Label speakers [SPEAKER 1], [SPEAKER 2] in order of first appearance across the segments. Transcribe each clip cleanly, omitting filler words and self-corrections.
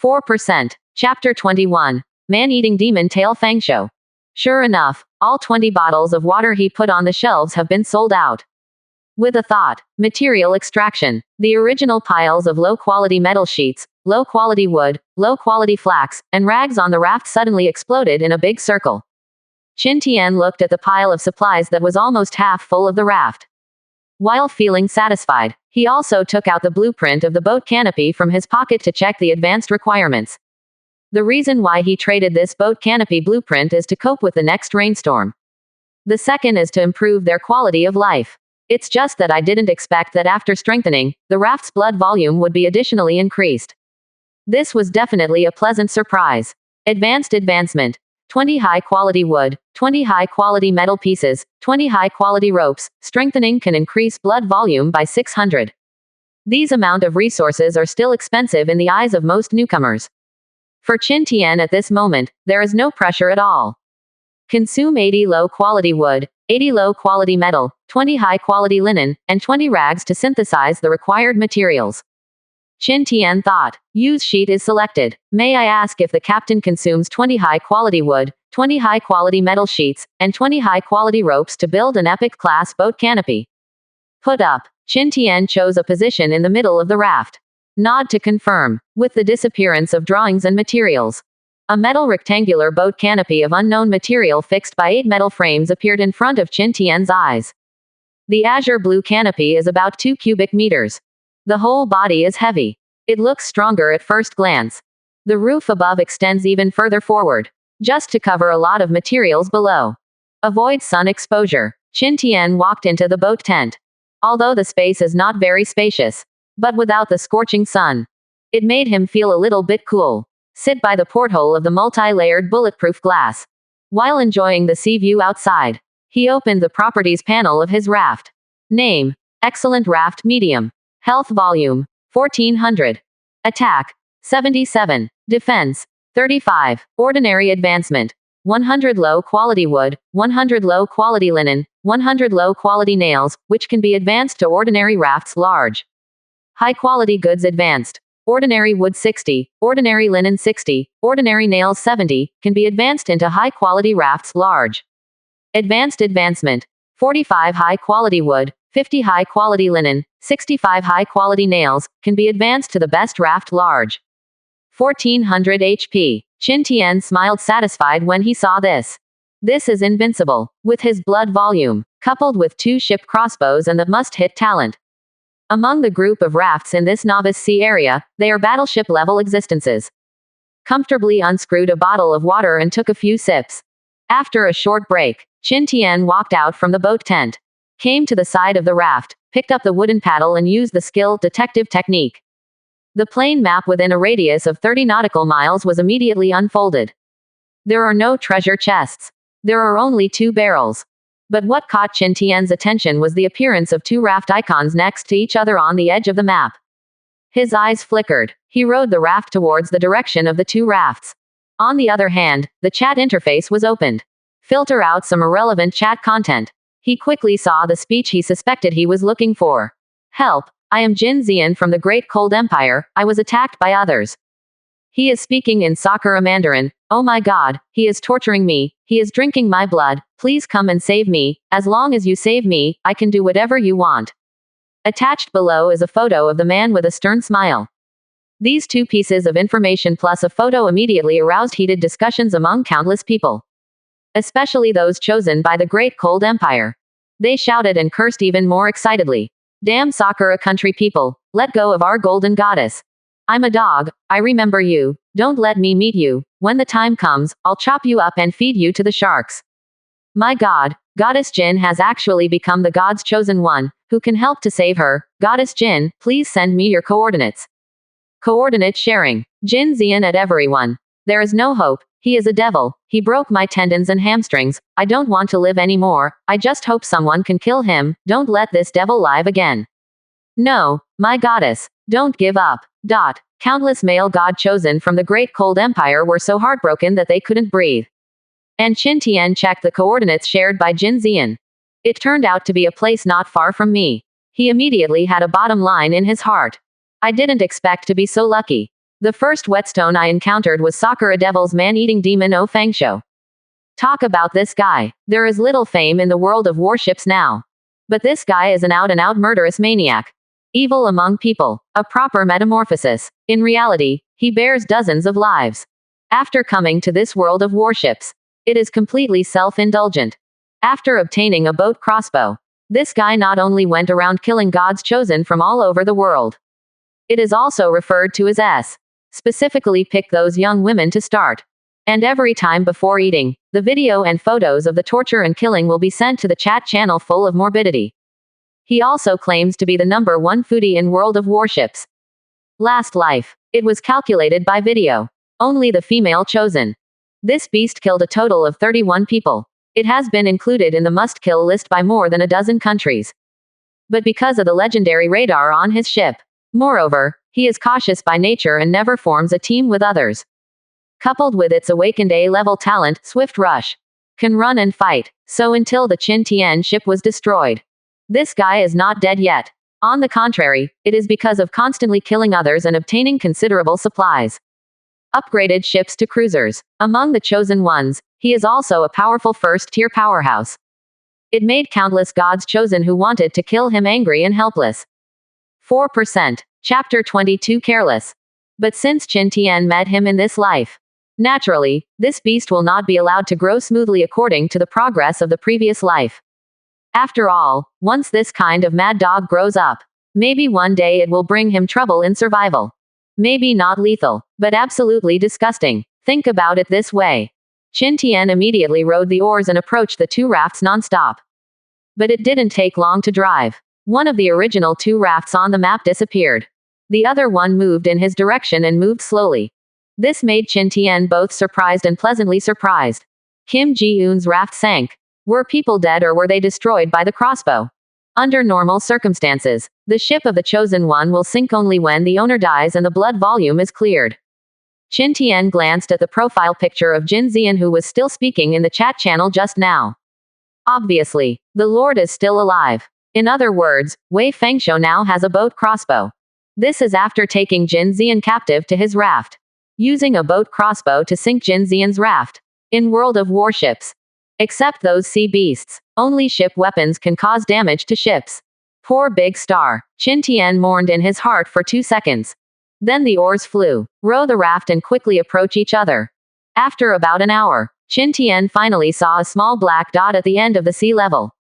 [SPEAKER 1] 4%. Chapter 21. Man-eating demon tail fangsho. Sure enough, all 20 bottles of water he put on the shelves have been sold out. With a thought. Material extraction. The original piles of low-quality metal sheets, low-quality wood, low-quality flax, and rags on the raft suddenly exploded in a big circle. Qin Tian looked at the pile of supplies that was almost half full of the raft. While feeling satisfied, he also took out the blueprint of the boat canopy from his pocket to check the advanced requirements. The reason why he traded this boat canopy blueprint is to cope with the next rainstorm. The second is to improve their quality of life. It's just that I didn't expect that after strengthening, the raft's blood volume would be additionally increased. This was definitely a pleasant surprise. Advancement. 20 high-quality wood, 20 high-quality metal pieces, 20 high-quality ropes. Strengthening can increase blood volume by 600. These amount of resources are still expensive in the eyes of most newcomers. For Qin Tian at this moment, there is no pressure at all. Consume 80 low-quality wood, 80 low-quality metal, 20 high-quality linen, and 20 rags to synthesize the required materials. Qin Tian thought. Use sheet is selected. May I ask if the captain consumes 20 high-quality wood, 20 high-quality metal sheets, and 20 high-quality ropes to build an epic-class boat canopy? Put up. Qin Tian chose a position in the middle of the raft. Nod to confirm. With the disappearance of drawings and materials, a metal rectangular boat canopy of unknown material fixed by 8 metal frames appeared in front of Qin Tian's eyes. The azure blue canopy is about 2 cubic meters. The whole body is heavy. It looks stronger at first glance. The roof above extends even further forward, just to cover a lot of materials below. Avoid sun exposure. Qin Tian walked into the boat tent. Although the space is not very spacious, but without the scorching sun, it made him feel a little bit cool. Sit by the porthole of the multi-layered bulletproof glass. While enjoying the sea view outside, he opened the properties panel of his raft. Name: Excellent Raft Medium. Health volume: 1400. Attack: 77. Defense: 35. Ordinary advancement: 100 low-quality wood, 100 low-quality linen, 100 low-quality nails, which can be advanced to ordinary rafts large. High-quality goods advanced: ordinary wood 60, ordinary linen 60, ordinary nails 70, can be advanced into high-quality rafts large. Advancement: 45 high-quality wood, 50 high-quality linen, 65 high-quality nails, can be advanced to the best raft large. 1400 HP. Qin Tian smiled satisfied when he saw this. This is invincible. With his blood volume, coupled with 2 ship crossbows and the must-hit talent. Among the group of rafts in this novice sea area, they are battleship-level existences. Comfortably unscrewed a bottle of water and took a few sips. After a short break, Qin Tian walked out from the boat tent, came to the side of the raft, picked up the wooden paddle and used the skilled detective technique. The plane map within a radius of 30 nautical miles was immediately unfolded. There are no treasure chests. There are only 2 barrels. But what caught Qin Tian's attention was the appearance of 2 raft icons next to each other on the edge of the map. His eyes flickered. He rowed the raft towards the direction of the 2 rafts. On the other hand, the chat interface was opened. Filter out some irrelevant chat content. He quickly saw the speech he suspected he was looking for. Help! I am Jin Xian from the Great Cold Empire. I was attacked by others. He is speaking in Sakura Mandarin. Oh my god, he is torturing me. He is drinking my blood. Please come and save me. As long as you save me, I can do whatever you want. Attached below is a photo of the man with a stern smile. These 2 pieces of information plus a photo immediately aroused heated discussions among countless people, especially those chosen by the Great Cold Empire. They shouted and cursed even more excitedly. Damn Sakura country people, let go of our golden goddess. I'm a dog, I remember you. Don't let me meet you. When the time comes, I'll chop you up and feed you to the sharks. My god, Goddess Jin has actually become the god's chosen one. Who can help to save her? Goddess Jin, please send me your coordinates. Coordinate sharing. Jin Xian at everyone. There is no hope. He is a devil. He broke my tendons and hamstrings. I don't want to live anymore. I just hope someone can kill him. Don't let this devil live again. No, my goddess. Don't give up. Countless male god chosen from the Great Cold Empire were so heartbroken that they couldn't breathe. And Qin Tian checked the coordinates shared by Jin Xian. It turned out to be a place not far from me. He immediately had a bottom line in his heart. I didn't expect to be so lucky. The first whetstone I encountered was Sakura Devil's man-eating demon O Fangsho. Talk about this guy. There is little fame in the world of warships now. But this guy is an out-and-out murderous maniac. Evil among people. A proper metamorphosis. In reality, he bears dozens of lives. After coming to this world of warships, it is completely self-indulgent. After obtaining a boat crossbow, this guy not only went around killing gods chosen from all over the world. It is also referred to as S. Specifically pick those young women to start. And every time before eating, the video and photos of the torture and killing will be sent to the chat channel full of morbidity. He also claims to be the #1 foodie in World of Warships. Last life. It was calculated by video. Only the female chosen. This beast killed a total of 31 people. It has been included in the must-kill list by more than a dozen countries. But because of the legendary radar on his ship. Moreover, he is cautious by nature and never forms a team with others. Coupled with its awakened A-level talent, Swift Rush. Can run and fight. So until the Qin Tian ship was destroyed. This guy is not dead yet. On the contrary, it is because of constantly killing others and obtaining considerable supplies. Upgraded ships to cruisers. Among the chosen ones, he is also a powerful first-tier powerhouse. It made countless gods chosen who wanted to kill him angry and helpless. 4%. Chapter 22 Careless. But since Qin Tian met him in this life, naturally, this beast will not be allowed to grow smoothly according to the progress of the previous life. After all, once this kind of mad dog grows up, maybe one day it will bring him trouble in survival. Maybe not lethal, but absolutely disgusting. Think about it this way. Qin Tian immediately rowed the oars and approached the two rafts non-stop. But it didn't take long to drive. One of the original two rafts on the map disappeared. The other one moved in his direction and moved slowly. This made Qin Tian both surprised and pleasantly surprised. Kim Ji-eun's raft sank. Were people dead or were they destroyed by the crossbow? Under normal circumstances, the ship of the chosen one will sink only when the owner dies and the blood volume is cleared. Qin Tian glanced at the profile picture of Jin Zian, who was still speaking in the chat channel just now. Obviously, the Lord is still alive. In other words, Wei Fengshou now has a boat crossbow. This is after taking Jin Zian captive to his raft. Using a boat crossbow to sink Jin Zian's raft. In World of Warships. Except those sea beasts. Only ship weapons can cause damage to ships. Poor Big Star. Qin Tian mourned in his heart for 2 seconds. Then the oars flew. Row the raft and quickly approach each other. After about an hour, Qin Tian finally saw a small black dot at the end of the sea level.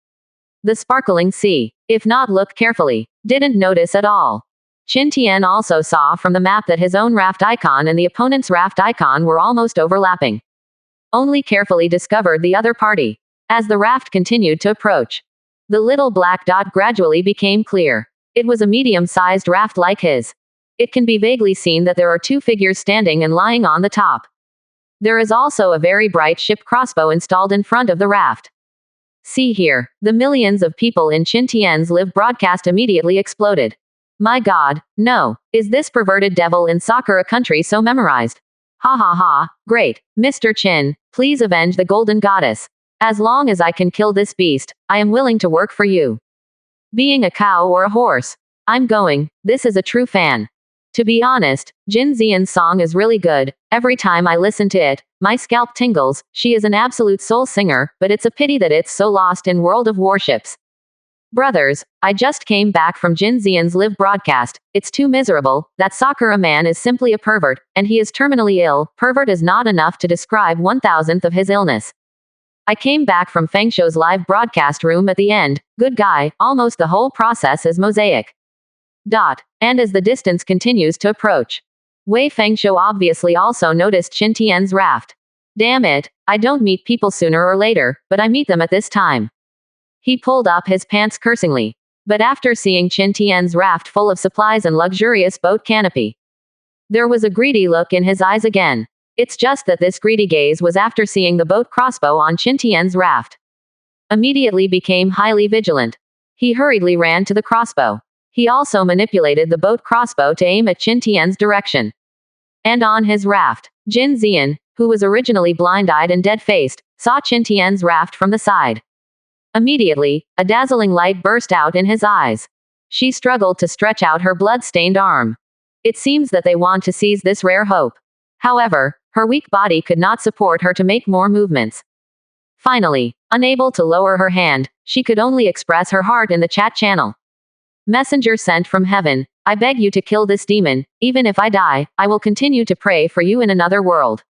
[SPEAKER 1] The sparkling sea, if not look carefully, didn't notice at all. Qin Tian also saw from the map that his own raft icon and the opponent's raft icon were almost overlapping. Only carefully discovered the other party. As the raft continued to approach, the little black dot gradually became clear. It was a medium-sized raft like his. It can be vaguely seen that there are two figures standing and lying on the top. There is also a very bright ship crossbow installed in front of the raft. See here, the millions of people in Qin Tian's live broadcast immediately exploded. My God, no, is this perverted devil in Sakura country so memorized? Ha ha ha, great, Mr. Qin, please avenge the golden goddess. As long as I can kill this beast, I am willing to work for you. Being a cow or a horse. I'm going, this is a true fan. To be honest, Jin Zian's song is really good. Every time I listen to it, my scalp tingles. She is an absolute soul singer, but it's a pity that it's so lost in World of Warships. Brothers, I just came back from Jin Zian's live broadcast. It's too miserable. That Sakura man is simply a pervert, and he is terminally ill. Pervert is not enough to describe 1,000th of his illness. I came back from Fengshou's live broadcast room at the end. Good guy, almost the whole process is mosaic. And as the distance continues to approach, Wei Fengshou obviously also noticed Qin Tian's raft. Damn it, I don't meet people sooner or later, but I meet them at this time. He pulled up his pants cursingly. But after seeing Qin Tian's raft full of supplies and luxurious boat canopy, there was a greedy look in his eyes again. It's just that this greedy gaze was after seeing the boat crossbow on Qin Tian's raft. Immediately became highly vigilant. He hurriedly ran to the crossbow. He also manipulated the boat crossbow to aim at Qin Tian's direction. And on his raft, Jin Zian, who was originally blind-eyed and dead-faced, saw Qin Tian's raft from the side. Immediately, a dazzling light burst out in his eyes. She struggled to stretch out her blood-stained arm. It seems that they want to seize this rare hope. However, her weak body could not support her to make more movements. Finally, unable to lower her hand, she could only express her heart in the chat channel. Messenger sent from heaven, I beg you to kill this demon. Even if I die, I will continue to pray for you in another world.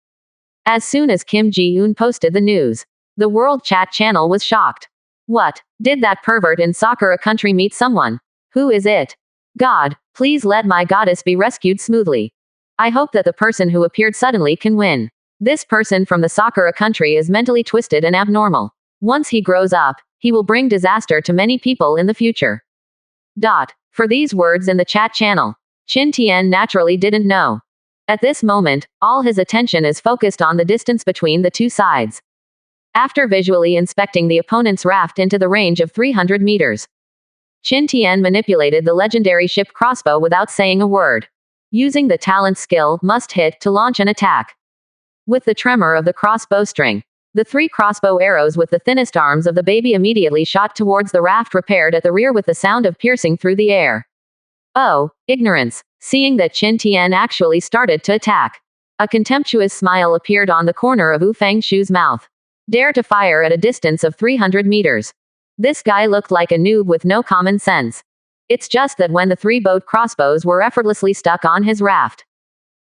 [SPEAKER 1] As soon as Kim Ji-eun posted the news, the world chat channel was shocked. What? Did that pervert in Sakura country meet someone? Who is it? God, please let my goddess be rescued smoothly. I hope that the person who appeared suddenly can win. This person from the Sakura country is mentally twisted and abnormal. Once he grows up, he will bring disaster to many people in the future. For these words in the chat channel, Chin Tian naturally didn't know. At this moment, all his attention is focused on the distance between the two sides. After visually inspecting the opponent's raft into the range of 300 meters, Chin Tian manipulated the legendary ship crossbow without saying a word, using the talent skill must hit to launch an attack. With the tremor of the crossbow string, the 3 crossbow arrows with the thinnest arms of the baby immediately shot towards the raft repaired at the rear with the sound of piercing through the air. Oh, ignorance. Seeing that Chin Tian actually started to attack, a contemptuous smile appeared on the corner of Wu Fengshu's mouth. Dare to fire at a distance of 300 meters. This guy looked like a noob with no common sense. It's just that when the 3 bowed crossbows were effortlessly stuck on his raft,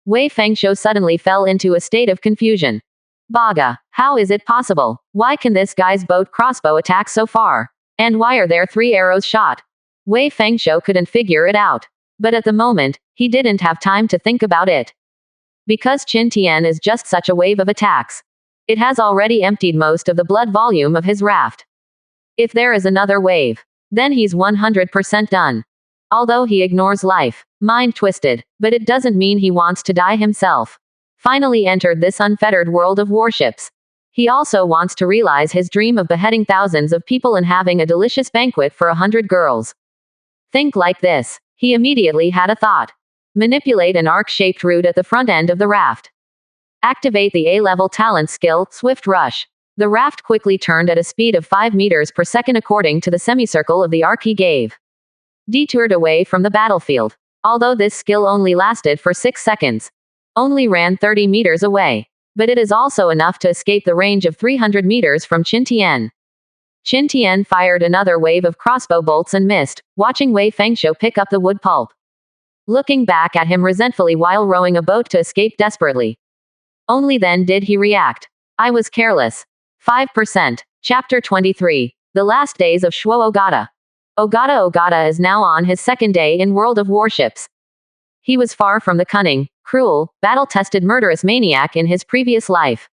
[SPEAKER 1] Wei Fengshu suddenly fell into a state of confusion. Baga, how is it possible? Why can this guy's bowed crossbow attack so far? And why are there 3 arrows shot? Wei Fengshu couldn't figure it out. But at the moment, he didn't have time to think about it. Because Chin Tian is just such a wave of attacks. It has already emptied most of the blood volume of his raft. If there is another wave, then he's 100% done. Although he ignores life, mind twisted, but it doesn't mean he wants to die himself. Finally entered this unfettered world of warships. He also wants to realize his dream of beheading thousands of people and having a delicious banquet for 100 girls. Think like this. He immediately had a thought. Manipulate an arc-shaped route at the front end of the raft. Activate the A-level talent skill, Swift Rush. The raft quickly turned at a speed of 5 meters per second according to the semicircle of the arc he gave. Detoured away from the battlefield. Although this skill only lasted for 6 seconds. Only ran 30 meters away. But it is also enough to escape the range of 300 meters from Chin Tian. Chin Tian fired another wave of crossbow bolts and missed, watching Wei Fengshu pick up the wood pulp. Looking back at him resentfully while rowing a boat to escape desperately. Only then did he react. I was careless. 5%. Chapter 23. The Last Days of Shuo Ogata. Ogata is now on his 2nd day in World of Warships. He was far from the cunning, cruel, battle-tested murderous maniac in his previous life.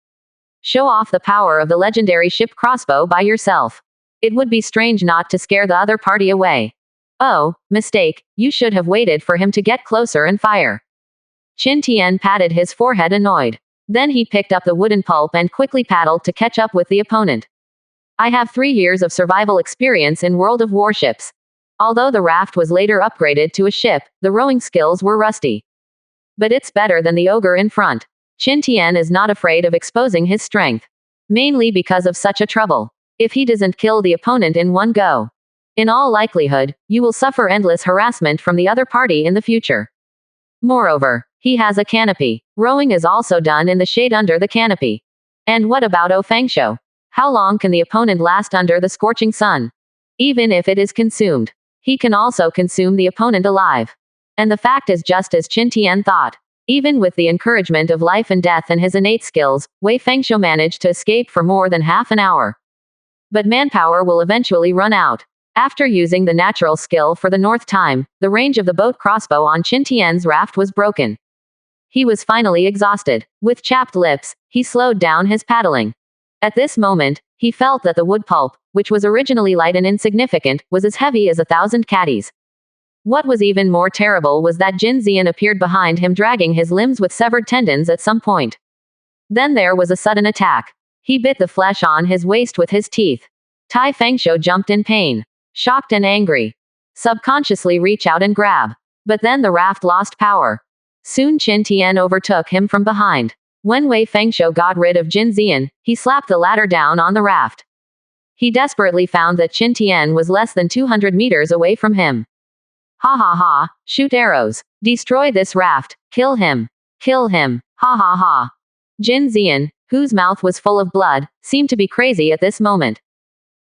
[SPEAKER 1] Show off the power of the legendary ship crossbow by yourself. It would be strange not to scare the other party away. Oh, mistake, you should have waited for him to get closer and fire. Chin Tian patted his forehead annoyed. Then he picked up the wooden pulp and quickly paddled to catch up with the opponent. I have 3 years of survival experience in World of Warships. Although the raft was later upgraded to a ship, the rowing skills were rusty. But it's better than the ogre in front. Chin Tian is not afraid of exposing his strength. Mainly because of such a trouble. If he doesn't kill the opponent in one go, in all likelihood, you will suffer endless harassment from the other party in the future. Moreover, he has a canopy. Rowing is also done in the shade under the canopy. And what about O Fengshu? How long can the opponent last under the scorching sun? Even if it is consumed, he can also consume the opponent alive. And the fact is just as Chin Tian thought. Even with the encouragement of life and death and his innate skills, Wei Fengshu managed to escape for more than half an hour. But manpower will eventually run out. After using the natural skill for the north time, the range of the boat crossbow on Chin Tian's raft was broken. He was finally exhausted. With chapped lips, he slowed down his paddling. At this moment, he felt that the wood pulp, which was originally light and insignificant, was as heavy as 1,000 caddies. What was even more terrible was that Jin Zian appeared behind him dragging his limbs with severed tendons at some point. Then there was a sudden attack. He bit the flesh on his waist with his teeth. Tai Fengshu jumped in pain. Shocked and angry. Subconsciously reach out and grab. But then the raft lost power. Soon Chin Tian overtook him from behind. When Wei Fengshu got rid of Jin Zian, he slapped the latter down on the raft. He desperately found that Chin Tian was less than 200 meters away from him. Ha ha ha, shoot arrows. Destroy this raft. Kill him. Kill him. Ha ha ha. Jin Zian, whose mouth was full of blood, seemed to be crazy at this moment.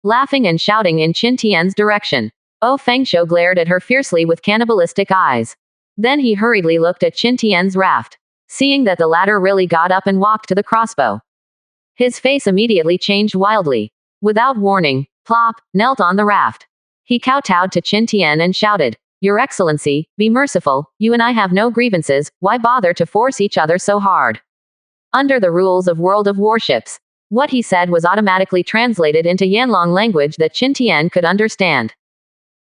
[SPEAKER 1] Laughing and shouting in Qin Tian's direction. Oh Fengshu glared at her fiercely with cannibalistic eyes. Then he hurriedly looked at Qin Tian's raft. Seeing that the latter really got up and walked to the crossbow. His face immediately changed wildly. Without warning, plop, knelt on the raft. He kowtowed to Qin Tian and shouted, Your Excellency, be merciful, you and I have no grievances, why bother to force each other so hard? Under the rules of World of Warships. What he said was automatically translated into Yanlong language that Qin Tian could understand.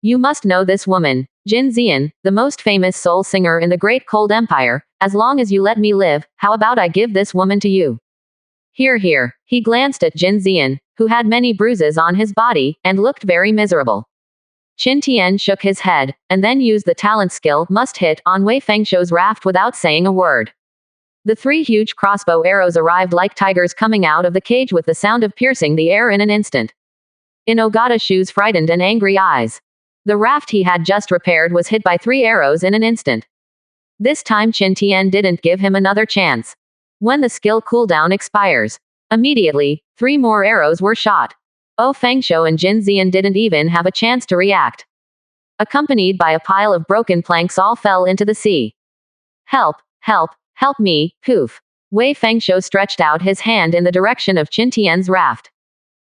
[SPEAKER 1] You must know this woman, Jin Zian, the most famous soul singer in the Great Cold Empire. As long as you let me live, how about I give this woman to you? Here, here. He glanced at Jin Zian, who had many bruises on his body, and looked very miserable. Qin Tian shook his head, and then used the talent skill must hit on Wei Fengshu's raft without saying a word. The 3 huge crossbow arrows arrived like tigers coming out of the cage with the sound of piercing the air in an instant. In Ogata Shu's frightened and angry eyes. The raft he had just repaired was hit by 3 arrows in an instant. This time Qin Tian didn't give him another chance. When the skill cooldown expires, immediately, 3 more arrows were shot. Oh Fengshu and Jin Zian didn't even have a chance to react. Accompanied by a pile of broken planks all fell into the sea. Help, help, help me, poof. Wei Fengshu stretched out his hand in the direction of Qin Tian's raft.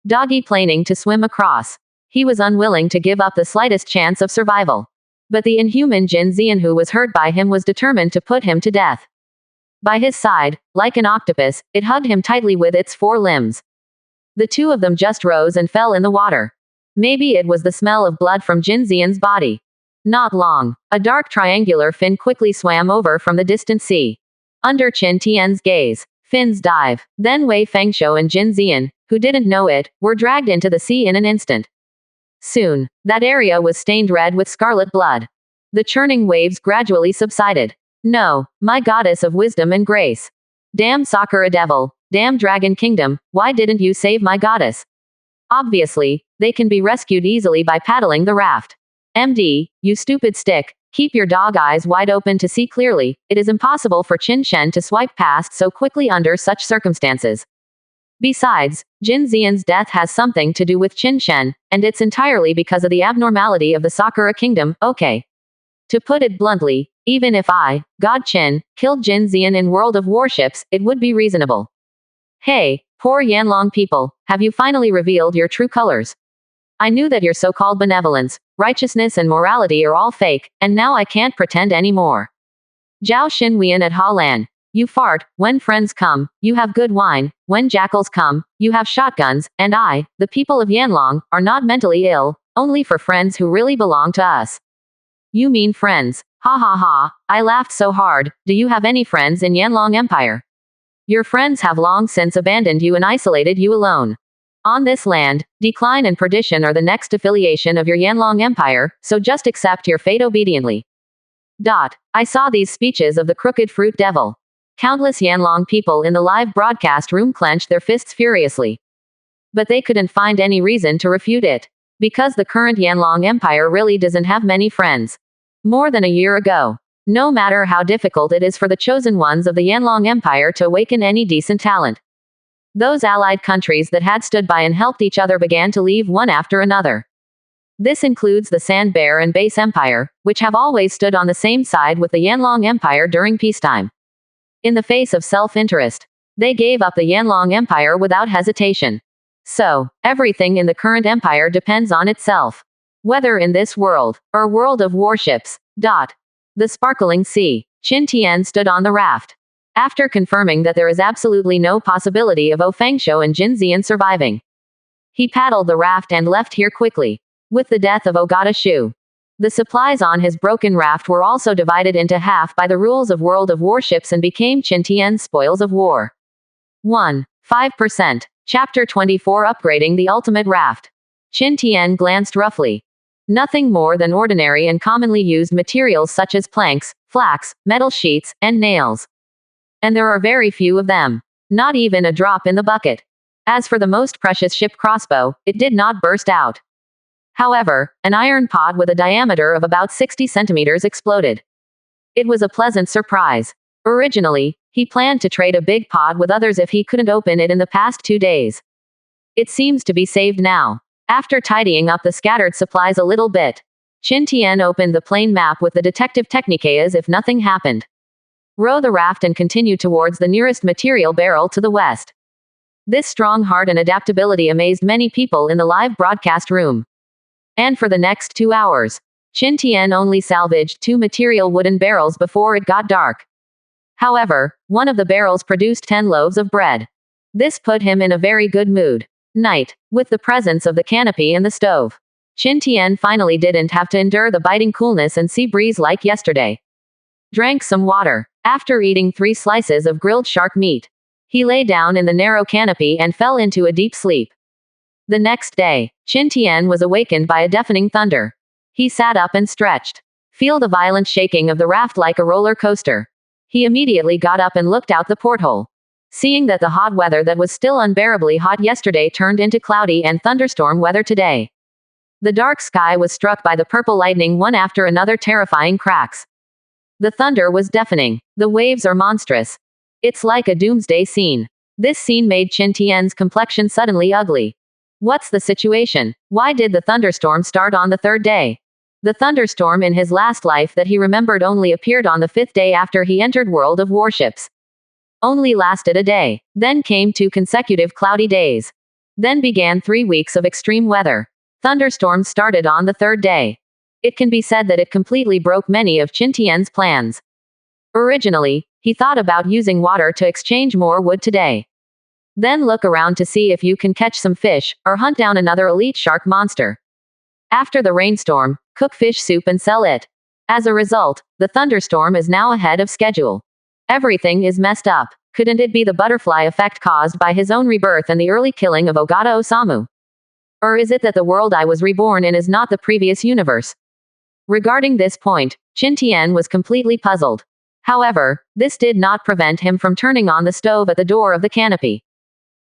[SPEAKER 1] Doggy planing to swim across. He was unwilling to give up the slightest chance of survival. But the inhuman Jin Zian who was hurt by him was determined to put him to death. By his side, like an octopus, it hugged him tightly with its 4 limbs. The 2 of them just rose and fell in the water. Maybe it was the smell of blood from Jin Zian's body. Not long. A dark triangular fin quickly swam over from the distant sea. Under Qin Tian's gaze, fins dive. Then Wei Fengshu and Jin Zian, who didn't know it, were dragged into the sea in an instant. Soon, that area was stained red with scarlet blood. The churning waves gradually subsided. No, my goddess of wisdom and grace. Damn Sakura devil, damn Dragon Kingdom, why didn't you save my goddess? Obviously, they can be rescued easily by paddling the raft. MD, you stupid stick, keep your dog eyes wide open to see clearly, it is impossible for Qin Shen to swipe past so quickly under such circumstances. Besides, Jin Zian's death has something to do with Qin Shen, and it's entirely because of the abnormality of the Sakura Kingdom, okay. To put it bluntly, even if I, God Qin, killed Jin Zian in World of Warships, it would be reasonable. Hey, poor Yanlong people, have you finally revealed your true colors? I knew that your so-called benevolence, righteousness and morality are all fake, and now I can't pretend anymore. Zhao Xinwian at Halan. You fart, when friends come, you have good wine, when jackals come, you have shotguns, and I, the people of Yanlong, are not mentally ill, only for friends who really belong to us. You mean friends, ha ha ha, I laughed so hard, do you have any friends in Yanlong Empire? Your friends have long since abandoned you and isolated you alone. On this land, decline and perdition are the next affiliation of your Yanlong Empire, so just accept your fate obediently. I saw these speeches of the crooked fruit devil. Countless Yanlong people in the live broadcast room clenched their fists furiously. But they couldn't find any reason to refute it. Because the current Yanlong Empire really doesn't have many friends. More than a year ago. No matter how difficult it is for the chosen ones of the Yanlong Empire to awaken any decent talent. Those allied countries that had stood by and helped each other began to leave one after another. This includes the Sand Bear and Base Empire, which have always stood on the same side with the Yanlong Empire during peacetime. In the face of self-interest, they gave up the Yanlong Empire without hesitation. So, everything in the current empire depends on itself. Whether in this world, or World of Warships. The sparkling sea. Qin Tian stood on the raft. After confirming that there is absolutely no possibility of Oh Fengshu and Jin Zian surviving. He paddled the raft and left here quickly. With the death of Ogata Shu. The supplies on his broken raft were also divided into half by the rules of World of Warships and became Qin Tian's spoils of war. 5%. Chapter 24 Upgrading the Ultimate Raft. Qin Tian glanced roughly. Nothing more than ordinary and commonly used materials such as planks, flax, metal sheets, and nails. And there are very few of them. Not even a drop in the bucket. As for the most precious ship crossbow, it did not burst out. However, an iron pod with a diameter of about 60 centimeters exploded. It was a pleasant surprise. Originally, he planned to trade a big pod with others if he couldn't open it in the past 2 days. It seems to be saved now. After tidying up the scattered supplies a little bit, Qin Tian opened the plane map with the detective technique as if nothing happened. Row the raft and continue towards the nearest material barrel to the west. This strong heart and adaptability amazed many people in the live broadcast room. And for the next 2 hours, Qin Tian only salvaged 2 material wooden barrels before it got dark. However, one of the barrels produced 10 loaves of bread. This put him in a very good mood. Night, with the presence of the canopy and the stove, Qin Tian finally didn't have to endure the biting coolness and sea breeze like yesterday. Drank some water. After eating 3 slices of grilled shark meat, he lay down in the narrow canopy and fell into a deep sleep. The next day, Qin Tian was awakened by a deafening thunder. He sat up and stretched. Feel the violent shaking of the raft like a roller coaster. He immediately got up and looked out the porthole. Seeing that the hot weather that was still unbearably hot yesterday turned into cloudy and thunderstorm weather today. The dark sky was struck by the purple lightning one after another terrifying cracks. The thunder was deafening. The waves are monstrous. It's like a doomsday scene. This scene made Qin Tian's complexion suddenly ugly. What's the situation? Why did the thunderstorm start on the 3rd day? The thunderstorm in his last life that he remembered only appeared on the 5th day after he entered World of Warships. Only lasted a day. Then came 2 consecutive cloudy days. Then began 3 weeks of extreme weather. Thunderstorms started on the 3rd day. It can be said that it completely broke many of Qin Tian's plans. Originally, he thought about using water to exchange more wood today. Then look around to see if you can catch some fish, or hunt down another elite shark monster. After the rainstorm, cook fish soup and sell it. As a result, the thunderstorm is now ahead of schedule. Everything is messed up. Couldn't it be the butterfly effect caused by his own rebirth and the early killing of Ogata Osamu? Or is it that the world I was reborn in is not the previous universe? Regarding this point, Qin Tian was completely puzzled. However, this did not prevent him from turning on the stove at the door of the canopy.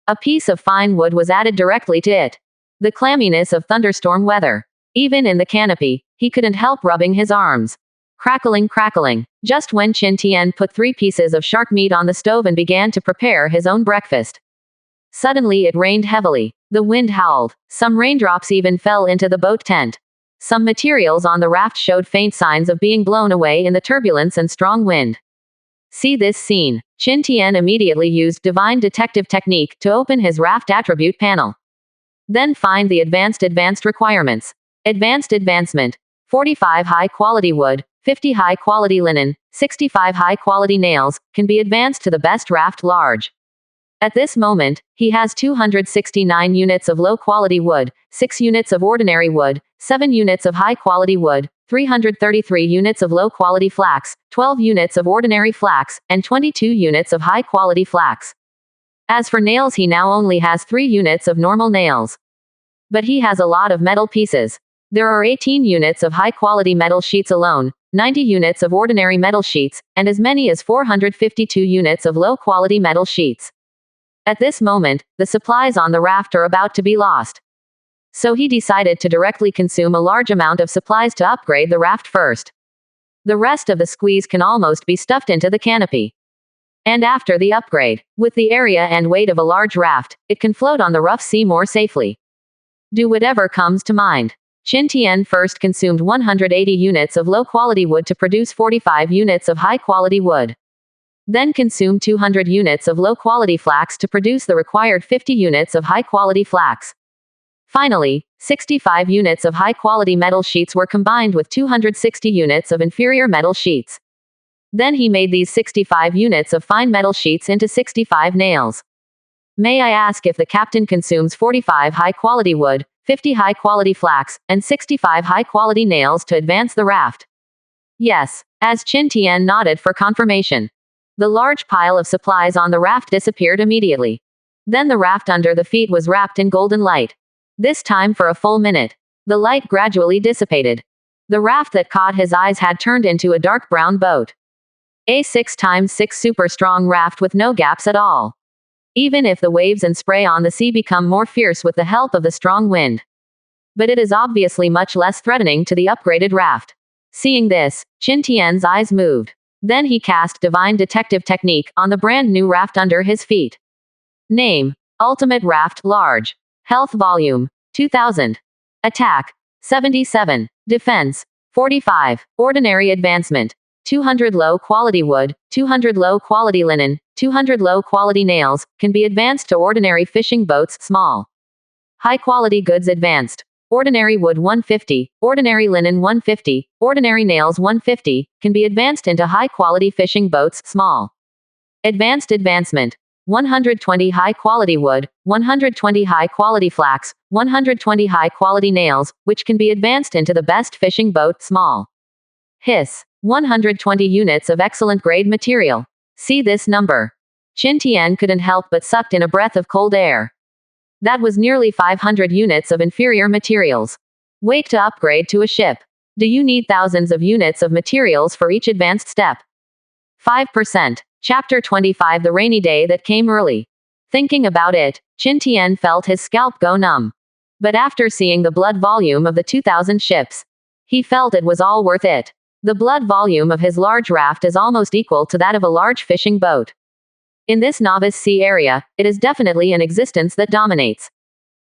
[SPEAKER 1] A piece of fine wood was added directly to it. The clamminess of thunderstorm weather. Even in the canopy, he couldn't help rubbing his arms. Crackling, crackling. Just when Qin Tian put 3 pieces of shark meat on the stove and began to prepare his own breakfast. Suddenly it rained heavily. The wind howled. Some raindrops even fell into the boat tent. Some materials on the raft showed faint signs of being blown away in the turbulence and strong wind. See this scene. Qin Tian immediately used divine detective technique to open his raft attribute panel. Then find the advanced requirements. Advanced advancement. 45 high-quality wood, 50 high-quality linen, 65 high-quality nails, can be advanced to the best raft large. At this moment, he has 269 units of low-quality wood, 6 units of ordinary wood, 7 units of high-quality wood, 333 units of low-quality flax, 12 units of ordinary flax, and 22 units of high-quality flax. As for nails, he now only has 3 units of normal nails. But he has a lot of metal pieces. There are 18 units of high-quality metal sheets alone, 90 units of ordinary metal sheets, and as many as 452 units of low-quality metal sheets. At this moment, the supplies on the raft are about to be lost. So he decided to directly consume a large amount of supplies to upgrade the raft first. The rest of the squeeze can almost be stuffed into the canopy. And after the upgrade, with the area and weight of a large raft, it can float on the rough sea more safely. Do whatever comes to mind. Qin Tian first consumed 180 units of low-quality wood to produce 45 units of high-quality wood. Then consumed 200 units of low-quality flax to produce the required 50 units of high-quality flax. Finally, 65 units of high-quality metal sheets were combined with 260 units of inferior metal sheets. Then he made these 65 units of fine metal sheets into 65 nails. May I ask if the captain consumes 45 high-quality wood, 50 high-quality flax, and 65 high-quality nails to advance the raft? Yes, as Qin Tian nodded for confirmation. The large pile of supplies on the raft disappeared immediately. Then the raft under the feet was wrapped in golden light. This time for a full minute. The light gradually dissipated. The raft that caught his eyes had turned into a dark brown boat. A 6x6 super strong raft with no gaps at all. Even if the waves and spray on the sea become more fierce with the help of the strong wind. but it is obviously much less threatening to the upgraded Raft. Seeing this, Qin Tian's eyes moved. Then he cast Divine Detective Technique on the brand new Raft under his feet. Name: Ultimate Raft Large. Health Volume: 2000. Attack: 77. Defense: 45. Ordinary Advancement: 200 low quality wood, 200 low quality linen, 200 low quality nails, can be advanced to ordinary fishing boats small. High quality goods advanced: ordinary wood 150, ordinary linen 150, ordinary nails 150, can be advanced into high quality fishing boats small. Advanced advancement: 120 high quality wood, 120 high quality flax, 120 high quality nails, which can be advanced into the best fishing boat small. Hiss: 120 units of excellent grade material. See this number. Qin Tian couldn't help but sucked in a breath of cold air. That was nearly 500 units of inferior materials. Wait to upgrade to a ship. Do you need thousands of units of materials for each advanced step? 5%. Chapter 25: The Rainy Day That Came Early. Thinking about it, Qin Tian felt his scalp go numb. But after seeing the blood volume of the 2,000 ships, he felt it was all worth it. The blood volume of his large raft is almost equal to that of a large fishing boat. In this novice sea area, it is definitely an existence that dominates.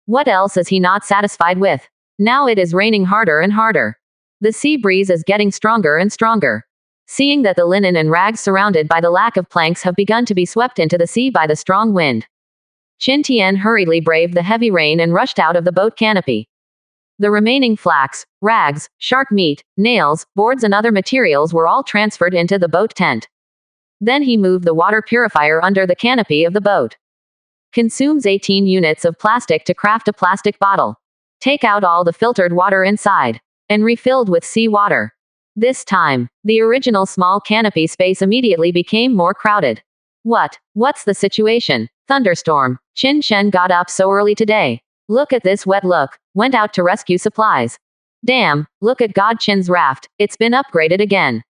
[SPEAKER 1] What else is he not satisfied with? Now it is raining harder and harder. The sea breeze is getting stronger and stronger. Seeing that the linen and rags surrounded by the lack of planks have begun to be swept into the sea by the strong wind, Qin Tian hurriedly braved the heavy rain and rushed out of the boat canopy. The remaining flax, rags, shark meat, nails, boards and other materials were all transferred into the boat tent. Then he moved the water purifier under the canopy of the boat. Consumes 18 units of plastic to craft a plastic bottle. Take out all the filtered water inside and refilled with sea water. This time, the original small canopy space immediately became more crowded. What's the situation? Thunderstorm. Qin Shen got up so early today. Look at this wet look. Went out to rescue supplies. Damn, look at God Qin's raft. It's been upgraded again.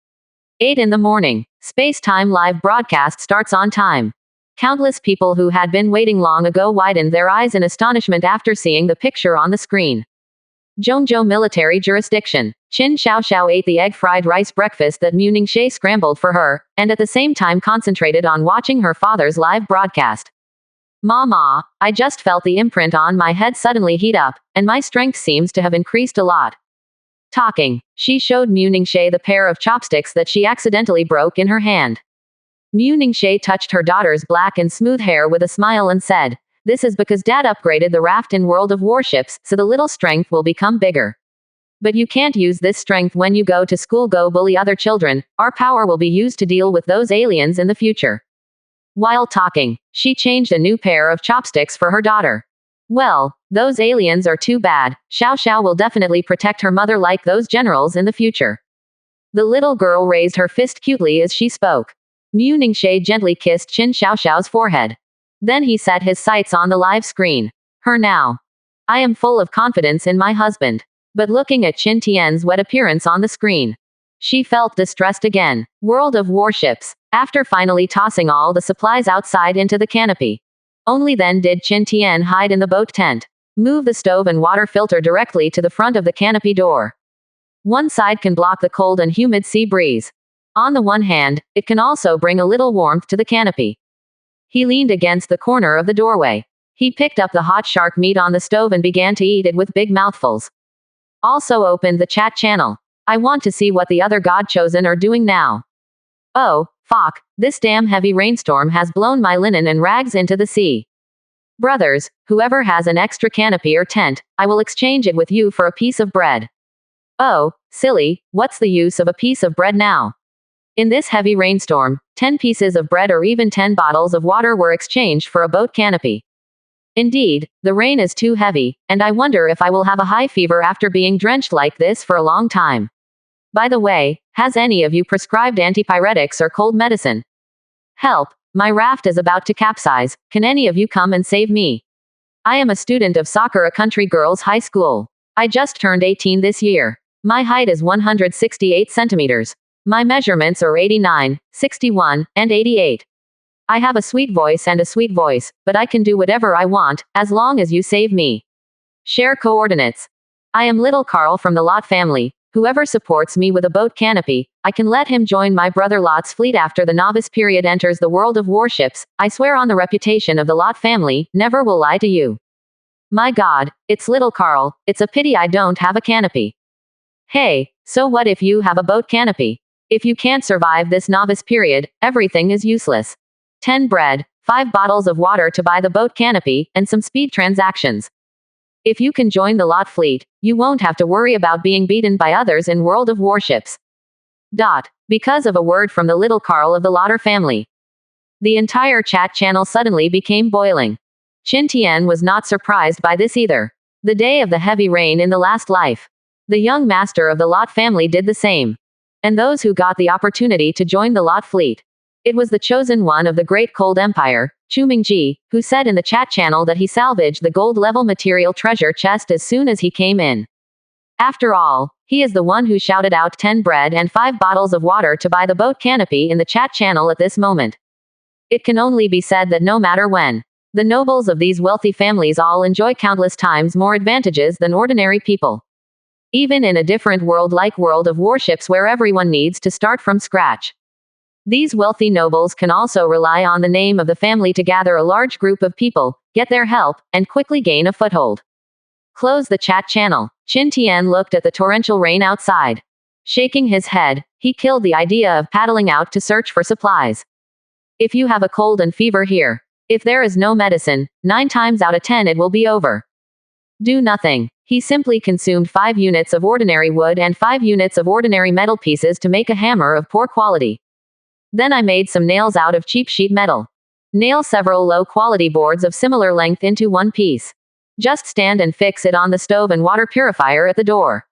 [SPEAKER 1] 8 in the morning. Space-time live broadcast starts on time. Countless people who had been waiting long ago widened their eyes in astonishment after seeing the picture on the screen. Zhongzhou military jurisdiction. Qin Xiaoxiao ate the egg-fried rice breakfast that Mu Ningxie scrambled for her, and at the same time concentrated on watching her father's live broadcast. Mama, I just felt the imprint on my head suddenly heat up, and my strength seems to have increased a lot. Talking, she showed Mu Ningxie the pair of chopsticks that she accidentally broke in her hand. Mu Ningxie touched her daughter's black and smooth hair with a smile and said, "This is because Dad upgraded the raft in World of Warships, so the little strength will become bigger. But you can't use this strength when you go to school. Go bully other children. Our power will be used to deal with those aliens in the future." While talking, she changed a new pair of chopsticks for her daughter. Well, those aliens are too bad. Xiao Xiao will definitely protect her mother like those generals in the future. The little girl raised her fist cutely as she spoke. Mu Ningxie gently kissed Qin Xiaoxiao's forehead. Then he set his sights on the live screen. Her now. I am full of confidence in my husband. But looking at Qin Tian's wet appearance on the screen, she felt distressed again. World of Warships. After finally tossing all the supplies outside into the canopy, only then did Qin Tian hide in the boat tent. Move the stove and water filter directly to the front of the canopy door. One side can block the cold and humid sea breeze. On the one hand, it can also bring a little warmth to the canopy. He leaned against the corner of the doorway. He picked up the hot shark meat on the stove and began to eat it with big mouthfuls. Also opened the chat channel. I want to see what the other God Chosen are doing now. Oh, fuck, this damn heavy rainstorm has blown my linen and rags into the sea. Brothers, whoever has an extra canopy or tent, I will exchange it with you for a piece of bread. Oh, silly, what's the use of a piece of bread now? In this heavy rainstorm, 10 pieces of bread or even 10 bottles of water were exchanged for a boat canopy. Indeed, the rain is too heavy, and I wonder if I will have a high fever after being drenched like this for a long time. By the way, has any of you prescribed antipyretics or cold medicine? Help, my raft is about to capsize. Can any of you come and save me? I am a student of Sakura Country Girls High School. I just turned 18 this year. My height is 168 centimeters. My measurements are 89, 61, and 88. I have a sweet voice and a sweet voice, but I can do whatever I want, as long as you save me. Share coordinates. I am little Carl from the Lot family. Whoever supports me with a boat canopy, I can let him join my brother Lot's fleet after the novice period enters the world of warships. I swear on the reputation of the Lot family, never will lie to you. My God, it's little Carl, it's a pity I don't have a canopy. Hey, so what if you have a boat canopy? If you can't survive this novice period, everything is useless. 10 bread, 5 bottles of water to buy the boat canopy, and some speed transactions. If you can join the Lot fleet, you won't have to worry about being beaten by others in World of Warships. Because of a word from the little Carl of the Lotter family. The entire chat channel suddenly became boiling. Qin Tian was not surprised by this either. The day of the heavy rain in the last life. The young master of the Lot family did the same. And those who got the opportunity to join the Lot fleet. It was the chosen one of the Great Cold Empire, Chu Mingji, who said in the chat channel that he salvaged the gold-level material treasure chest as soon as he came in. After all, he is the one who shouted out 10 bread and 5 bottles of water to buy the boat canopy in the chat channel at this moment. It can only be said that no matter when, the nobles of these wealthy families all enjoy countless times more advantages than ordinary people. Even in a different world like World of Warships where everyone needs to start from scratch. These wealthy nobles can also rely on the name of the family to gather a large group of people, get their help, and quickly gain a foothold. Close the chat channel. Qin Tian looked at the torrential rain outside. Shaking his head, he killed the idea of paddling out to search for supplies. If you have a cold and fever here, if there is no medicine, 9 times out of 10 it will be over. Do nothing. He simply consumed 5 units of ordinary wood and 5 units of ordinary metal pieces to make a hammer of poor quality. Then I made some nails out of cheap sheet metal. Nail several low-quality boards of similar length into one piece. Just stand and fix it on the stove and water purifier at the door.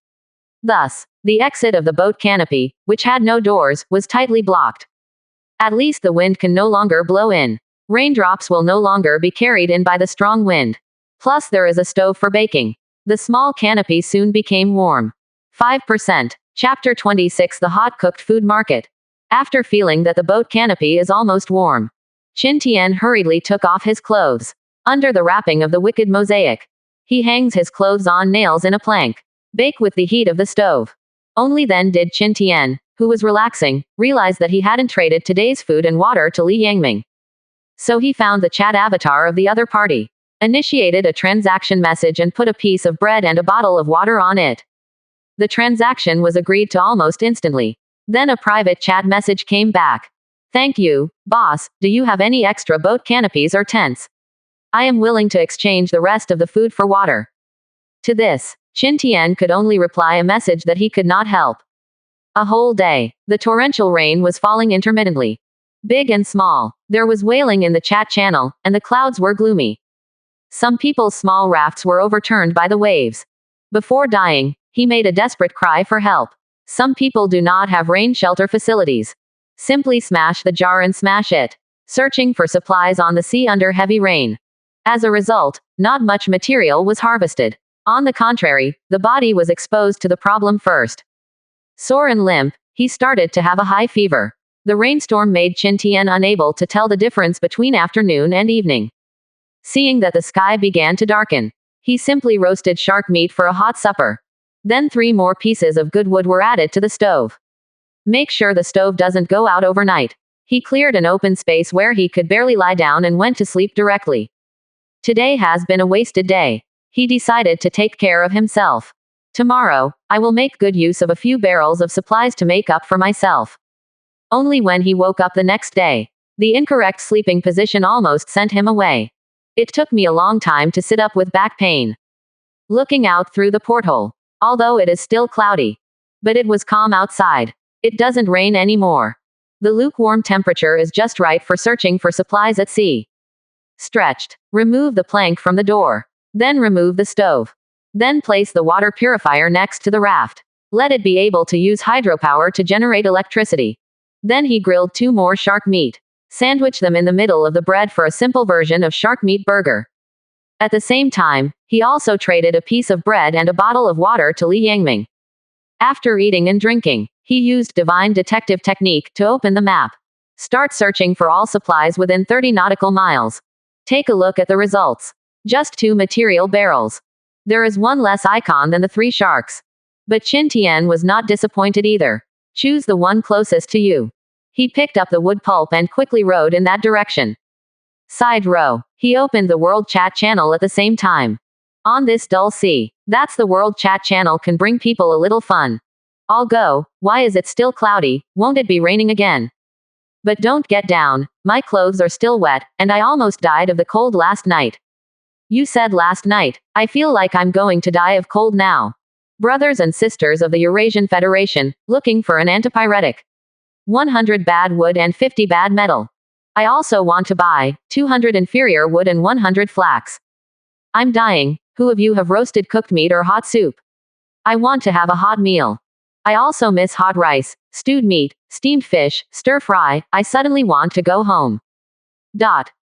[SPEAKER 1] Thus, the exit of the boat canopy, which had no doors, was tightly blocked. At least the wind can no longer blow in. Raindrops will no longer be carried in by the strong wind. Plus there is a stove for baking. The small canopy soon became warm. 5%. Chapter 26 The Hot Cooked Food Market. After feeling that the boat canopy is almost warm, Qin Tian hurriedly took off his clothes. Under the wrapping of the wicked mosaic, he hangs his clothes on nails in a plank. Bake with the heat of the stove. Only then did Qin Tian, who was relaxing, realize that he hadn't traded today's food and water to Li Yangming. So he found the chat avatar of the other party, initiated a transaction message and put a piece of bread and a bottle of water on it. The transaction was agreed to almost instantly. Then a private chat message came back. Thank you, boss. Do you have any extra boat canopies or tents? I am willing to exchange the rest of the food for water. To this, Qin Tian could only reply a message that he could not help. A whole day, the torrential rain was falling intermittently. Big and small, there was wailing in the chat channel, and the clouds were gloomy. Some people's small rafts were overturned by the waves. Before dying, he made a desperate cry for help. Some people do not have rain shelter facilities. Simply smash the jar and smash it. Searching for supplies on the sea under heavy rain. As a result, not much material was harvested. On the contrary, the body was exposed to the problem first. Sore and limp, he started to have a high fever. The rainstorm made Qin Tian unable to tell the difference between afternoon and evening. Seeing that the sky began to darken, he simply roasted shark meat for a hot supper. Then 3 more pieces of good wood were added to the stove. Make sure the stove doesn't go out overnight. He cleared an open space where he could barely lie down and went to sleep directly. Today has been a wasted day. He decided to take care of himself. Tomorrow, I will make good use of a few barrels of supplies to make up for myself. Only when he woke up the next day, the incorrect sleeping position almost sent him away. It took me a long time to sit up with back pain. Looking out through the porthole. Although it is still cloudy. But it was calm outside. It doesn't rain anymore. The lukewarm temperature is just right for searching for supplies at sea. Stretched. Remove the plank from the door. Then remove the stove. Then place the water purifier next to the raft. Let it be able to use hydropower to generate electricity. Then he grilled 2 more shark meat. Sandwich them in the middle of the bread for a simple version of shark meat burger. At the same time, he also traded a piece of bread and a bottle of water to Li Yangming. After eating and drinking, he used divine detective technique to open the map. Start searching for all supplies within 30 nautical miles. Take a look at the results. Just 2 material barrels. There is one less icon than the three sharks. But Qin Tian was not disappointed either. Choose the one closest to you. He picked up the wood pulp and quickly rowed in that direction. Side row. He opened the World Chat channel at the same time. On this dull sea, that's the World Chat channel can bring people a little fun. I'll go. Why is it still cloudy? Won't it be raining again? But don't get down. My clothes are still wet, and I almost died of the cold last night. You said last night. I feel like I'm going to die of cold now. Brothers and sisters of the Eurasian Federation, looking for an antipyretic. 100 bad wood and 50 bad metal. I also want to buy 200 inferior wood and 100 flax. I'm dying. Who of you have roasted cooked meat or hot soup? I want to have a hot meal. I also miss hot rice, stewed meat, steamed fish, stir fry. I suddenly want to go home.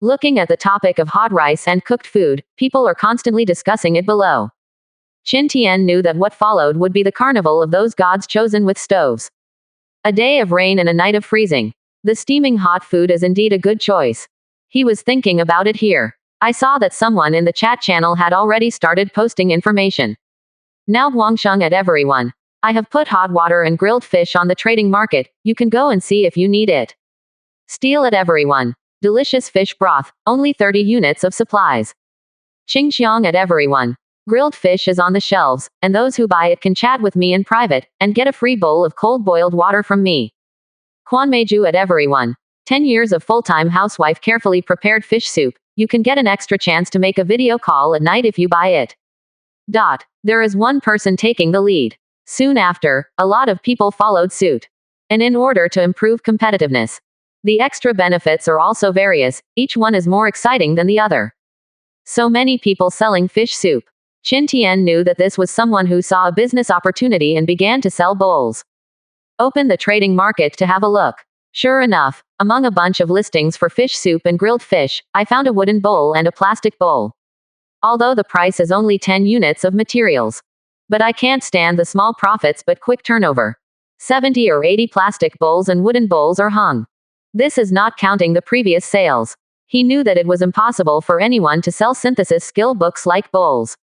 [SPEAKER 1] Looking at the topic of hot rice and cooked food, people are constantly discussing it below. Qin Tian knew that what followed would be the carnival of those gods chosen with stoves. A day of rain and a night of freezing. The steaming hot food is indeed a good choice. He was thinking about it here. I saw that someone in the chat channel had already started posting information. Now Guangsheng at everyone. I have put hot water and grilled fish on the trading market. You can go and see if you need it. Steal at everyone. Delicious fish broth, only 30 units of supplies. Qingxiang at everyone. Grilled fish is on the shelves, and those who buy it can chat with me in private, and get a free bowl of cold boiled water from me. Quanmeiju at everyone. 10 years of full-time housewife carefully prepared fish soup. You can get an extra chance to make a video call at night if you buy it. There is one person taking the lead. Soon after, a lot of people followed suit. And in order to improve competitiveness, the extra benefits are also various, each one is more exciting than the other. So many people selling fish soup. Qin Tian knew that this was someone who saw a business opportunity and began to sell bowls. Open the trading market to have a look. Sure enough, among a bunch of listings for fish soup and grilled fish, I found a wooden bowl and a plastic bowl. Although the price is only 10 units of materials. But I can't stand the small profits but quick turnover. 70 or 80 plastic bowls and wooden bowls are hung. This is not counting the previous sales. He knew that it was impossible for anyone to sell synthesis skill books like bowls.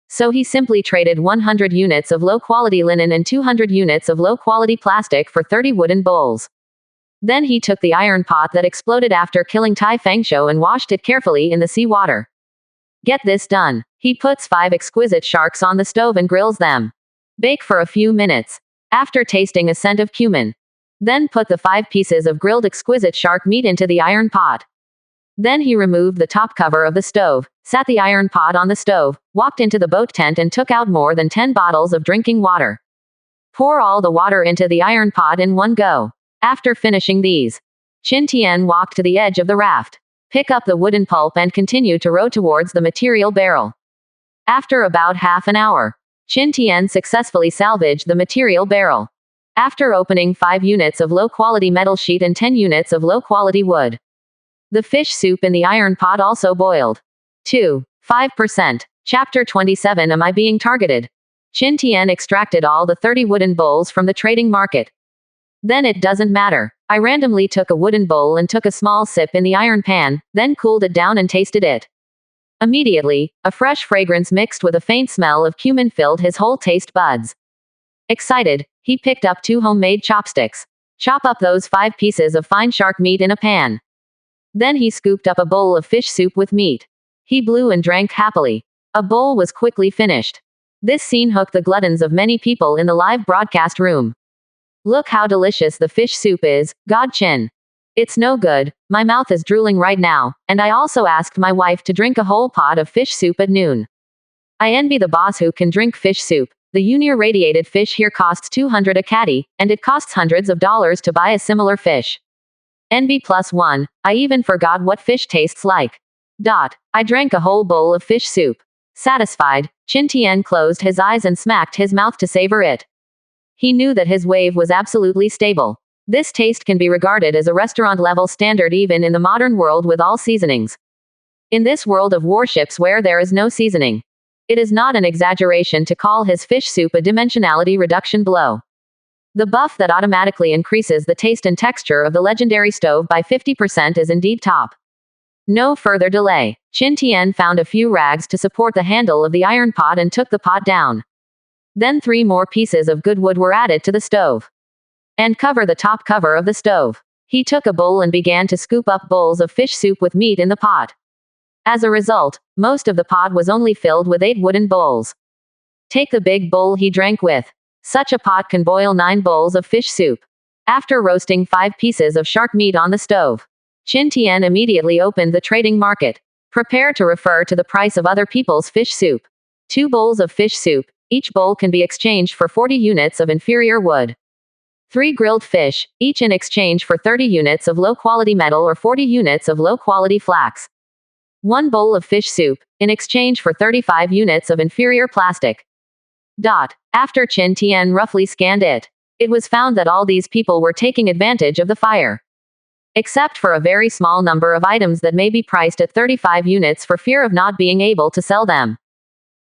[SPEAKER 1] So he simply traded 100 units of low-quality linen and 200 units of low-quality plastic for 30 wooden bowls. Then he took the iron pot that exploded after killing Tai Fangshou and washed it carefully in the seawater. Get this done. He puts 5 exquisite sharks on the stove and grills them. Bake for a few minutes. After tasting a scent of cumin. Then put the 5 pieces of grilled exquisite shark meat into the iron pot. Then he removed the top cover of the stove, sat the iron pot on the stove, walked into the boat tent and took out more than 10 bottles of drinking water. Pour all the water into the iron pot in one go. After finishing these, Qin Tian walked to the edge of the raft, pick up the wooden pulp and continue to row towards the material barrel. After about half an hour, Qin Tian successfully salvaged the material barrel. After opening 5 units of low-quality metal sheet and 10 units of low-quality wood. The fish soup in the iron pot also boiled. 5%. Chapter 27. Am I being targeted? Qin Tian extracted all the 30 wooden bowls from the trading market. Then it doesn't matter. I randomly took a wooden bowl and took a small sip in the iron pan, then cooled it down and tasted it. Immediately, a fresh fragrance mixed with a faint smell of cumin filled his whole taste buds. Excited, he picked up 2 homemade chopsticks. Chop up those 5 pieces of fine shark meat in a pan. Then he scooped up a bowl of fish soup with meat. He blew and drank happily. A bowl was quickly finished. This scene hooked the gluttons of many people in the live broadcast room. Look how delicious the fish soup is, God Qin. It's no good, my mouth is drooling right now, and I also asked my wife to drink a whole pot of fish soup at noon. I envy the boss who can drink fish soup. The Union radiated fish here costs 200 a catty, and it costs hundreds of dollars to buy a similar fish. Envy +1, I even forgot what fish tastes like. I drank a whole bowl of fish soup. Satisfied, Qin Tian closed his eyes and smacked his mouth to savor it. He knew that his wave was absolutely stable. This taste can be regarded as a restaurant-level standard even in the modern world with all seasonings. In this world of warships where there is no seasoning, it is not an exaggeration to call his fish soup a dimensionality reduction blow. The buff that automatically increases the taste and texture of the legendary stove by 50% is indeed top. No further delay. Qin Tian found a few rags to support the handle of the iron pot and took the pot down. Then 3 more pieces of good wood were added to the stove. And cover the top cover of the stove. He took a bowl and began to scoop up bowls of fish soup with meat in the pot. As a result, most of the pot was only filled with 8 wooden bowls. Take the big bowl he drank with. Such a pot can boil 9 bowls of fish soup. After roasting 5 pieces of shark meat on the stove, Qin Tian immediately opened the trading market. Prepare to refer to the price of other people's fish soup. 2 bowls of fish soup, each bowl can be exchanged for 40 units of inferior wood. 3 grilled fish, each in exchange for 30 units of low-quality metal or 40 units of low-quality flax. 1 bowl of fish soup, in exchange for 35 units of inferior plastic. After Qin Tian roughly scanned it, it was found that all these people were taking advantage of the fire. Except for a very small number of items that may be priced at 35 units for fear of not being able to sell them.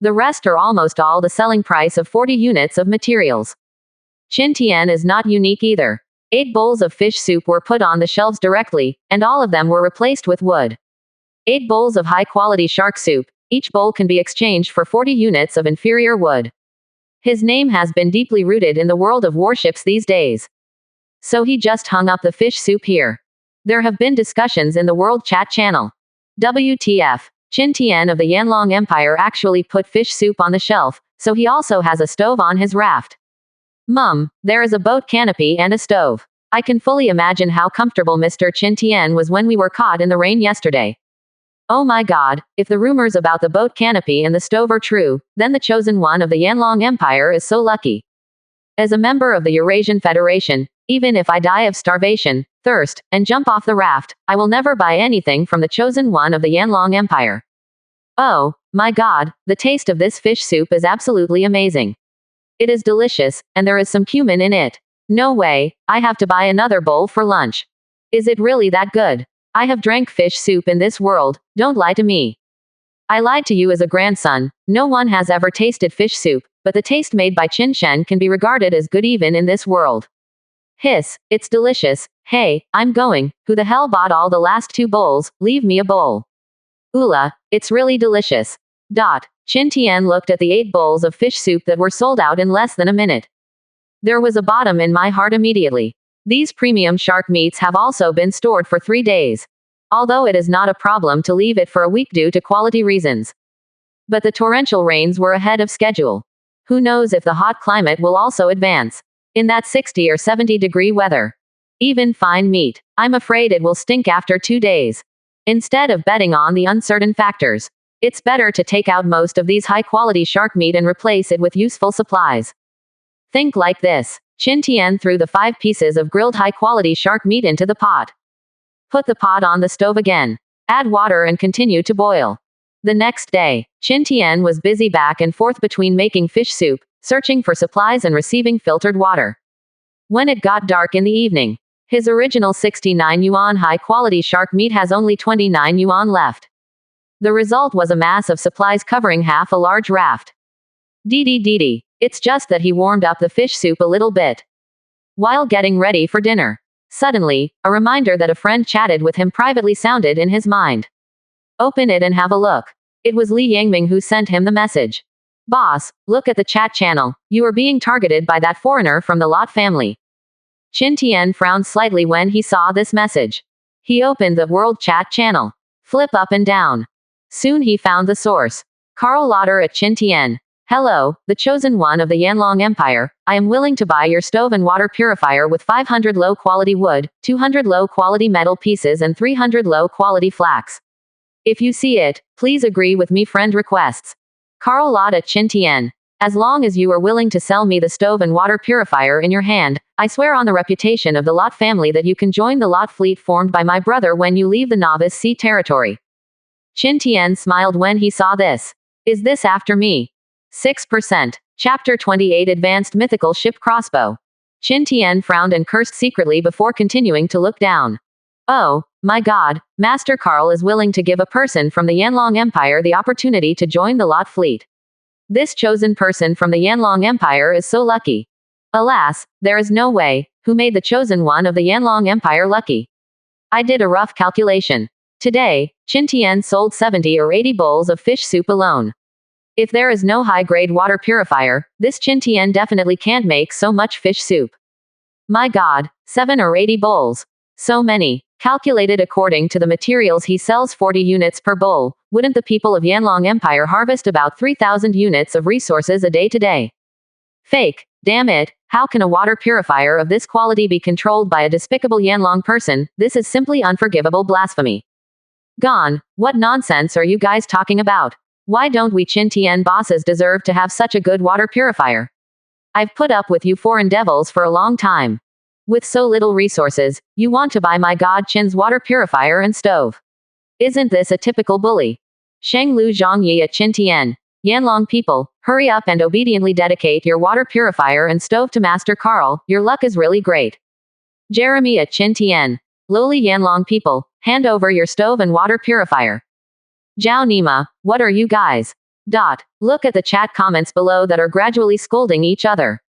[SPEAKER 1] The rest are almost all the selling price of 40 units of materials. Qin Tian is not unique either. 8 bowls of fish soup were put on the shelves directly, and all of them were replaced with wood. 8 bowls of high-quality shark soup, each bowl can be exchanged for 40 units of inferior wood. His name has been deeply rooted in the world of warships these days. So he just hung up the fish soup here. There have been discussions in the World Chat channel. WTF, Qin Tian of the Yanlong Empire actually put fish soup on the shelf, so he also has a stove on his raft. There is a boat canopy and a stove. I can fully imagine how comfortable Mr. Qin Tian was when we were caught in the rain yesterday. Oh my god, if the rumors about the boat canopy and the stove are true, then the chosen one of the Yanlong Empire is so lucky. As a member of the Eurasian Federation, even if I die of starvation, thirst, and jump off the raft, I will never buy anything from the chosen one of the Yanlong Empire. Oh, my god, the taste of this fish soup is absolutely amazing. It is delicious, and there is some cumin in it. No way, I have to buy another bowl for lunch. Is it really that good? I have drank fish soup in this world, don't lie to me. I lied to you as a grandson, no one has ever tasted fish soup, but the taste made by Qin Shen can be regarded as good even in this world. Hiss, it's delicious. Hey, I'm going. Who the hell bought all the last 2 bowls? Leave me a bowl. Ula, it's really delicious. Qin Tian looked at the 8 bowls of fish soup that were sold out in less than a minute. There was a bottom in my heart immediately. These premium shark meats have also been stored for 3 days. Although it is not a problem to leave it for a week due to quality reasons. But the torrential rains were ahead of schedule. Who knows if the hot climate will also advance. In that 60 or 70 degree weather. Even fine meat, I'm afraid it will stink after 2 days. Instead of betting on the uncertain factors, it's better to take out most of these high-quality shark meat and replace it with useful supplies. Think like this. Qin Tian threw the 5 pieces of grilled high-quality shark meat into the pot. Put the pot on the stove again. Add water and continue to boil. The next day, Qin Tian was busy back and forth between making fish soup, searching for supplies and receiving filtered water. When it got dark in the evening, his original 69 yuan high-quality shark meat has only 29 yuan left. The result was a mass of supplies covering half a large raft. It's just that he warmed up the fish soup a little bit. While getting ready for dinner, suddenly, a reminder that a friend chatted with him privately sounded in his mind. Open it and have a look. It was Li Yangming who sent him the message. Boss, look at the chat channel. You are being targeted by that foreigner from the Lot family. Qin Tian frowned slightly when he saw this message. He opened the World Chat channel. Flip up and down. Soon he found the source. Karl Lauter at Qin Tian. Hello, the chosen one of the Yanlong Empire. I am willing to buy your stove and water purifier with 500 low-quality wood, 200 low-quality metal pieces and 300 low-quality flax. If you see it, please agree with me. Friend requests. Karl Lauter at Qin Tian. As long as you are willing to sell me the stove and water purifier in your hand, I swear on the reputation of the Lot family that you can join the Lot fleet formed by my brother when you leave the Novice Sea territory. Qin Tian smiled when he saw this. Is this after me? 6%. Chapter 28 Advanced Mythical Ship Crossbow. Qin Tian frowned and cursed secretly before continuing to look down. Oh, my god, Master Karl is willing to give a person from the Yanlong Empire the opportunity to join the Lot fleet. This chosen person from the Yanlong Empire is so lucky. Alas, there is no way. Who made the chosen one of the Yanlong Empire lucky? I did a rough calculation. Today, Qin sold 70 or 80 bowls of fish soup alone. If there is no high-grade water purifier, this Qin definitely can't make so much fish soup. My god, 7 or 80 bowls. So many. Calculated according to the materials he sells 40 units per bowl, wouldn't the people of Yanlong Empire harvest about 3,000 units of resources a day today? Fake. Damn it, how can a water purifier of this quality be controlled by a despicable Yanlong person? This is simply unforgivable blasphemy. Gone. What nonsense are you guys talking about? Why don't we Qin bosses deserve to have such a good water purifier? I've put up with you foreign devils for a long time. With so little resources, you want to buy my god Qin's water purifier and stove. Isn't this a typical bully? Sheng Lu Zhongyi at Qin. Yanlong people, hurry up and obediently dedicate your water purifier and stove to Master Carl, your luck is really great. Jeremy at Qin. Lowly Yanlong people, hand over your stove and water purifier. Zhao Nima, what are you guys? Look at the chat comments below that are gradually scolding each other.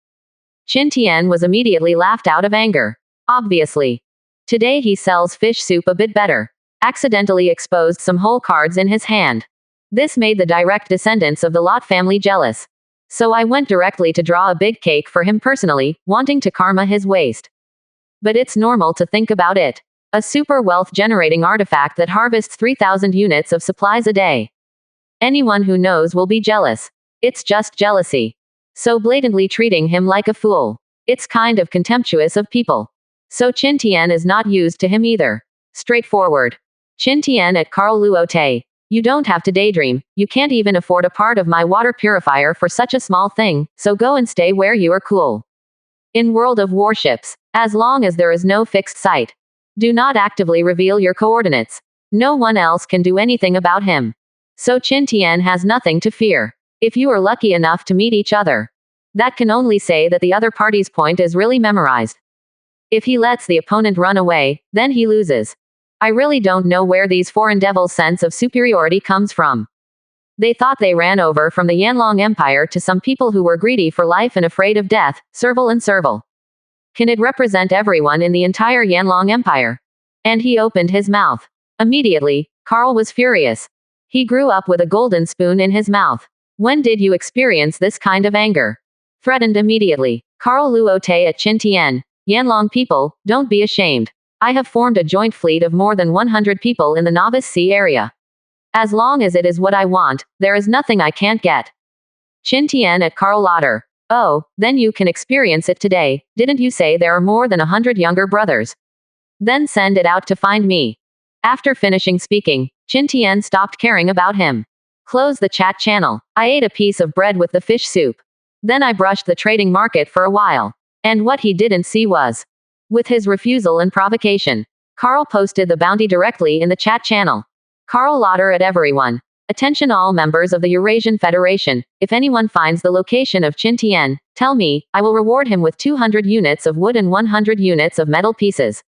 [SPEAKER 1] Qin was immediately laughed out of anger. Obviously. Today he sells fish soup a bit better. Accidentally exposed some whole cards in his hand. This made the direct descendants of the Lot family jealous. So I went directly to draw a big cake for him personally, wanting to karma his waste. But it's normal to think about it. A super wealth generating artifact that harvests 3,000 units of supplies a day. Anyone who knows will be jealous. It's just jealousy. So blatantly treating him like a fool. It's kind of contemptuous of people. So Qin is not used to him either. Straightforward. Qin at Carl Luote. You don't have to daydream, you can't even afford a part of my water purifier for such a small thing, so go and stay where you are cool. In World of Warships, as long as there is no fixed site, do not actively reveal your coordinates. No one else can do anything about him. So Qin has nothing to fear. If you are lucky enough to meet each other, that can only say that the other party's point is really memorized. If he lets the opponent run away, then he loses. I really don't know where these foreign devils' sense of superiority comes from. They thought they ran over from the Yanlong Empire to some people who were greedy for life and afraid of death, servile and servile. Can it represent everyone in the entire Yanlong Empire? And he opened his mouth. Immediately, Carl was furious. He grew up with a golden spoon in his mouth. When did you experience this kind of anger? Threatened immediately. Carl Luote at Qin. Yanlong people, don't be ashamed. I have formed a joint fleet of more than 100 people in the Novice Sea area. As long as it is what I want, there is nothing I can't get. Qin at Carl Lauder. Oh, then you can experience it today. Didn't you say there are more than 100 younger brothers? Then send it out to find me. After finishing speaking, Qin stopped caring about him. Close the chat channel. I ate a piece of bread with the fish soup. Then I brushed the trading market for a while. And what he didn't see was, with his refusal and provocation, Carl posted the bounty directly in the chat channel. Carl Lauder at everyone. Attention all members of the Eurasian Federation, if anyone finds the location of Qin, tell me, I will reward him with 200 units of wood and 100 units of metal pieces.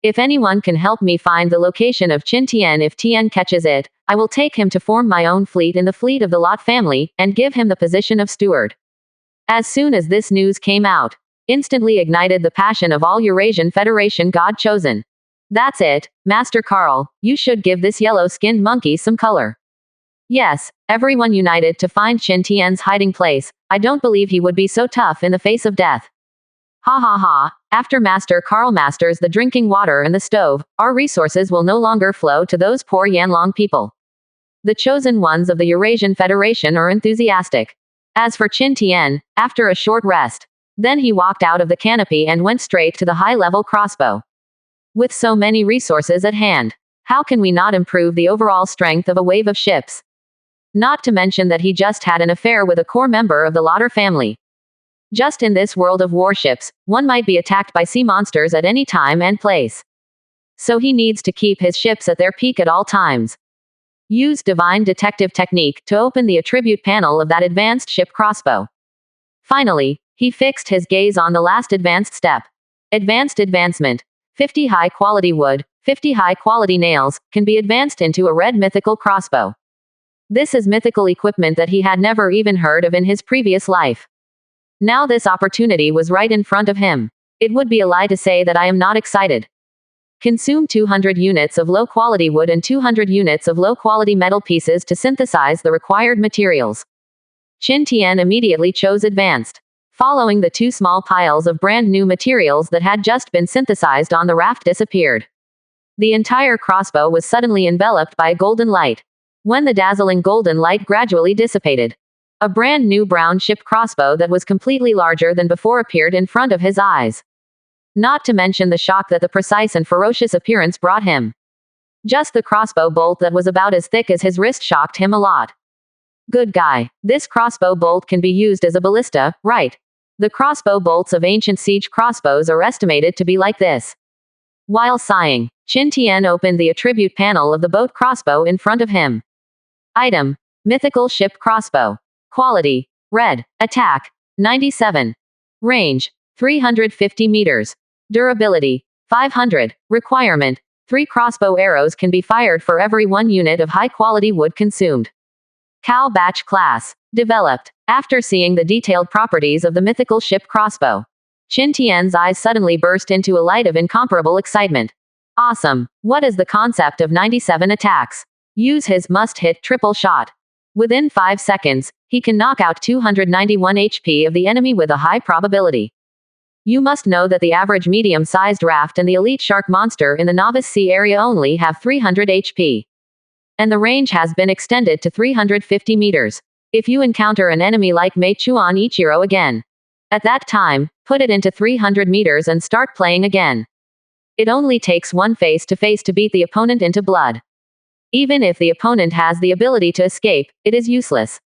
[SPEAKER 1] If anyone can help me find the location of Qin, if Tien catches it, I will take him to form my own fleet in the fleet of the Lot family, and give him the position of steward. As soon as this news came out, instantly ignited the passion of all Eurasian Federation God chosen. That's it, Master Carl, you should give this yellow-skinned monkey some color. Yes, everyone united to find Qin's hiding place. I don't believe he would be so tough in the face of death. Ha ha ha, after Master Carl masters the drinking water and the stove, our resources will no longer flow to those poor Yanlong people. The chosen ones of the Eurasian Federation are enthusiastic. As for Qin, after a short rest, then he walked out of the canopy and went straight to the high-level crossbow. With so many resources at hand, how can we not improve the overall strength of a wave of ships? Not to mention that he just had an affair with a core member of the Lauder family. Just in this world of warships, one might be attacked by sea monsters at any time and place. So he needs to keep his ships at their peak at all times. Use divine detective technique to open the attribute panel of that advanced ship crossbow. Finally, he fixed his gaze on the last advanced step. Advanced advancement. 50 high-quality wood, 50 high-quality nails, can be advanced into a red mythical crossbow. This is mythical equipment that he had never even heard of in his previous life. Now this opportunity was right in front of him. It would be a lie to say that I am not excited. Consume 200 units of low-quality wood and 200 units of low-quality metal pieces to synthesize the required materials. Qin Tian immediately chose advanced. Following, the two small piles of brand new materials that had just been synthesized on the raft disappeared. The entire crossbow was suddenly enveloped by a golden light. When the dazzling golden light gradually dissipated, a brand new brown ship crossbow that was completely larger than before appeared in front of his eyes. Not to mention the shock that the precise and ferocious appearance brought him. Just the crossbow bolt that was about as thick as his wrist shocked him a lot. Good guy. This crossbow bolt can be used as a ballista, right? The crossbow bolts of ancient siege crossbows are estimated to be like this. While sighing, Qin Tian opened the attribute panel of the boat crossbow in front of him. Item: Mythical Ship Crossbow. Quality: Red. Attack: 97. Range: 350 meters. Durability: 500. Requirement: 3 crossbow arrows can be fired for every 1 unit of high-quality wood consumed. Cow Batch Class. Developed. After seeing the detailed properties of the mythical ship crossbow, Qin Tian's eyes suddenly burst into a light of incomparable excitement. Awesome. What is the concept of 97 attacks? Use his must-hit triple shot. Within 5 seconds, he can knock out 291 HP of the enemy with a high probability. You must know that the average medium-sized raft and the elite shark monster in the novice sea area only have 300 HP. And the range has been extended to 350 meters. If you encounter an enemy like Mei Chuan Ichiro again, at that time, put it into 300 meters and start playing again. It only takes one face-to-face to beat the opponent into blood. Even if the opponent has the ability to escape, it is useless.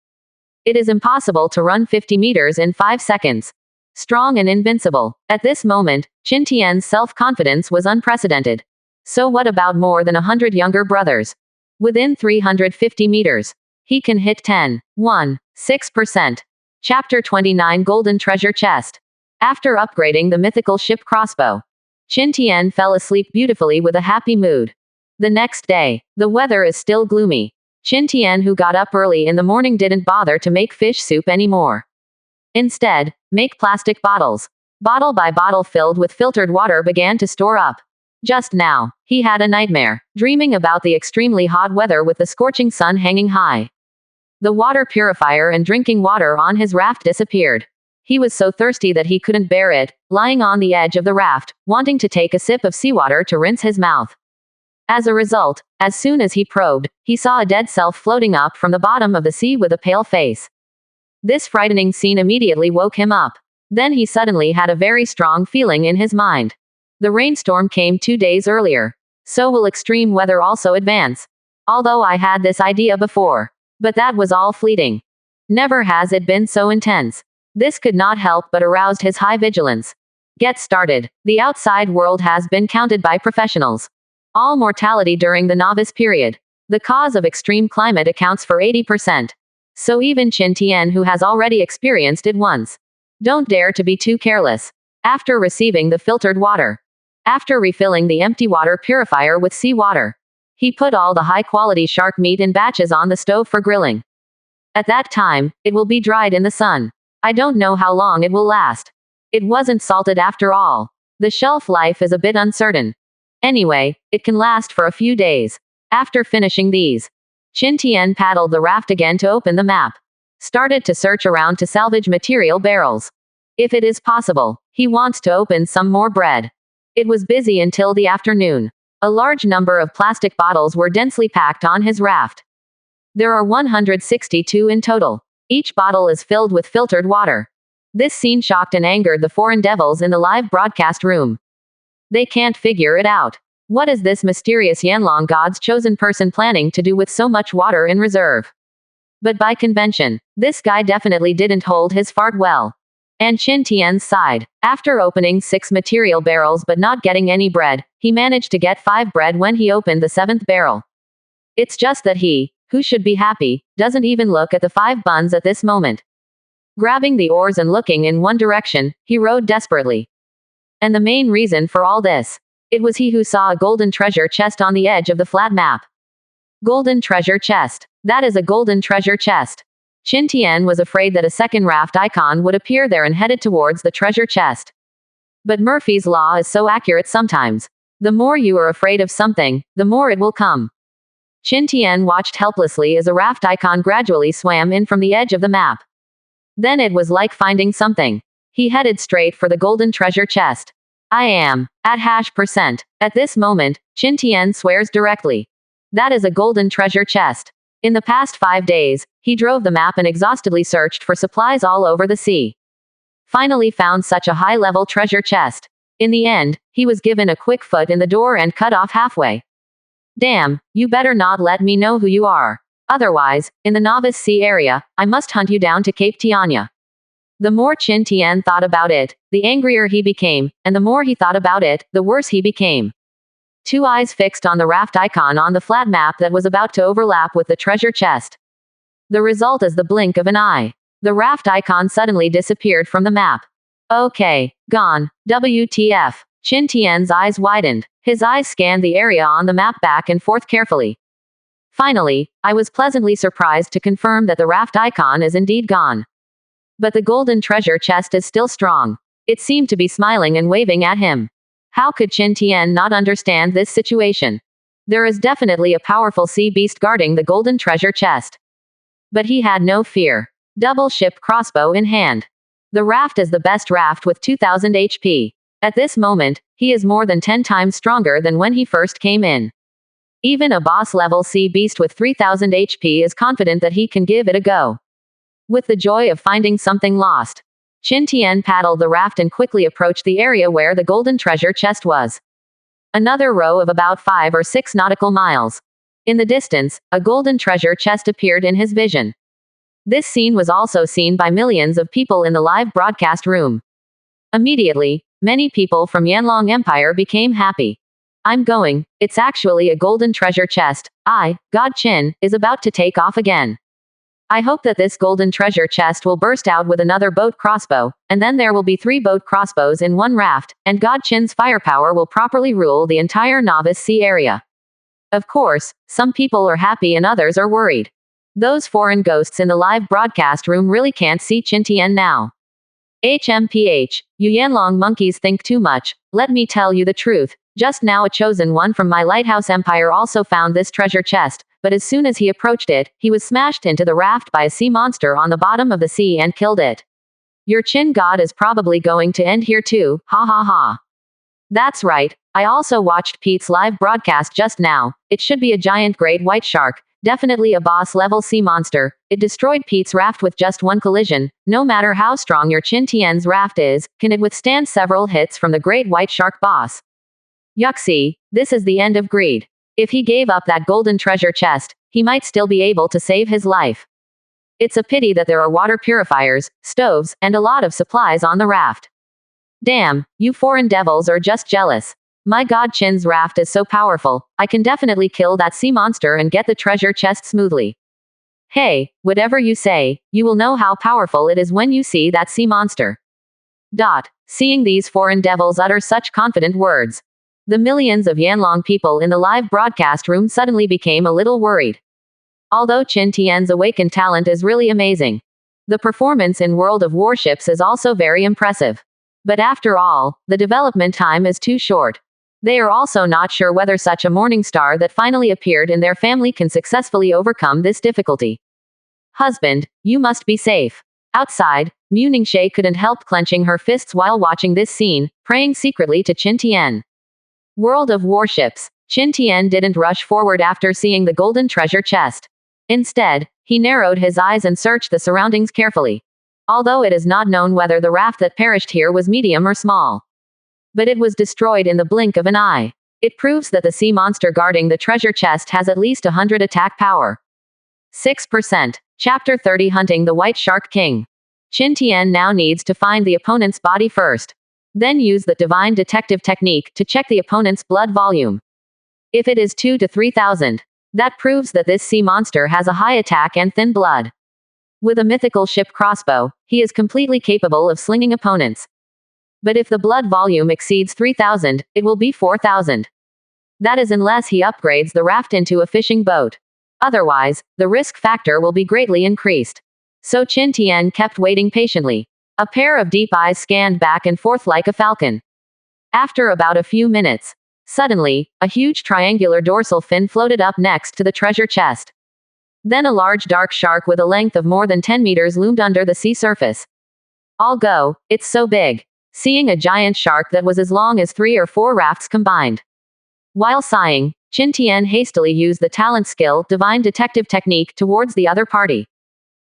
[SPEAKER 1] It is impossible to run 50 meters in 5 seconds. Strong and invincible. At this moment, Qin Tian's self-confidence was unprecedented. So what about more than 100 younger brothers? Within 350 meters, he can hit 6%. Chapter 29 Golden Treasure Chest. After upgrading the mythical ship crossbow, Qin Tian fell asleep beautifully with a happy mood. The next day, the weather is still gloomy. Qin Tian, who got up early in the morning, didn't bother to make fish soup anymore. Instead, make plastic bottles. Bottle by bottle filled with filtered water began to store up. Just now, he had a nightmare, dreaming about the extremely hot weather with the scorching sun hanging high. The water purifier and drinking water on his raft disappeared. He was so thirsty that he couldn't bear it, lying on the edge of the raft, wanting to take a sip of seawater to rinse his mouth. As a result, as soon as he probed, he saw a dead self floating up from the bottom of the sea with a pale face. This frightening scene immediately woke him up. Then he suddenly had a very strong feeling in his mind. The rainstorm came 2 days earlier. So will extreme weather also advance. Although I had this idea before. But that was all fleeting. Never has it been so intense. This could not help but aroused his high vigilance. Get started. The outside world has been counted by professionals. All mortality during the novice period. The cause of extreme climate accounts for 80%. So even Qin Tian, who has already experienced it once, don't dare to be too careless. After receiving the filtered water, after refilling the empty water purifier with seawater, he put all the high-quality shark meat in batches on the stove for grilling. At that time, it will be dried in the sun. I don't know how long it will last. It wasn't salted after all. The shelf life is a bit uncertain. Anyway, it can last for a few days. After finishing these, Qin Tian paddled the raft again to open the map. Started to search around to salvage material barrels. If it is possible, he wants to open some more bread. It was busy until the afternoon. A large number of plastic bottles were densely packed on his raft. There are 162 in total. Each bottle is filled with filtered water. This scene shocked and angered the foreign devils in the live broadcast room. They can't figure it out. What is this mysterious Yanlong God's chosen person planning to do with so much water in reserve? But by convention, this guy definitely didn't hold his fart well. And Qin Tian sighed. After opening 6 material barrels but not getting any bread, he managed to get 5 bread when he opened the 7th barrel. It's just that he, who should be happy, doesn't even look at the 5 buns at this moment. Grabbing the oars and looking in one direction, he rowed desperately. And the main reason for all this, it was he who saw a golden treasure chest on the edge of the flat map. Golden treasure chest. That is a golden treasure chest. Qin Tian was afraid that a second raft icon would appear there and headed towards the treasure chest. But Murphy's Law is so accurate sometimes. The more you are afraid of something, the more it will come. Qin Tian watched helplessly as a raft icon gradually swam in from the edge of the map. Then it was like finding something. He headed straight for the golden treasure chest. I am at %. At this moment, Qin Tian swears directly. That is a golden treasure chest. In the past 5 days, he drove the map and exhaustively searched for supplies all over the sea. Finally found such a high-level treasure chest. In the end, he was given a quick foot in the door and cut off halfway. Damn, you better not let me know who you are. Otherwise, in the novice sea area, I must hunt you down to Cape Tiana. The more Qin Tian thought about it, the angrier he became, and the more he thought about it, the worse he became. 2 eyes fixed on the raft icon on the flat map that was about to overlap with the treasure chest. The result is the blink of an eye. The raft icon suddenly disappeared from the map. Okay, gone. WTF. Qin Tian's eyes widened. His eyes scanned the area on the map back and forth carefully. Finally, I was pleasantly surprised to confirm that the raft icon is indeed gone. But the golden treasure chest is still strong. It seemed to be smiling and waving at him. How could Qin Tian not understand this situation? There is definitely a powerful sea beast guarding the golden treasure chest. But he had no fear. Double ship crossbow in hand. The raft is the best raft with 2000 HP. At this moment, he is more than 10 times stronger than when he first came in. Even a boss-level sea beast with 3000 HP is confident that he can give it a go. With the joy of finding something lost, Qin Tian paddled the raft and quickly approached the area where the golden treasure chest was. Another row of about 5 or 6 nautical miles. In the distance, a golden treasure chest appeared in his vision. This scene was also seen by millions of people in the live broadcast room. Immediately, many people from Yanlong Empire became happy. I'm going. It's actually a golden treasure chest. God Qin, is about to take off again. I hope that this golden treasure chest will burst out with another boat crossbow, and then there will be 3 boat crossbows in one raft, and God Qin's firepower will properly rule the entire novice sea area. Of course, some people are happy and others are worried. Those foreign ghosts in the live broadcast room really can't see Qin Tian now. HMPH, you Yanlong monkeys think too much. Let me tell you the truth. Just now a chosen one from my lighthouse empire also found this treasure chest, but as soon as he approached it, he was smashed into the raft by a sea monster on the bottom of the sea and killed it. Your Qin god is probably going to end here too, ha ha ha. That's right, I also watched Pete's live broadcast just now. It should be a giant great white shark, definitely a boss-level sea monster. It destroyed Pete's raft with just one collision. No matter how strong your Qin Tian's raft is, can it withstand several hits from the great white shark boss? Yuxi, this is the end of greed. If he gave up that golden treasure chest, he might still be able to save his life. It's a pity that there are water purifiers, stoves, and a lot of supplies on the raft. Damn, you foreign devils are just jealous. My god Qin's raft is so powerful, I can definitely kill that sea monster and get the treasure chest smoothly. Hey, whatever you say, you will know how powerful it is when you see that sea monster. Seeing these foreign devils utter such confident words, the millions of Yanlong people in the live broadcast room suddenly became a little worried. Although Qin Tian's awakened talent is really amazing, the performance in World of Warships is also very impressive. But after all, the development time is too short. They are also not sure whether such a morning star that finally appeared in their family can successfully overcome this difficulty. Husband, you must be safe. Outside, Mu Ningxie couldn't help clenching her fists while watching this scene, praying secretly to Qin Tian. World of Warships. Qin Tian didn't rush forward after seeing the golden treasure chest. Instead, he narrowed his eyes and searched the surroundings carefully. Although it is not known whether the raft that perished here was medium or small. But it was destroyed in the blink of an eye. It proves that the sea monster guarding the treasure chest has at least 100 attack power. 6%. Chapter 30 Hunting the White Shark King. Qin Tian now needs to find the opponent's body first. Then use the divine detective technique to check the opponent's blood volume. If it is 2 to 3,000, that proves that this sea monster has a high attack and thin blood. With a mythical ship crossbow, he is completely capable of slinging opponents. But if the blood volume exceeds 3,000, it will be 4,000. That is unless he upgrades the raft into a fishing boat. Otherwise, the risk factor will be greatly increased. So Qin Tian kept waiting patiently. A pair of deep eyes scanned back and forth like a falcon. After about a few minutes, Suddenly, a huge triangular dorsal fin floated up next to the treasure chest. Then a large dark shark with a length of more than 10 meters loomed under the sea surface. I'll go, it's so big. Seeing a giant shark that was as long as 3 or 4 rafts combined. While sighing, Qin Tian hastily used the talent skill Divine Detective Technique towards the other party.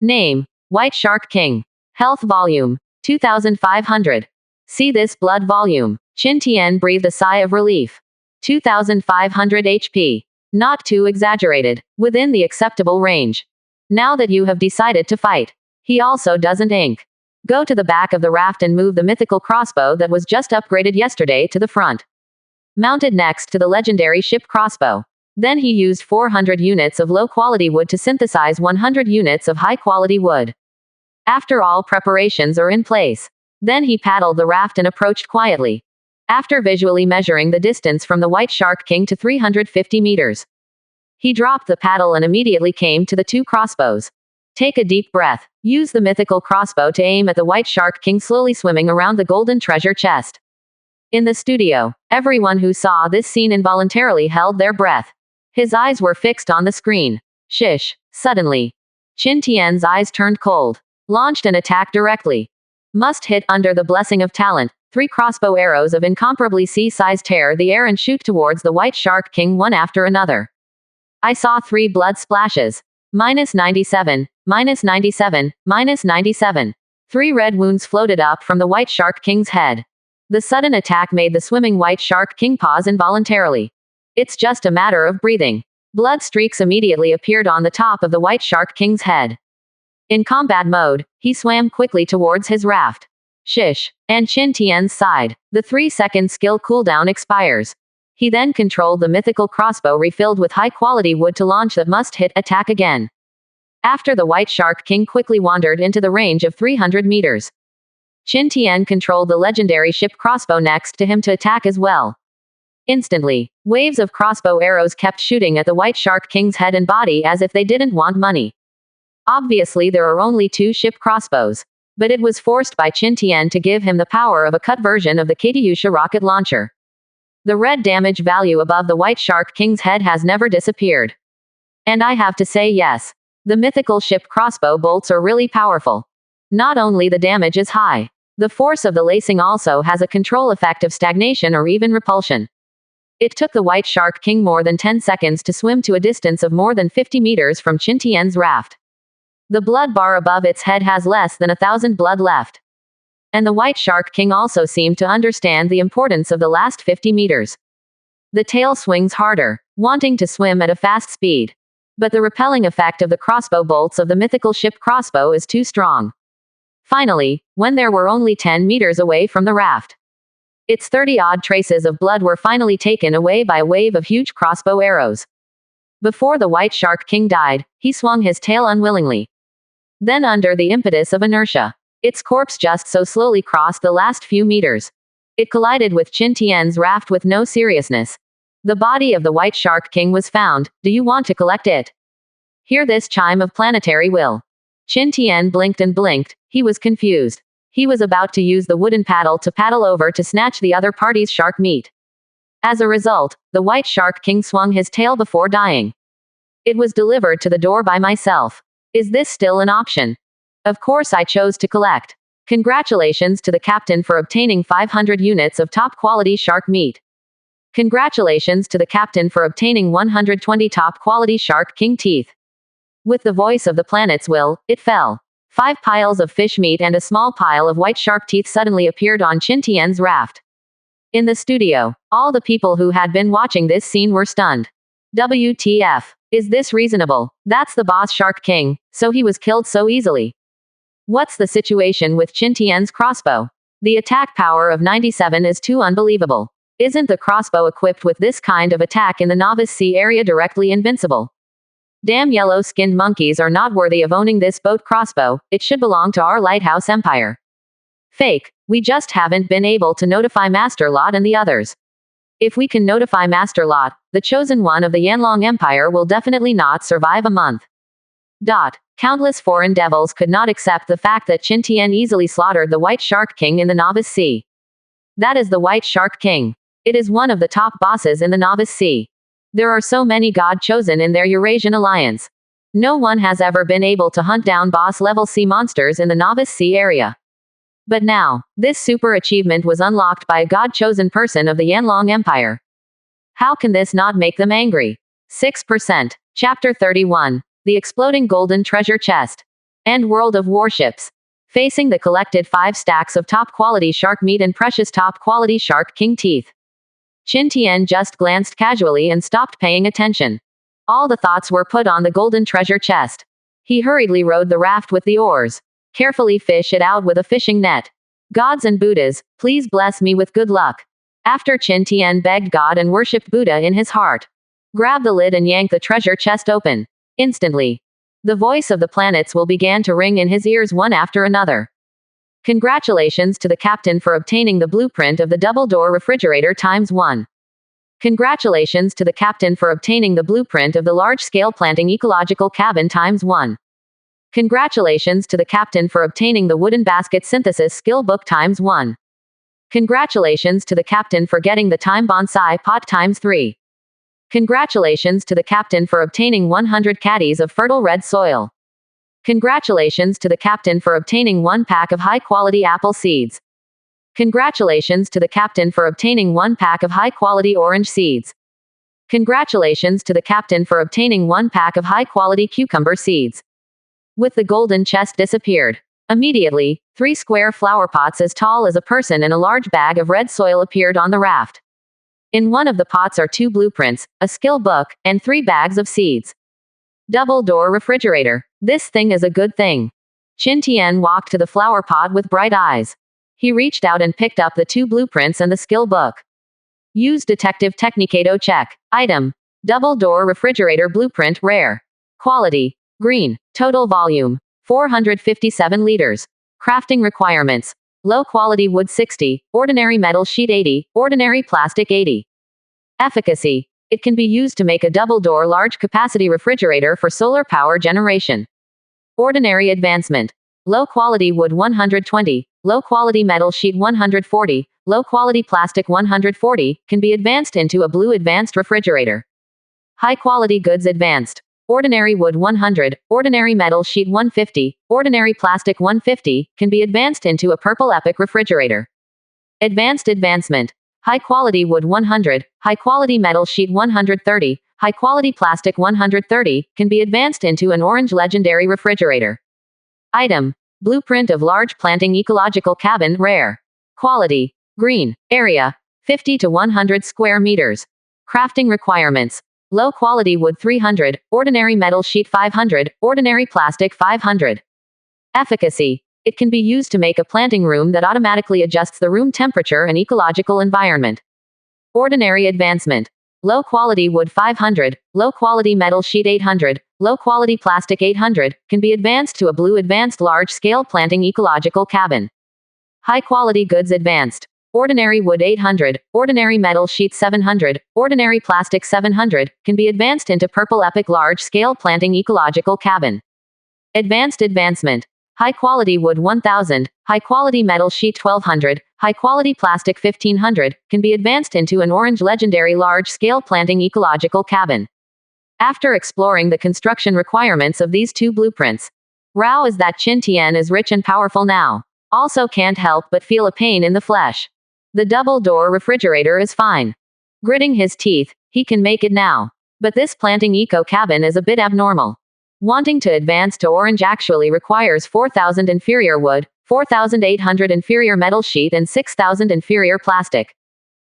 [SPEAKER 1] Name: White Shark King. Health volume: 2500. See this blood volume. Qin Tian breathed a sigh of relief. 2500 HP. Not too exaggerated. Within the acceptable range. Now that you have decided to fight. He also doesn't ink. Go to the back of the raft and move the mythical crossbow that was just upgraded yesterday to the front. Mounted next to the legendary ship crossbow. Then he used 400 units of low-quality wood to synthesize 100 units of high-quality wood. After all preparations are in place. Then he paddled the raft and approached quietly. After visually measuring the distance from the White Shark King to 350 meters. He dropped the paddle and immediately came to the 2 crossbows. Take a deep breath. Use the mythical crossbow to aim at the White Shark King slowly swimming around the golden treasure chest. In the studio, everyone who saw this scene involuntarily held their breath. His eyes were fixed on the screen. Shish. Suddenly, Qin Tian's eyes turned cold. Launched an attack directly. Must hit under the blessing of talent. 3 crossbow arrows of incomparably sea-sized tear the air and shoot towards the White Shark King one after another. I saw 3 blood splashes. -97, -97, -97. 3 red wounds floated up from the White Shark King's head. The sudden attack made the swimming White Shark King pause involuntarily. It's just a matter of breathing. Blood streaks immediately appeared on the top of the White Shark King's head. In combat mode, he swam quickly towards his raft. Shish. And Qin Tian's sighed. The 3-second skill cooldown expires. He then controlled the mythical crossbow refilled with high-quality wood to launch the must-hit attack again. After the White Shark King quickly wandered into the range of 300 meters. Qin Tian controlled the legendary ship crossbow next to him to attack as well. Instantly, waves of crossbow arrows kept shooting at the White Shark King's head and body as if they didn't want money. Obviously there are only 2 ship crossbows. But it was forced by Qin Tian to give him the power of a cut version of the Katyusha rocket launcher. The red damage value above the White Shark King's head has never disappeared. And I have to say yes. The mythical ship crossbow bolts are really powerful. Not only the damage is high. The force of the lacing also has a control effect of stagnation or even repulsion. It took the White Shark King more than 10 seconds to swim to a distance of more than 50 meters from Qin Tian's raft. The blood bar above its head has less than 1,000 blood left. And the White Shark King also seemed to understand the importance of the last 50 meters. The tail swings harder, wanting to swim at a fast speed. But the repelling effect of the crossbow bolts of the mythical ship crossbow is too strong. Finally, when there were only 10 meters away from the raft, its 30-odd traces of blood were finally taken away by a wave of huge crossbow arrows. Before the White Shark King died, he swung his tail unwillingly. Then under the impetus of inertia, its corpse just so slowly crossed the last few meters. It collided with Qin Tian's raft with no seriousness. The body of the White Shark King was found. Do you want to collect it? Hear this chime of planetary will. Qin Tian blinked and blinked. He was confused. He was about to use the wooden paddle to paddle over to snatch the other party's shark meat. As a result, the White Shark King swung his tail before dying. It was delivered to the door by myself. Is this still an option? Of course I chose to collect. Congratulations to the captain for obtaining 500 units of top-quality shark meat. Congratulations to the captain for obtaining 120 top-quality Shark King teeth. With the voice of the planet's will, it fell. 5 piles of fish meat and a small pile of white shark teeth suddenly appeared on Qin Tian's raft. In the studio, all the people who had been watching this scene were stunned. WTF. Is this reasonable? That's the boss Shark King, so he was killed so easily. What's the situation with Qin Tian's crossbow? The attack power of 97 is too unbelievable. Isn't the crossbow equipped with this kind of attack in the Novice Sea area directly invincible? Damn yellow-skinned monkeys are not worthy of owning this boat crossbow, it should belong to our lighthouse empire. Fake, we just haven't been able to notify Master Lot and the others. If we can notify Master Lot, the chosen one of the Yanlong Empire will definitely not survive a month. Countless foreign devils could not accept the fact that Qin Tian easily slaughtered the White Shark King in the Novice Sea. That is the White Shark King. It is one of the top bosses in the Novice Sea. There are so many god chosen in their Eurasian alliance. No one has ever been able to hunt down boss-level sea monsters in the Novice Sea area. But now, this super achievement was unlocked by a god-chosen person of the Yanlong Empire. How can this not make them angry? 6%. Chapter 31. The Exploding Golden Treasure Chest. And World of Warships. Facing the collected 5 stacks of top-quality shark meat and precious top-quality shark king teeth. Qin Tian just glanced casually and stopped paying attention. All the thoughts were put on the golden treasure chest. He hurriedly rowed the raft with the oars. Carefully fish it out with a fishing net. Gods and Buddhas, please bless me with good luck. After Qin Tian begged God and worshipped Buddha in his heart. Grab the lid and yank the treasure chest open. Instantly. The voice of the planets will began to ring in his ears one after another. Congratulations to the captain for obtaining the blueprint of the double-door refrigerator ×1. Congratulations to the captain for obtaining the blueprint of the large-scale planting ecological cabin ×1. Congratulations to the captain for obtaining the wooden basket synthesis skill book ×1. Congratulations to the captain for getting the time bonsai pot ×3. Congratulations to the captain for obtaining 100 caddies of fertile red soil. Congratulations to the captain for obtaining 1 pack of high-quality apple seeds. Congratulations to the captain for obtaining 1 pack of high-quality orange seeds. Congratulations to the captain for obtaining 1 pack of high-quality cucumber seeds. With the golden chest disappeared. Immediately, 3 square flower pots as tall as a person and a large bag of red soil appeared on the raft. In one of the pots are 2 blueprints, a skill book, and 3 bags of seeds. Double-door refrigerator. This thing is a good thing. Qin Tian walked to the flower pot with bright eyes. He reached out and picked up the 2 blueprints and the skill book. Use Detective Technicato check. Item. Double-door refrigerator blueprint rare. Quality. Green. Total volume. 457 liters. Crafting requirements. Low-quality wood 60, ordinary metal sheet 80, ordinary plastic 80. Efficacy. It can be used to make a double-door large-capacity refrigerator for solar power generation. Ordinary advancement. Low-quality wood 120, low-quality metal sheet 140, low-quality plastic 140, can be advanced into a blue advanced refrigerator. High-quality goods advanced. Ordinary wood 100, ordinary metal sheet 150, ordinary plastic 150, can be advanced into a purple epic refrigerator. Advanced advancement. High-quality wood 100, high-quality metal sheet 130, high-quality plastic 130, can be advanced into an orange legendary refrigerator. Item. Blueprint of large planting ecological cabin rare. Quality. Green. Area. 50 to 100 square meters. Crafting requirements. Low-quality wood 300, ordinary metal sheet 500, ordinary plastic 500. Efficacy. It can be used to make a planting room that automatically adjusts the room temperature and ecological environment. Ordinary advancement. Low-quality wood 500, low-quality metal sheet 800, low-quality plastic 800, can be advanced to a blue advanced large-scale planting ecological cabin. High-quality goods advanced. Ordinary wood 800, ordinary metal sheet 700, ordinary plastic 700, can be advanced into purple epic large-scale planting ecological cabin. Advanced advancement. High-quality wood 1000, high-quality metal sheet 1200, high-quality plastic 1500, can be advanced into an orange legendary large-scale planting ecological cabin. After exploring the construction requirements of these 2 blueprints, Rao is that Qin Tian is rich and powerful now. Also can't help but feel a pain in the flesh. The double-door refrigerator is fine. Gritting his teeth, he can make it now. But this planting eco cabin is a bit abnormal. Wanting to advance to orange actually requires 4,000 inferior wood, 4,800 inferior metal sheet and 6,000 inferior plastic.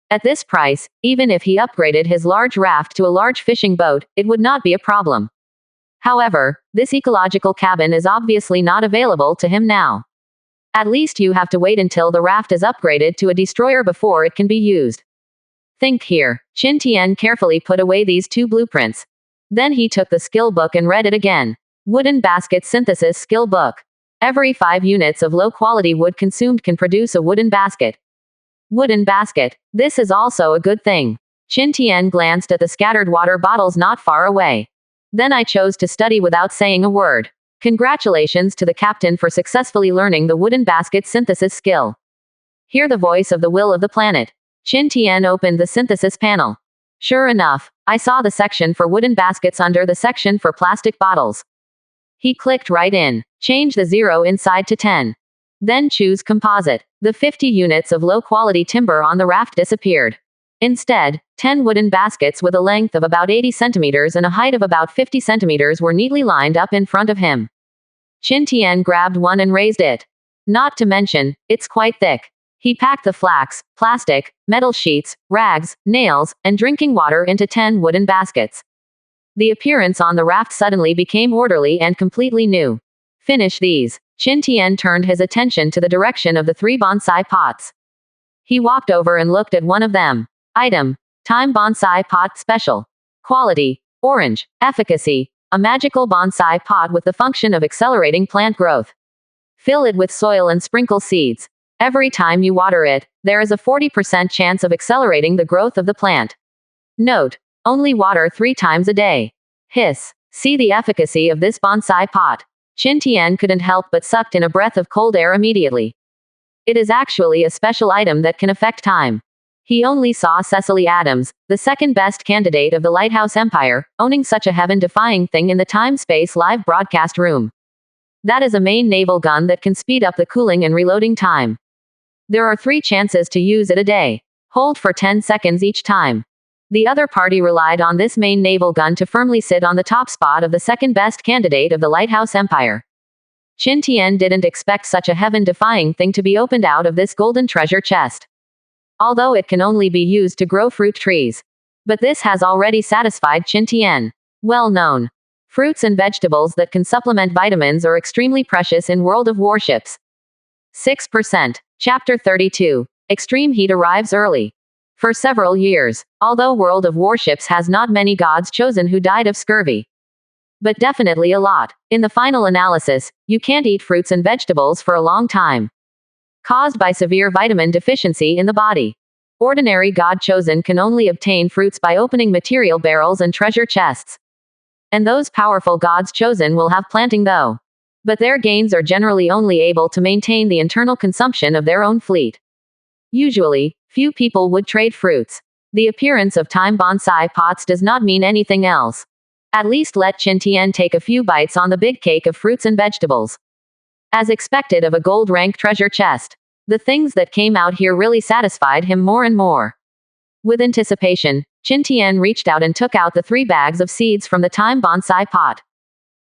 [SPEAKER 1] At this price, even if he upgraded his large raft to a large fishing boat, it would not be a problem. However, this ecological cabin is obviously not available to him now. At least you have to wait until the raft is upgraded to a destroyer before it can be used. Think here. Qin Tian carefully put away these 2 blueprints. Then he took the skill book and read it again. Wooden basket synthesis skill book. Every 5 units of low-quality wood consumed can produce a wooden basket. Wooden basket. This is also a good thing. Qin Tian glanced at the scattered water bottles not far away. Then I chose to study without saying a word. Congratulations to the captain for successfully learning the wooden basket synthesis skill. Hear the voice of the will of the planet. Qin Tian opened the synthesis panel. Sure enough, I saw the section for wooden baskets under the section for plastic bottles. He clicked right in. Change the 0 inside to 10. Then choose composite. The 50 units of low-quality timber on the raft disappeared. Instead, 10 wooden baskets with a length of about 80 centimeters and a height of about 50 centimeters were neatly lined up in front of him. Qin Tian grabbed one and raised it. Not to mention, it's quite thick. He packed the flax, plastic, metal sheets, rags, nails, and drinking water into 10 wooden baskets. The appearance on the raft suddenly became orderly and completely new. Finish these. Qin Tian turned his attention to the direction of the 3 bonsai pots. He walked over and looked at one of them. Item: Time Bonsai Pot Special. Quality: Orange. Efficacy: a magical bonsai pot with the function of accelerating plant growth. Fill it with soil and sprinkle seeds. Every time you water it, there is a 40% chance of accelerating the growth of the plant. Note: only water 3 times a day. Hiss. See the efficacy of this bonsai pot. Qin Tian couldn't help but sucked in a breath of cold air immediately. It is actually a special item that can affect time. He only saw Cecily Adams, the second best candidate of the Lighthouse Empire, owning such a heaven-defying thing in the time-space live broadcast room. That is a main naval gun that can speed up the cooling and reloading time. There are 3 chances to use it a day. Hold for 10 seconds each time. The other party relied on this main naval gun to firmly sit on the top spot of the second best candidate of the Lighthouse Empire. Qin Tian didn't expect such a heaven-defying thing to be opened out of this golden treasure chest. Although it can only be used to grow fruit trees. But this has already satisfied Qin Tian. Well known. Fruits and vegetables that can supplement vitamins are extremely precious in World of Warships. 6%. Chapter 32. Extreme heat arrives early. For several years, although World of Warships has not many gods chosen who died of scurvy. But definitely a lot. In the final analysis, you can't eat fruits and vegetables for a long time. Caused by severe vitamin deficiency in the body. Ordinary god chosen can only obtain fruits by opening material barrels and treasure chests. And those powerful gods chosen will have planting though. But their gains are generally only able to maintain the internal consumption of their own fleet. Usually, few people would trade fruits. The appearance of time bonsai pots does not mean anything else. At least let Qin Tian take a few bites on the big cake of fruits and vegetables. As expected of a gold rank treasure chest, the things that came out here really satisfied him more and more. With anticipation, Qin Tian reached out and took out the 3 bags of seeds from the time bonsai pot.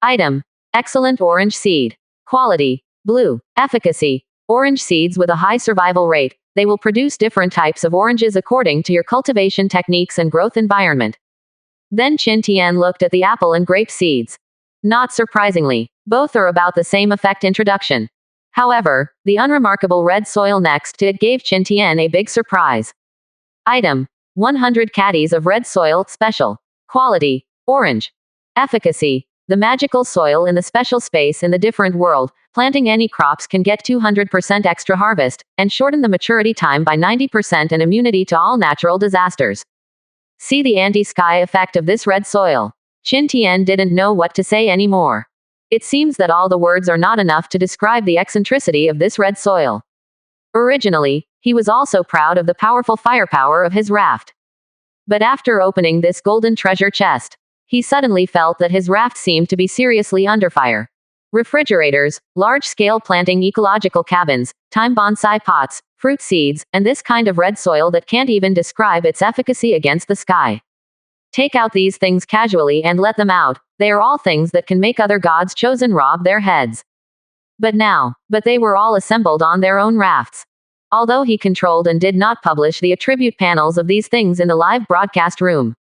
[SPEAKER 1] Item: excellent orange seed. Quality: blue. Efficacy: orange seeds with a high survival rate. They will produce different types of oranges according to your cultivation techniques and growth environment. Then Qin Tian looked at the apple and grape seeds. Not surprisingly, both are about the same effect introduction. However, the unremarkable red soil next to it gave Qin Tian a big surprise. Item: 100 caddies of red soil, special. Quality: orange. Efficacy: the magical soil in the special space in the different world, planting any crops can get 200% extra harvest, and shorten the maturity time by 90% and immunity to all natural disasters. See the anti-sky effect of this red soil. Qin Tian didn't know what to say anymore. It seems that all the words are not enough to describe the eccentricity of this red soil. Originally, he was also proud of the powerful firepower of his raft. But after opening this golden treasure chest, he suddenly felt that his raft seemed to be seriously under fire. Refrigerators, large-scale planting ecological cabins, time bonsai pots, fruit seeds, and this kind of red soil that can't even describe its efficacy against the sky. Take out these things casually and let them out. They are all things that can make other gods chosen rob their heads. But they were all assembled on their own rafts. Although he controlled and did not publish the attribute panels of these things in the live broadcast room.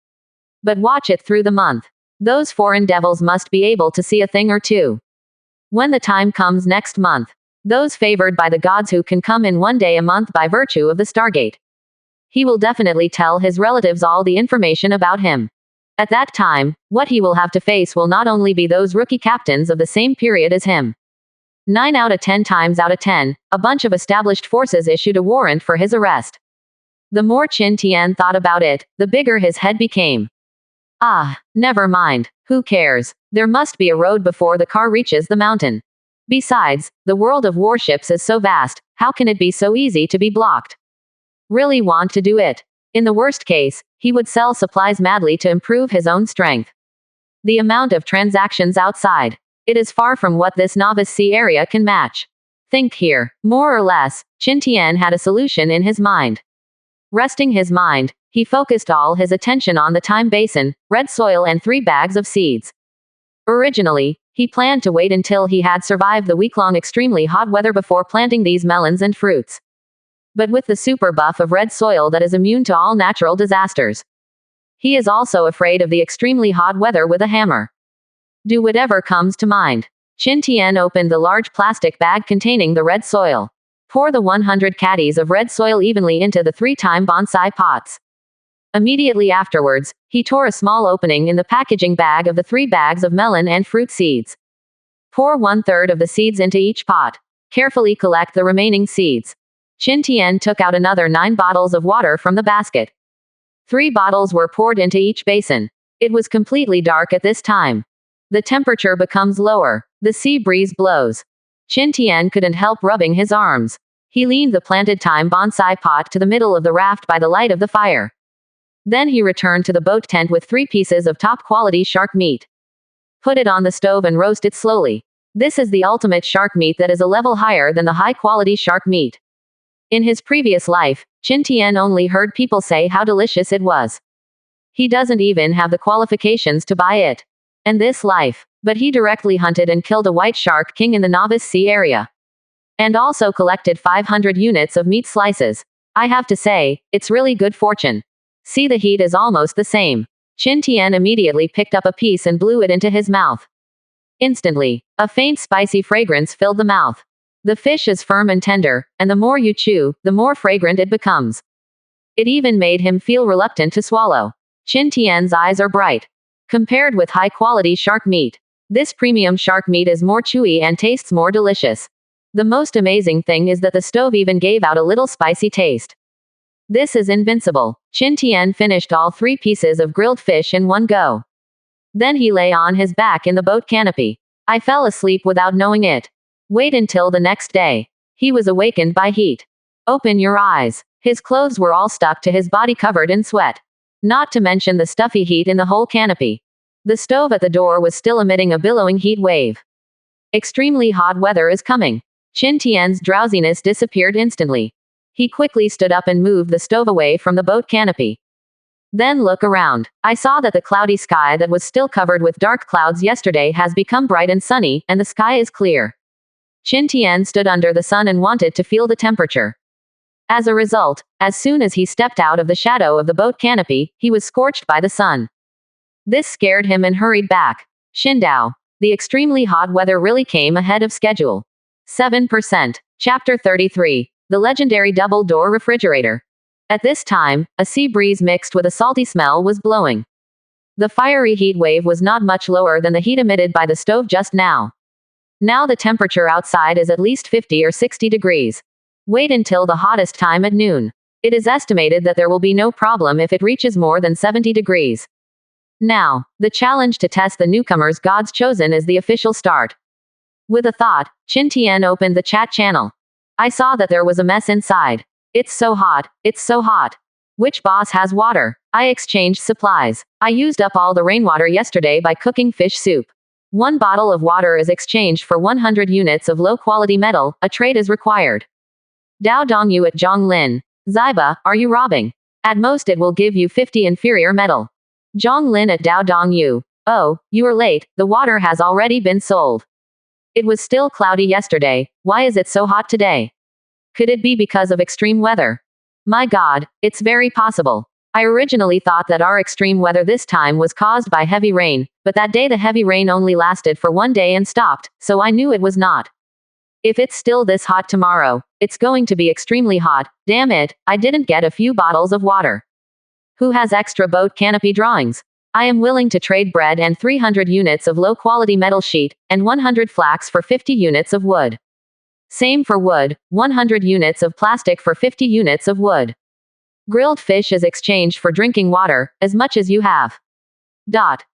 [SPEAKER 1] But watch it through the month. Those foreign devils must be able to see a thing or two. When the time comes next month, those favored by the gods who can come in one day a month by virtue of the Stargate. He will definitely tell his relatives all the information about him. At that time, what he will have to face will not only be those rookie captains of the same period as him. 9 out of 10 times out of 10, a bunch of established forces issued a warrant for his arrest. The more Qin Tian thought about it, the bigger his head became. Never mind. Who cares? There must be a road before the car reaches the mountain. Besides, the world of warships is so vast, how can it be so easy to be blocked? really want to do it. In the worst case, he would sell supplies madly to improve his own strength. The amount of transactions outside. It is far from what this novice sea area can match. Think here. More or less, Qin Tian had a solution in his mind. Resting his mind, he focused all his attention on the time basin, red soil and 3 bags of seeds. Originally, he planned to wait until he had survived the week-long extremely hot weather before planting these melons and fruits. But with the super buff of red soil that is immune to all natural disasters, he is also afraid of the extremely hot weather with a hammer. Do whatever comes to mind. Qin Tian opened the large plastic bag containing the red soil. Pour the 100 caddies of red soil evenly into the 3-time bonsai pots. Immediately afterwards, he tore a small opening in the packaging bag of the 3 bags of melon and fruit seeds. Pour 1/3 of the seeds into each pot. Carefully collect the remaining seeds. Qin Tian took out another 9 bottles of water from the basket. 3 bottles were poured into each basin. It was completely dark at this time. The temperature becomes lower. The sea breeze blows. Qin Tian couldn't help rubbing his arms. He leaned the planted thyme bonsai pot to the middle of the raft by the light of the fire. Then he returned to the boat tent with 3 pieces of top-quality shark meat. Put it on the stove and roast it slowly. This is the ultimate shark meat that is a level higher than the high-quality shark meat. In his previous life, Qin Tian only heard people say how delicious it was. He doesn't even have the qualifications to buy it. And this life. But he directly hunted and killed a white shark king in the novice sea area. And also collected 500 units of meat slices. I have to say, it's really good fortune. See, the heat is almost the same. Qin Tian immediately picked up a piece and blew it into his mouth. Instantly, a faint spicy fragrance filled the mouth. The fish is firm and tender, and the more you chew, the more fragrant it becomes. It even made him feel reluctant to swallow. Qin Tian's eyes are bright. Compared with high-quality shark meat, this premium shark meat is more chewy and tastes more delicious. The most amazing thing is that the stove even gave out a little spicy taste. This is invincible. Qin Tian finished all 3 pieces of grilled fish in one go. Then he lay on his back in the boat canopy. I fell asleep without knowing it. Wait until the next day. He was awakened by heat. Open your eyes. His clothes were all stuck to his body covered in sweat. Not to mention the stuffy heat in the whole canopy. The stove at the door was still emitting a billowing heat wave. Extremely hot weather is coming. Qin Tian's drowsiness disappeared instantly. He quickly stood up and moved the stove away from the boat canopy. Then look around. I saw that the cloudy sky that was still covered with dark clouds yesterday has become bright and sunny, and the sky is clear. Qin Tian stood under the sun and wanted to feel the temperature. As a result, as soon as he stepped out of the shadow of the boat canopy, he was scorched by the sun. This scared him and hurried back. Xindao. The extremely hot weather really came ahead of schedule. 7%. Chapter 33. The legendary double-door refrigerator. At this time, a sea breeze mixed with a salty smell was blowing. The fiery heat wave was not much lower than the heat emitted by the stove just now. Now the temperature outside is at least 50 or 60 degrees. Wait until the hottest time at noon. It is estimated that there will be no problem if it reaches more than 70 degrees. Now, the challenge to test the newcomers' gods chosen is the official start. With a thought, Qin Tian opened the chat channel. I saw that there was a mess inside. It's so hot, it's so hot. Which boss has water? I exchanged supplies. I used up all the rainwater yesterday by cooking fish soup. 1 bottle of water is exchanged for 100 units of low-quality metal, a trade is required. Dao Dongyu at Zhonglin. Ziba, are you robbing? At most it will give you 50 inferior metal. Zhonglin at Dao Dongyu. Oh, you are late, the water has already been sold. It was still cloudy yesterday, why is it so hot today? Could it be because of extreme weather? My God, it's very possible. I originally thought that our extreme weather this time was caused by heavy rain, but that day the heavy rain only lasted for 1 day and stopped, so I knew it was not. If it's still this hot tomorrow, it's going to be extremely hot. Damn it, I didn't get a few bottles of water. Who has extra boat canopy drawings? I am willing to trade bread and 300 units of low-quality metal sheet, and 100 flax for 50 units of wood. Same for wood, 100 units of plastic for 50 units of wood. Grilled fish is exchanged for drinking water, as much as you have.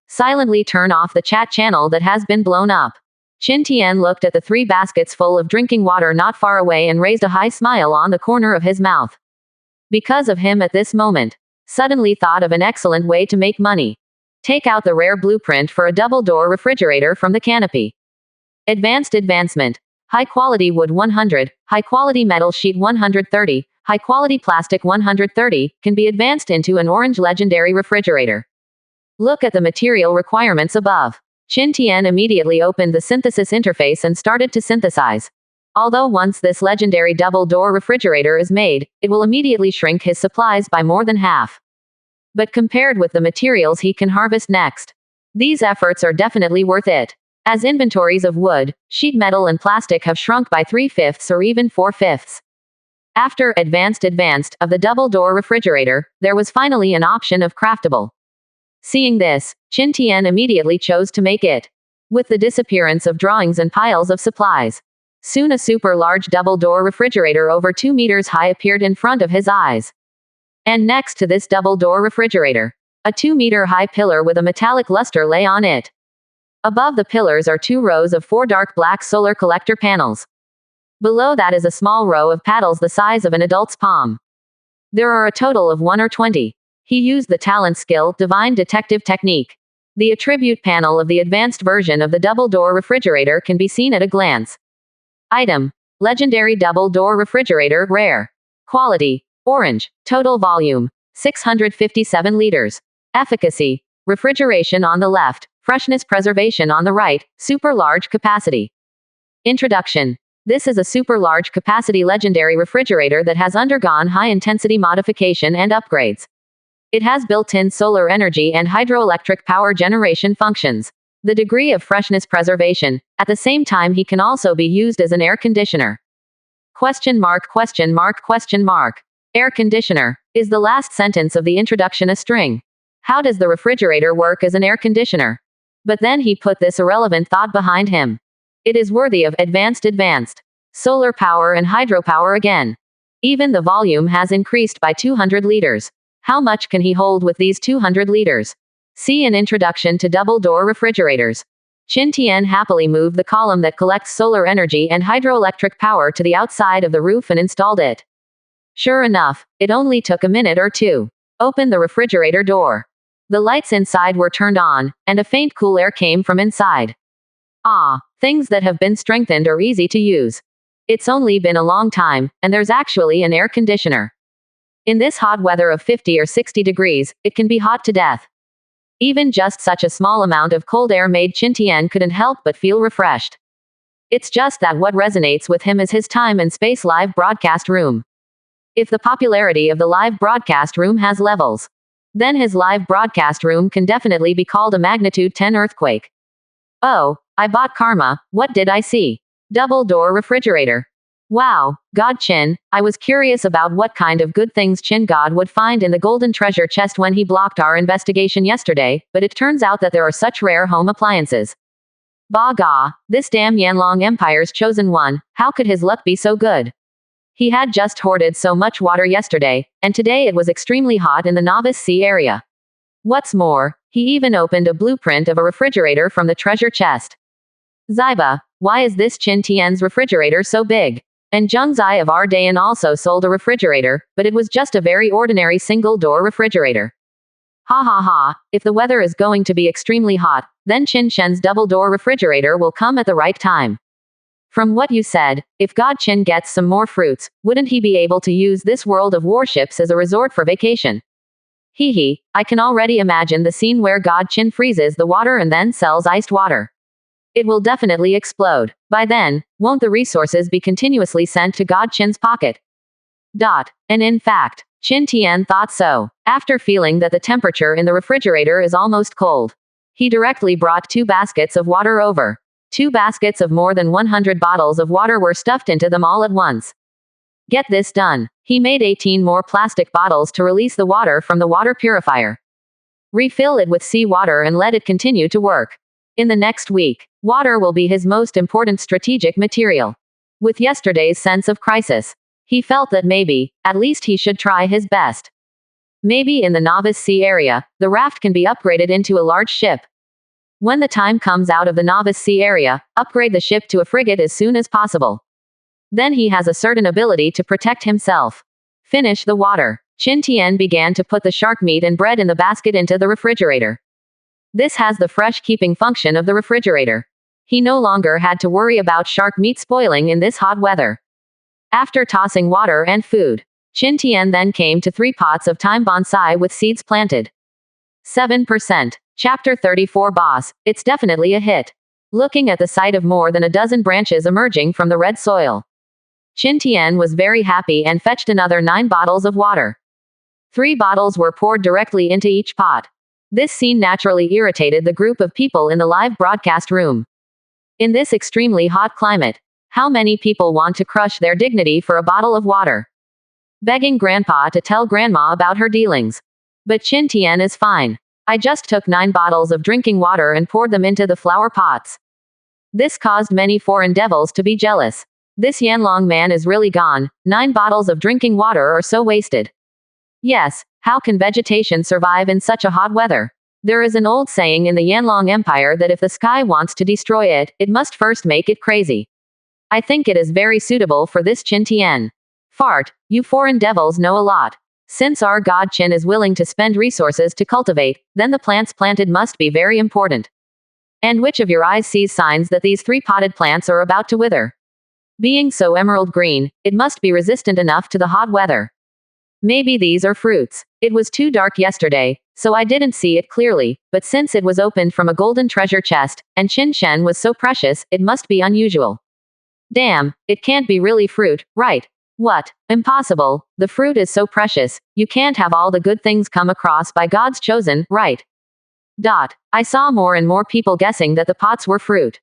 [SPEAKER 1] Silently turn off the chat channel that has been blown up. Qin Tian looked at the 3 baskets full of drinking water not far away and raised a high smile on the corner of his mouth. Because of him at this moment. Suddenly thought of an excellent way to make money. Take out the rare blueprint for a double-door refrigerator from the canopy. Advanced advancement. High-quality wood 100, high-quality metal sheet 130, high-quality plastic 130, can be advanced into an orange legendary refrigerator. Look at the material requirements above. Qin Tian immediately opened the synthesis interface and started to synthesize. Although once this legendary double-door refrigerator is made, it will immediately shrink his supplies by more than half. But compared with the materials he can harvest next, these efforts are definitely worth it. As inventories of wood, sheet metal and plastic have shrunk by 3/5 or even 4/5. After advanced of the double-door refrigerator, there was finally an option of craftable. Seeing this, Qin Tian immediately chose to make it. With the disappearance of drawings and piles of supplies, soon a super large double-door refrigerator over 2 meters high appeared in front of his eyes. And next to this double-door refrigerator, a 2-meter high pillar with a metallic luster lay on it. Above the pillars are 2 rows of 4 dark black solar collector panels. Below that is a small row of paddles the size of an adult's palm. There are a total of 1 or 20. He used the talent skill, Divine Detective Technique. The attribute panel of the advanced version of the double-door refrigerator can be seen at a glance. Item: Legendary double-door refrigerator, rare. Quality: orange. Total volume: 657 liters. Efficacy: refrigeration on the left, freshness preservation on the right, super large capacity. Introduction. This is a super large capacity legendary refrigerator that has undergone high-intensity modification and upgrades. It has built-in solar energy and hydroelectric power generation functions. The degree of freshness preservation. At the same time, he can also be used as an air conditioner. Question mark. Air conditioner. Is the last sentence of the introduction a string? How does the refrigerator work as an air conditioner? But then he put this irrelevant thought behind him. It is worthy of advanced. Solar power and hydropower again. Even the volume has increased by 200 liters. How much can he hold with these 200 liters? See an introduction to double-door refrigerators. Qin Tian happily moved the column that collects solar energy and hydroelectric power to the outside of the roof and installed it. Sure enough, it only took a minute or two. Open the refrigerator door. The lights inside were turned on, and a faint cool air came from inside. Ah, things that have been strengthened are easy to use. It's only been a long time, and there's actually an air conditioner. In this hot weather of 50 or 60 degrees, it can be hot to death. Even just such a small amount of cold air made Qin Tian couldn't help but feel refreshed. It's just that what resonates with him is his time and space live broadcast room. If the popularity of the live broadcast room has levels, then his live broadcast room can definitely be called a magnitude 10 earthquake. Oh, I bought karma. What did I see? Double-door refrigerator. Wow, God Qin, I was curious about what kind of good things Qin God would find in the golden treasure chest when he blocked our investigation yesterday, but it turns out that there are such rare home appliances. Ba ga, this damn Yanlong Empire's chosen one, how could his luck be so good? He had just hoarded so much water yesterday, and today it was extremely hot in the Novice Sea area. What's more, he even opened a blueprint of a refrigerator from the treasure chest. Ziba, why is this Qin Tian's refrigerator so big? And Zheng Zai of Ardayan also sold a refrigerator, but it was just a very ordinary single-door refrigerator. Ha ha ha, if the weather is going to be extremely hot, then Qin Shen's double-door refrigerator will come at the right time. From what you said, if God Qin gets some more fruits, wouldn't he be able to use this world of warships as a resort for vacation? Hee, I can already imagine the scene where God Qin freezes the water and then sells iced water. It will definitely explode. By then, won't the resources be continuously sent to God Qin's pocket? And in fact, Qin Tian thought so. After feeling that the temperature in the refrigerator is almost cold, he directly brought 2 baskets of water over. 2 baskets of more than 100 bottles of water were stuffed into them all at once. Get this done. He made 18 more plastic bottles to release the water from the water purifier. Refill it with seawater and let it continue to work. In the next week, water will be his most important strategic material. With yesterday's sense of crisis, he felt that maybe, at least he should try his best. Maybe in the Novice Sea area, the raft can be upgraded into a large ship. When the time comes out of the Novice Sea area, upgrade the ship to a frigate as soon as possible. Then he has a certain ability to protect himself. Finish the water. Qin Tian began to put the shark meat and bread in the basket into the refrigerator. This has the fresh keeping function of the refrigerator. He no longer had to worry about shark meat spoiling in this hot weather. After tossing water and food, Qin Tian then came to 3 pots of thyme bonsai with seeds planted. 7%. Chapter 34 Boss, it's definitely a hit. Looking at the sight of more than a dozen branches emerging from the red soil, Qin Tian was very happy and fetched another 9 bottles of water. 3 bottles were poured directly into each pot. This scene naturally irritated the group of people in the live broadcast room. In this extremely hot climate, how many people want to crush their dignity for a bottle of water? Begging Grandpa to tell Grandma about her dealings. But Qin Tian is fine. I just took 9 bottles of drinking water and poured them into the flower pots. This caused many foreign devils to be jealous. This Yanlong man is really gone. 9 bottles of drinking water are so wasted. Yes, how can vegetation survive in such a hot weather? There is an old saying in the Yanlong Empire that if the sky wants to destroy it, it must first make it crazy. I think it is very suitable for this Qin Tian. Fart, you foreign devils know a lot. Since our god Qin is willing to spend resources to cultivate, then the plants planted must be very important. And which of your eyes sees signs that these 3 potted plants are about to wither? Being so emerald green, it must be resistant enough to the hot weather. Maybe these are fruits. It was too dark yesterday, so I didn't see it clearly, but since it was opened from a golden treasure chest, and Qin Shen was so precious, it must be unusual. Damn, it can't be really fruit, right? What? Impossible. The fruit is so precious, you can't have all the good things come across by God's chosen, right? I saw more and more people guessing that the pots were fruit.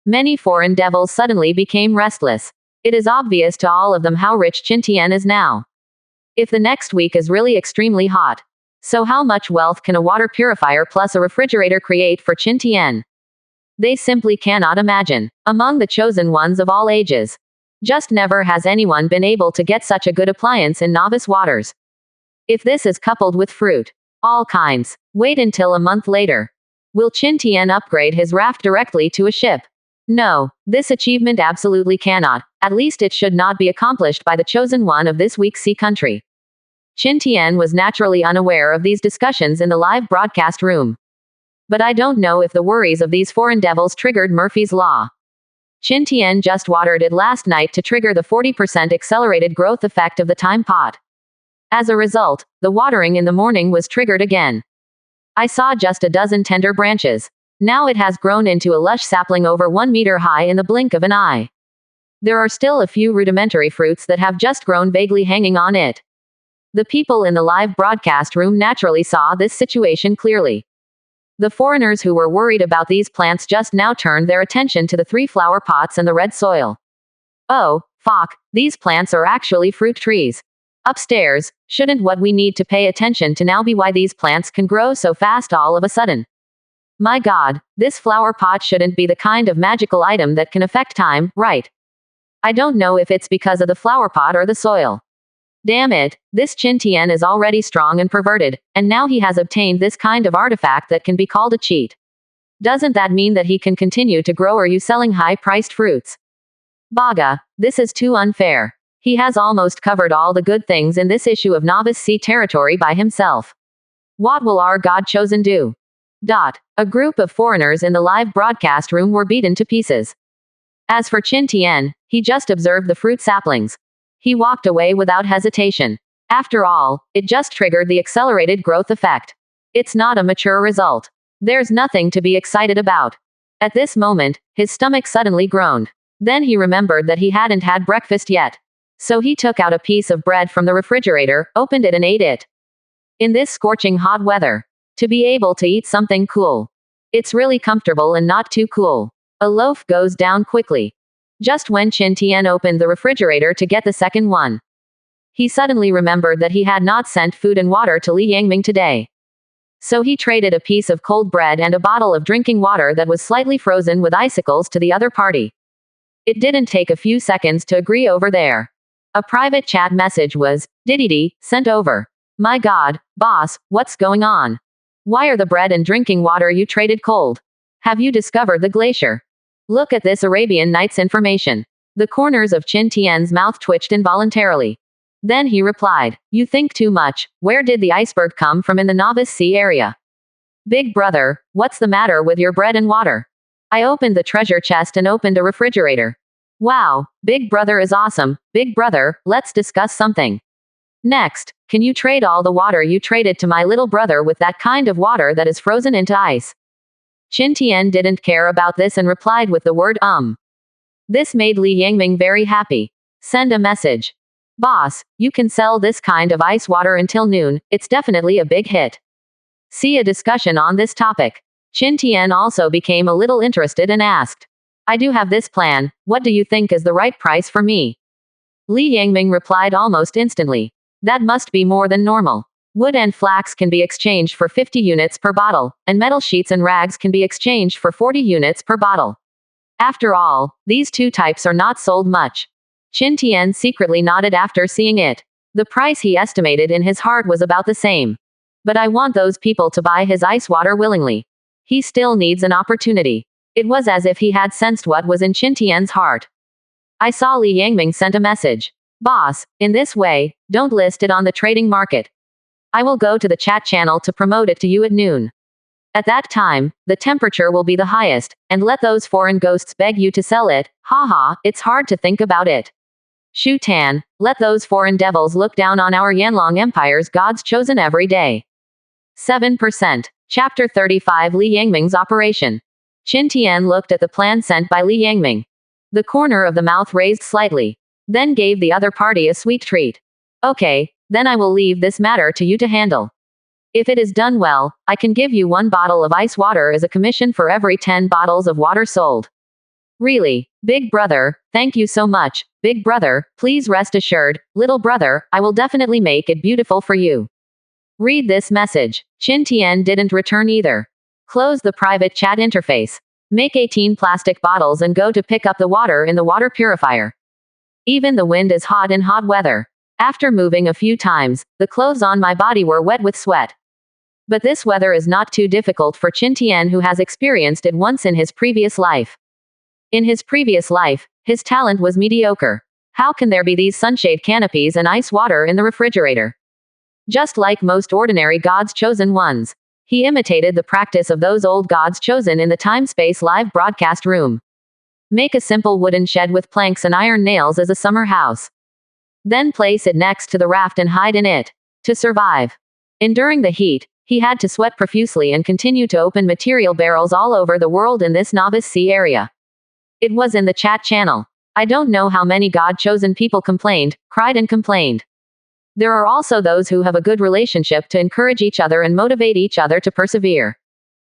[SPEAKER 1] Many foreign devils suddenly became restless. It is obvious to all of them how rich Qin Tian is now. If the next week is really extremely hot, so how much wealth can a water purifier plus a refrigerator create for Qin Tian? They simply cannot imagine. Among the chosen ones of all ages, just never has anyone been able to get such a good appliance in novice waters. If this is coupled with fruit, all kinds, wait until a month later. Will Qin Tian upgrade his raft directly to a ship? No, this achievement absolutely cannot. At least it should not be accomplished by the chosen one of this week's sea country. Qin Tian was naturally unaware of these discussions in the live broadcast room. But I don't know if the worries of these foreign devils triggered Murphy's Law. Qin Tian just watered it last night to trigger the 40% accelerated growth effect of the thyme pot. As a result, the watering in the morning was triggered again. I saw just a dozen tender branches. Now it has grown into a lush sapling over 1 meter high in the blink of an eye. There are still a few rudimentary fruits that have just grown vaguely hanging on it. The people in the live broadcast room naturally saw this situation clearly. The foreigners who were worried about these plants just now turned their attention to the 3 flower pots and the red soil. Oh, fuck, these plants are actually fruit trees. Upstairs, shouldn't what we need to pay attention to now be why these plants can grow so fast all of a sudden? My god, this flower pot shouldn't be the kind of magical item that can affect time, right? I don't know if it's because of the flower pot or the soil. Damn it, this Qin Tian is already strong and perverted, and now he has obtained this kind of artifact that can be called a cheat. Doesn't that mean that he can continue to grow? Are you selling high-priced fruits? Baga, this is too unfair. He has almost covered all the good things in this issue of Novice Sea territory by himself. What will our God chosen do? A group of foreigners in the live broadcast room were beaten to pieces. As for Qin Tian, he just observed the fruit saplings. He walked away without hesitation. After all, it just triggered the accelerated growth effect. It's not a mature result. There's nothing to be excited about. At this moment, his stomach suddenly groaned. Then he remembered that he hadn't had breakfast yet. So he took out a piece of bread from the refrigerator, opened it and ate it. In this scorching hot weather, to be able to eat something cool. It's really comfortable and not too cool. A loaf goes down quickly. Just when Qin Tian opened the refrigerator to get the second one, he suddenly remembered that he had not sent food and water to Li Yangming today. So he traded a piece of cold bread and a bottle of drinking water that was slightly frozen with icicles to the other party. It didn't take a few seconds to agree over there. A private chat message was, "Diddy, sent over. My god, boss, what's going on? Why are the bread and drinking water you traded cold? Have you discovered the glacier? Look at this Arabian Nights information." The corners of Qin Tian's mouth twitched involuntarily. Then he replied, "You think too much. Where did the iceberg come from in the Novice Sea area? Big brother, what's the matter with your bread and water?" I opened the treasure chest and opened a refrigerator. Wow, Big Brother is awesome. Big Brother, let's discuss something. Next, can you trade all the water you traded to my little brother with that kind of water that is frozen into ice? Qin Tian didn't care about this and replied with the word This made Li Yangming very happy. Send a message. Boss, you can sell this kind of ice water until noon, it's definitely a big hit. See a discussion on this topic. Qin Tian also became a little interested and asked, I do have this plan, what do you think is the right price for me? Li Yangming replied almost instantly. That must be more than normal. Wood and flax can be exchanged for 50 units per bottle, and metal sheets and rags can be exchanged for 40 units per bottle. After all, these two types are not sold much. Qin Tian secretly nodded after seeing it. The price he estimated in his heart was about the same. But I want those people to buy his ice water willingly. He still needs an opportunity. It was as if he had sensed what was in Qin Tian's heart. I saw Li Yangming sent a message. Boss, in this way, don't list it on the trading market. I will go to the chat channel to promote it to you at noon. At that time, the temperature will be the highest, and let those foreign ghosts beg you to sell it, haha, it's hard to think about it. Shu Tan, let those foreign devils look down on our Yanlong Empire's gods chosen every day. 7%. Chapter 35 Li Yangming's Operation. Qin Tian looked at the plan sent by Li Yangming. The corner of the mouth raised slightly. Then gave the other party a sweet treat. Okay, then I will leave this matter to you to handle. If it is done well, I can give you 1 bottle of ice water as a commission for every 10 bottles of water sold. Really, Big Brother, thank you so much. Big Brother, please rest assured, little brother, I will definitely make it beautiful for you. Read this message. Qin Tian didn't return either. Close the private chat interface. Make 18 plastic bottles and go to pick up the water in the water purifier. Even the wind is hot in hot weather. After moving a few times, the clothes on my body were wet with sweat. But this weather is not too difficult for Qin Tian, who has experienced it once in his previous life. In his previous life, his talent was mediocre. How can there be these sunshade canopies and ice water in the refrigerator? Just like most ordinary gods chosen ones. He imitated the practice of those old gods chosen in the time-space live broadcast room. Make a simple wooden shed with planks and iron nails as a summer house. Then place it next to the raft and hide in it. To survive. Enduring the heat, he had to sweat profusely and continue to open material barrels all over the world in this Novice Sea area. It was in the chat channel. I don't know how many God-chosen people complained, cried and complained. There are also those who have a good relationship to encourage each other and motivate each other to persevere.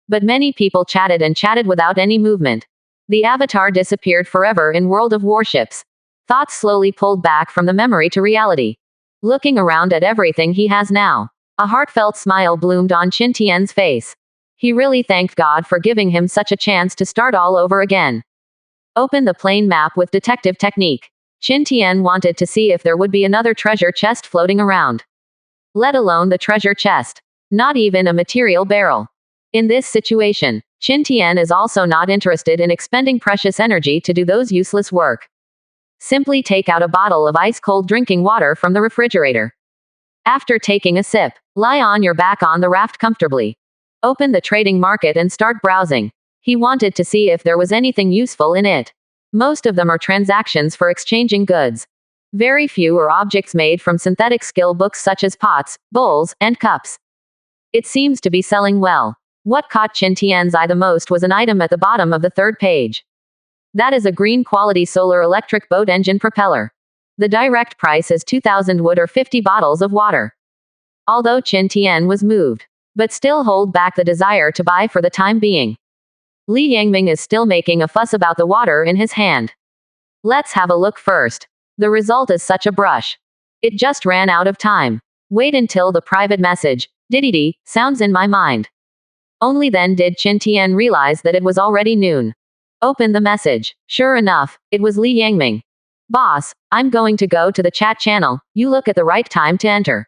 [SPEAKER 1] But many people chatted and chatted without any movement. The avatar disappeared forever in World of Warships. Thoughts slowly pulled back from the memory to reality. Looking around at everything he has now. A heartfelt smile bloomed on Qin Tian's face. He really thanked God for giving him such a chance to start all over again. Open the plane map with detective technique. Qin Tian wanted to see if there would be another treasure chest floating around. Let alone the treasure chest. Not even a material barrel. In this situation, Qin Tian is also not interested in expending precious energy to do those useless work. Simply take out a bottle of ice-cold drinking water from the refrigerator. After taking a sip, lie on your back on the raft comfortably. Open the trading market and start browsing. He wanted to see if there was anything useful in it. Most of them are transactions for exchanging goods. Very few are objects made from synthetic skill books such as pots, bowls, and cups. It seems to be selling well. What caught Qin Tian's eye the most was an item at the bottom of the 3rd page. That is a green quality solar electric boat engine propeller. The direct price is 2,000 wood or 50 bottles of water. Although Qin Tian was moved, but still hold back the desire to buy for the time being. Li Yangming is still making a fuss about the water in his hand. Let's have a look first. The result is such a brush. It just ran out of time. Wait until the private message, diddy, sounds in my mind. Only then did Qin Tian realize that it was already noon. Open the message. Sure enough, it was Li Yangming. Boss, I'm going to go to the chat channel, you look at the right time to enter.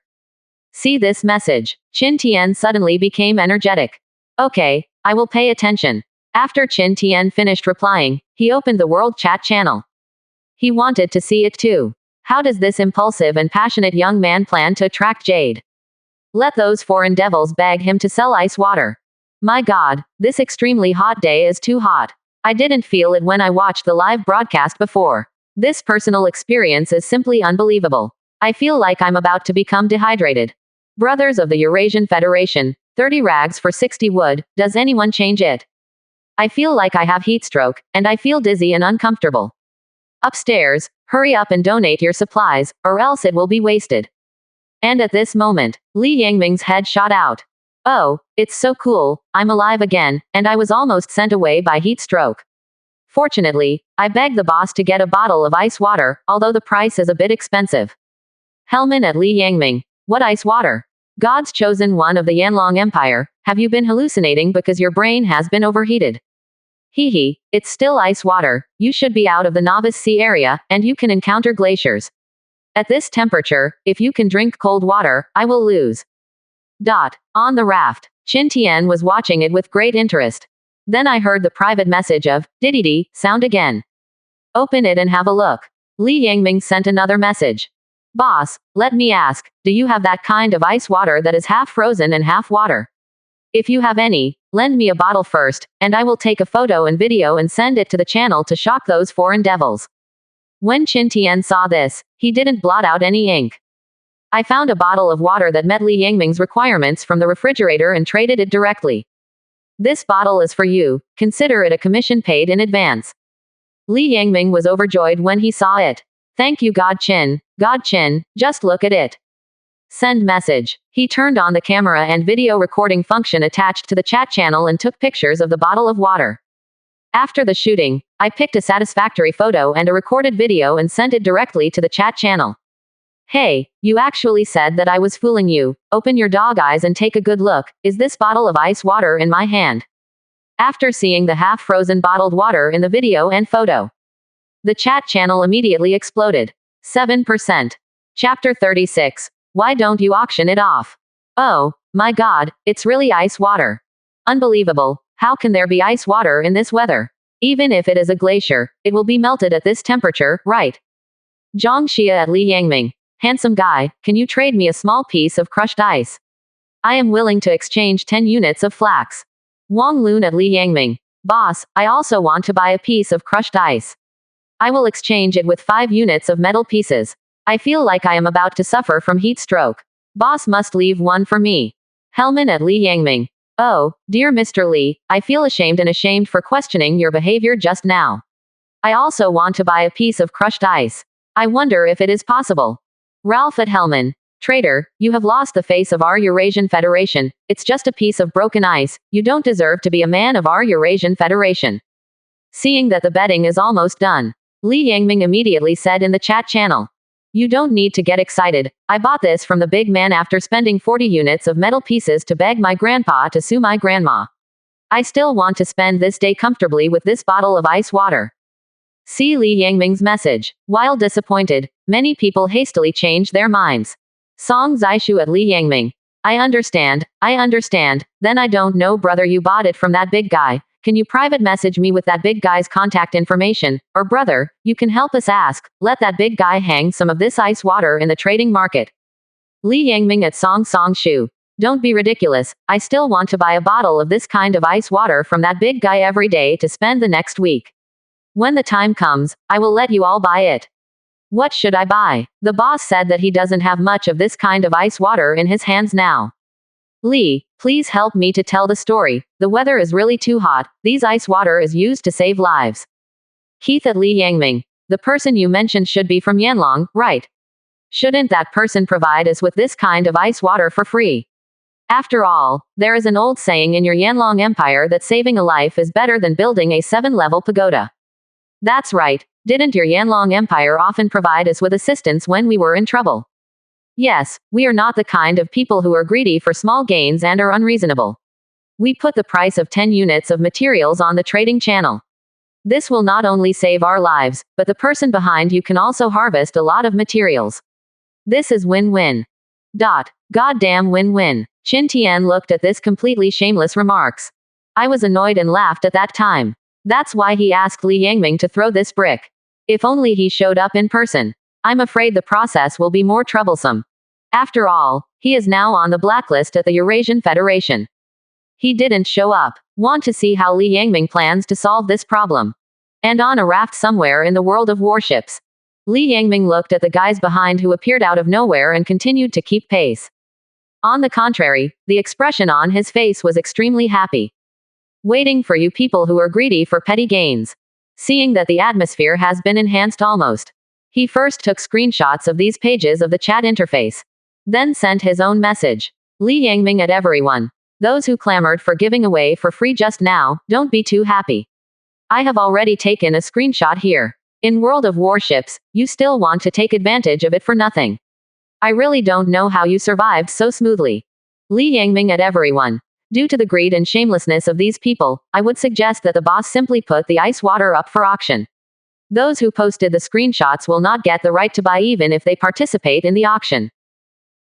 [SPEAKER 1] See this message. Qin Tian suddenly became energetic. Okay, I will pay attention. After Qin Tian finished replying, he opened the world chat channel. He wanted to see it too. How does this impulsive and passionate young man plan to attract Jade? Let those foreign devils beg him to sell ice water. My God, this extremely hot day is too hot. I didn't feel it when I watched the live broadcast before. This personal experience is simply unbelievable. I feel like I'm about to become dehydrated. Brothers of the Eurasian Federation, 30 rags for 60 wood, does anyone change it? I feel like I have heat stroke, and I feel dizzy and uncomfortable. Upstairs, hurry up and donate your supplies, or else it will be wasted. And at this moment, Li Yangming's head shot out. Oh, it's so cool, I'm alive again, and I was almost sent away by heat stroke. Fortunately, I begged the boss to get a bottle of ice water, although the price is a bit expensive. Hellman at Li Yangming. What ice water? God's chosen one of the Yanlong Empire, have you been hallucinating because your brain has been overheated? Hee hee, it's still ice water, you should be out of the novice sea area, and you can encounter glaciers. At this temperature, if you can drink cold water, I will lose. On the raft, Qin Tian was watching it with great interest. Then I heard the private message of, diddy sound again. Open it and have a look. Li Yangming sent another message. Boss, let me ask, do you have that kind of ice water that is half frozen and half water? If you have any, lend me a bottle first, and I will take a photo and video and send it to the channel to shock those foreign devils. When Qin Tian saw this, he didn't blot out any ink. I found a bottle of water that met Li Yangming's requirements from the refrigerator and traded it directly. This bottle is for you, consider it a commission paid in advance. Li Yangming was overjoyed when he saw it. Thank you God Qin, just look at it. Send message. He turned on the camera and video recording function attached to the chat channel and took pictures of the bottle of water. After the shooting, I picked a satisfactory photo and a recorded video and sent it directly to the chat channel. Hey, you actually said that I was fooling you. Open your dog eyes and take a good look. Is this bottle of ice water in my hand? After seeing the half-frozen bottled water in the video and photo, the chat channel immediately exploded. 7%. Chapter 36. Why don't you auction it off? Oh, my God, it's really ice water. Unbelievable. How can there be ice water in this weather? Even if it is a glacier, it will be melted at this temperature, right? Zhang Xia at Li Yangming. Handsome guy, can you trade me a small piece of crushed ice? I am willing to exchange 10 units of flax. Wang Lun at Li Yangming. Boss, I also want to buy a piece of crushed ice. I will exchange it with 5 units of metal pieces. I feel like I am about to suffer from heat stroke. Boss must leave one for me. Hellman at Li Yangming. Oh, dear Mr. Li, I feel ashamed for questioning your behavior just now. I also want to buy a piece of crushed ice. I wonder if it is possible. Ralph at Hellman. Traitor, you have lost the face of our Eurasian Federation. It's just a piece of broken ice. You don't deserve to be a man of our Eurasian Federation. Seeing that the betting is almost done, Li Yangming immediately said in the chat channel. You don't need to get excited. I bought this from the big man after spending 40 units of metal pieces to beg my grandpa to sue my grandma. I still want to spend this day comfortably with this bottle of ice water. See Li Yangming's message. While disappointed, many people hastily changed their minds. Song Zishu at Li Yangming. I understand, then I don't know brother you bought it from that big guy. Can you private message me with that big guy's contact information? Or brother, you can help us ask, let that big guy hang some of this ice water in the trading market. Li Yangming at Song Shu. Don't be ridiculous, I still want to buy a bottle of this kind of ice water from that big guy every day to spend the next week. When the time comes, I will let you all buy it. What should I buy? The boss said that he doesn't have much of this kind of ice water in his hands now. Lee, please help me to tell the story. The weather is really too hot. These ice water is used to save lives. Keith at Li Yangming. The person you mentioned should be from Yanlong, right? Shouldn't that person provide us with this kind of ice water for free? After all, there is an old saying in your Yanlong Empire that saving a life is better than building a 7-level pagoda. That's right. Didn't your Yanlong Empire often provide us with assistance when we were in trouble? Yes, we are not the kind of people who are greedy for small gains and are unreasonable. We put the price of 10 units of materials on the trading channel. This will not only save our lives, but the person behind you can also harvest a lot of materials. This is win-win. Goddamn win-win. Qin Tian looked at this completely shameless remarks. I was annoyed and laughed at that time. That's why he asked Li Yangming to throw this brick. If only he showed up in person. I'm afraid the process will be more troublesome. After all, he is now on the blacklist at the Eurasian Federation. He didn't show up. Want to see how Li Yangming plans to solve this problem. And on a raft somewhere in the world of warships. Li Yangming looked at the guys behind who appeared out of nowhere and continued to keep pace. On the contrary, the expression on his face was extremely happy. Waiting for you people who are greedy for petty gains. Seeing that the atmosphere has been enhanced almost. He first took screenshots of these pages of the chat interface. Then sent his own message. Li Yangming at everyone. Those who clamored for giving away for free just now, don't be too happy. I have already taken a screenshot here. In World of Warships, you still want to take advantage of it for nothing. I really don't know how you survived so smoothly. Li Yangming at everyone. Due to the greed and shamelessness of these people, I would suggest that the boss simply put the ice water up for auction. Those who posted the screenshots will not get the right to buy even if they participate in the auction.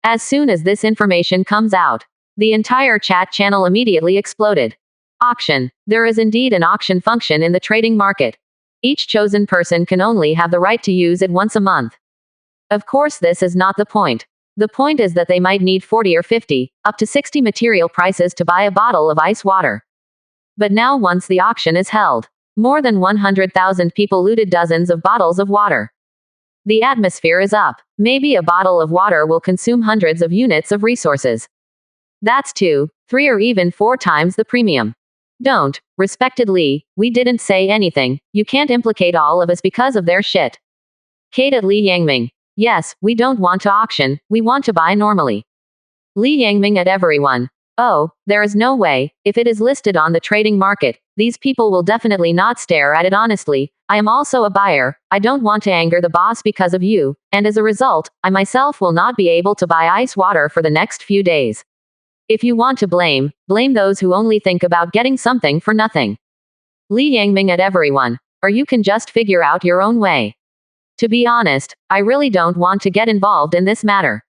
[SPEAKER 1] As soon as this information comes out, the entire chat channel immediately exploded. Auction. There is indeed an auction function in the trading market. Each chosen person can only have the right to use it once a month. Of course, this is not the point. The point is that they might need 40 or 50, up to 60 material prices to buy a bottle of ice water. But now once the auction is held, more than 100,000 people looted dozens of bottles of water. The atmosphere is up. Maybe a bottle of water will consume hundreds of units of resources. That's 2, 3 or even 4 times the premium. Don't, respected Li, we didn't say anything, you can't implicate all of us because of their shit. Kate at Li Yangming. Yes, we don't want to auction, we want to buy normally. Li Yangming at everyone. Oh, there is no way, if it is listed on the trading market, these people will definitely not stare at it honestly. I am also a buyer, I don't want to anger the boss because of you, and as a result, I myself will not be able to buy ice water for the next few days. If you want to blame those who only think about getting something for nothing. Li Yangming at everyone. Or you can just figure out your own way. To be honest, I really don't want to get involved in this matter.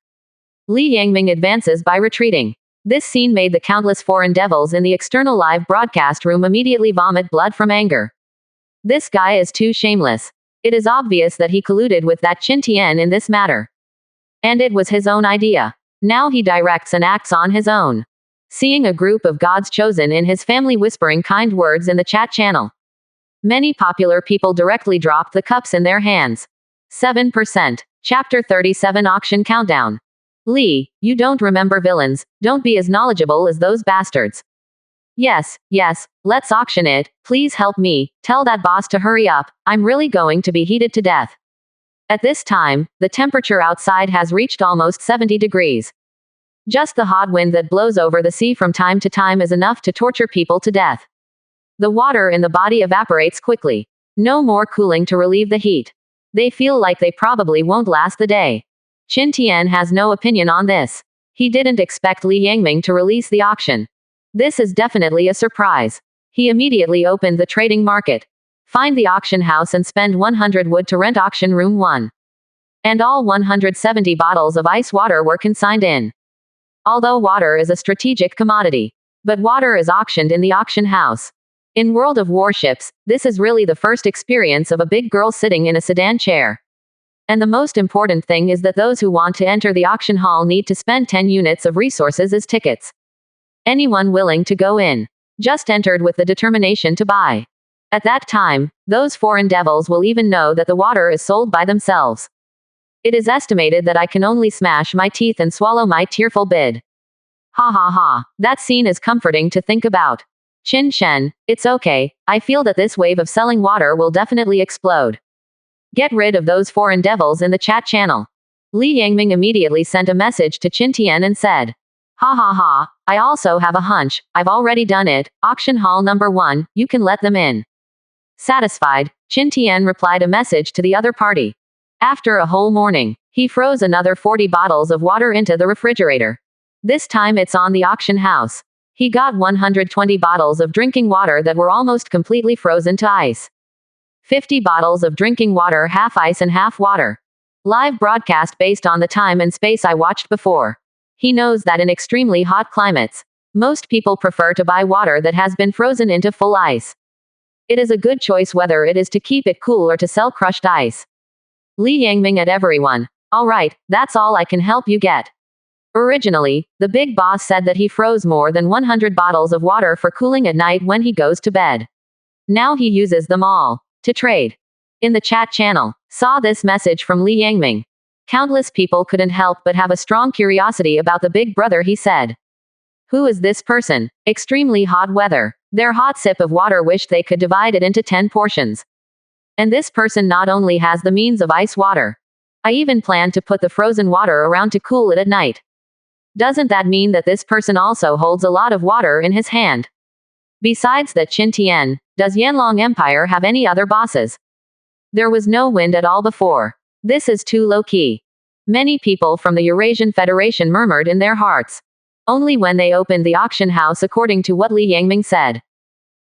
[SPEAKER 1] Li Yangming advances by retreating. This scene made the countless foreign devils in the external live broadcast room immediately vomit blood from anger. This guy is too shameless. It is obvious that he colluded with that Qin Tian in this matter. And it was his own idea. Now he directs and acts on his own. Seeing a group of gods chosen in his family whispering kind words in the chat channel. Many popular people directly dropped the cups in their hands. 7%. Chapter 37 Auction Countdown. Li, you don't remember villains, don't be as knowledgeable as those bastards. Yes, let's auction it, please help me, tell that boss to hurry up, I'm really going to be heated to death. At this time, the temperature outside has reached almost 70 degrees. Just the hot wind that blows over the sea from time to time is enough to torture people to death. The water in the body evaporates quickly. No more cooling to relieve the heat. They feel like they probably won't last the day. Qin Tian has no opinion on this. He didn't expect Li Yangming to release the auction. This is definitely a surprise. He immediately opened the trading market. Find the auction house and spend 100 wood to rent auction room 1. And all 170 bottles of ice water were consigned in. Although water is a strategic commodity. But water is auctioned in the auction house. In World of Warships, this is really the first experience of a big girl sitting in a sedan chair. And the most important thing is that those who want to enter the auction hall need to spend 10 units of resources as tickets. Anyone willing to go in just entered with the determination to buy. At that time, those foreign devils will even know that the water is sold by themselves. It is estimated that I can only smash my teeth and swallow my tearful bid. Ha ha ha, that scene is comforting to think about. Qin Shen, it's okay, I feel that this wave of selling water will definitely explode. Get rid of those foreign devils in the chat channel. Li Yangming immediately sent a message to Qin Tian and said, ha ha ha, I also have a hunch, I've already done it, auction hall number 1, you can let them in. Satisfied, Qin Tian replied a message to the other party. After a whole morning, he froze another 40 bottles of water into the refrigerator. This time it's on the auction house. He got 120 bottles of drinking water that were almost completely frozen to ice. 50 bottles of drinking water, half ice and half water. Live broadcast based on the time and space I watched before. He knows that in extremely hot climates, most people prefer to buy water that has been frozen into full ice. It is a good choice whether it is to keep it cool or to sell crushed ice. Li Yangming at everyone. Alright, that's all I can help you get. Originally, the big boss said that he froze more than 100 bottles of water for cooling at night when he goes to bed. Now he uses them all to trade. In the chat channel, saw this message from Li Yangming. Countless people couldn't help but have a strong curiosity about the big brother, he said. Who is this person? Extremely hot weather. Their hot sip of water wished they could divide it into 10 portions. And this person not only has the means of ice water. I even plan to put the frozen water around to cool it at night. Doesn't that mean that this person also holds a lot of water in his hand? Besides that Qin Tian, does Yanlong Empire have any other bosses? There was no wind at all before. This is too low-key. Many people from the Eurasian Federation murmured in their hearts. Only when they opened the auction house, according to what Li Yangming said.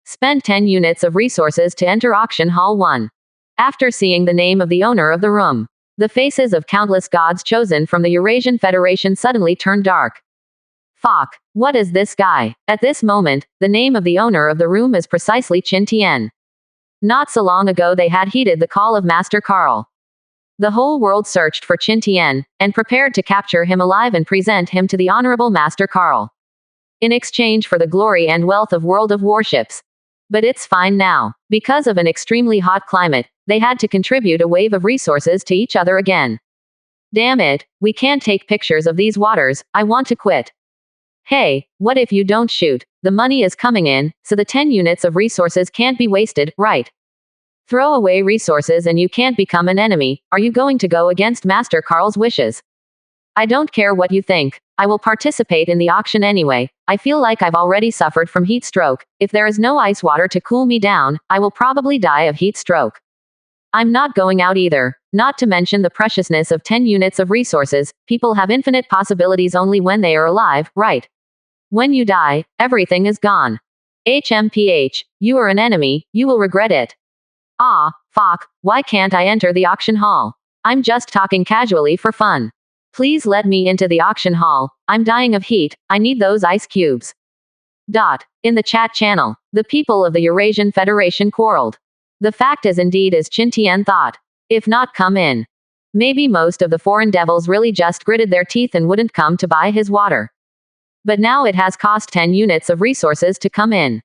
[SPEAKER 1] Spend 10 units of resources to enter auction hall 1. After seeing the name of the owner of the room, the faces of countless gods chosen from the Eurasian Federation suddenly turned dark. Fuck, what is this guy? At this moment, the name of the owner of the room is precisely Qin Tian. Not so long ago they had heeded the call of Master Carl. The whole world searched for Qin Tian, and prepared to capture him alive and present him to the Honorable Master Carl. In exchange for the glory and wealth of World of Warships. But it's fine now. Because of an extremely hot climate, they had to contribute a wave of resources to each other again. Damn it, we can't take pictures of these waters, I want to quit. Hey, what if you don't shoot? The money is coming in, so the 10 units of resources can't be wasted, right? Throw away resources and you can't become an enemy. Are you going to go against Master Carl's wishes? I don't care what you think. I will participate in the auction anyway. I feel like I've already suffered from heat stroke. If there is no ice water to cool me down, I will probably die of heat stroke. I'm not going out either. Not to mention the preciousness of 10 units of resources. People have infinite possibilities only when they are alive, right? When you die, everything is gone. HMPH, you are an enemy, you will regret it. Ah, fuck, why can't I enter the auction hall? I'm just talking casually for fun. Please let me into the auction hall. I'm dying of heat, I need those ice cubes. In the chat channel, the people of the Eurasian Federation quarreled. The fact is indeed as Qin Tian thought. If not come in. Maybe most of the foreign devils really just gritted their teeth and wouldn't come to buy his water. But now it has cost 10 units of resources to come in.